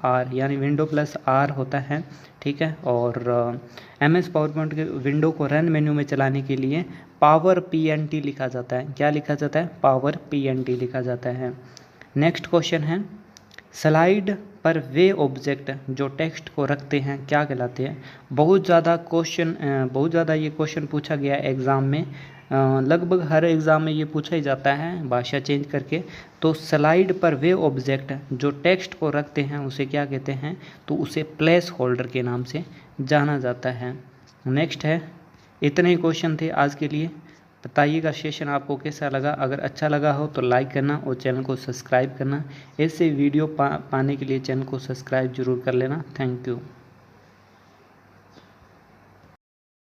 आर यानी विंडो प्लस आर होता है, ठीक है। और MS पावर पॉइंट के विंडो को रन मेन्यू में चलाने के लिए पावर PNT लिखा जाता है। क्या लिखा जाता है, पावर PNT लिखा जाता है। नेक्स्ट क्वेश्चन है, स्लाइड पर वे ऑब्जेक्ट जो टेक्स्ट को रखते हैं क्या कहलाते हैं। बहुत ज़्यादा ये क्वेश्चन पूछा गया एग्ज़ाम में, लगभग हर एग्ज़ाम में ये पूछा ही जाता है भाषा चेंज करके। तो स्लाइड पर वे ऑब्जेक्ट जो टेक्स्ट को रखते हैं उसे क्या कहते हैं, तो उसे प्लेस होल्डर के नाम से जाना जाता है। नेक्स्ट है, इतने ही क्वेश्चन थे आज के लिए। बताइएगा सेशन आपको कैसा लगा। अगर अच्छा लगा हो तो लाइक करना और चैनल को सब्सक्राइब करना। ऐसे वीडियो पाने के लिए चैनल को सब्सक्राइब जरूर कर लेना। Thank you.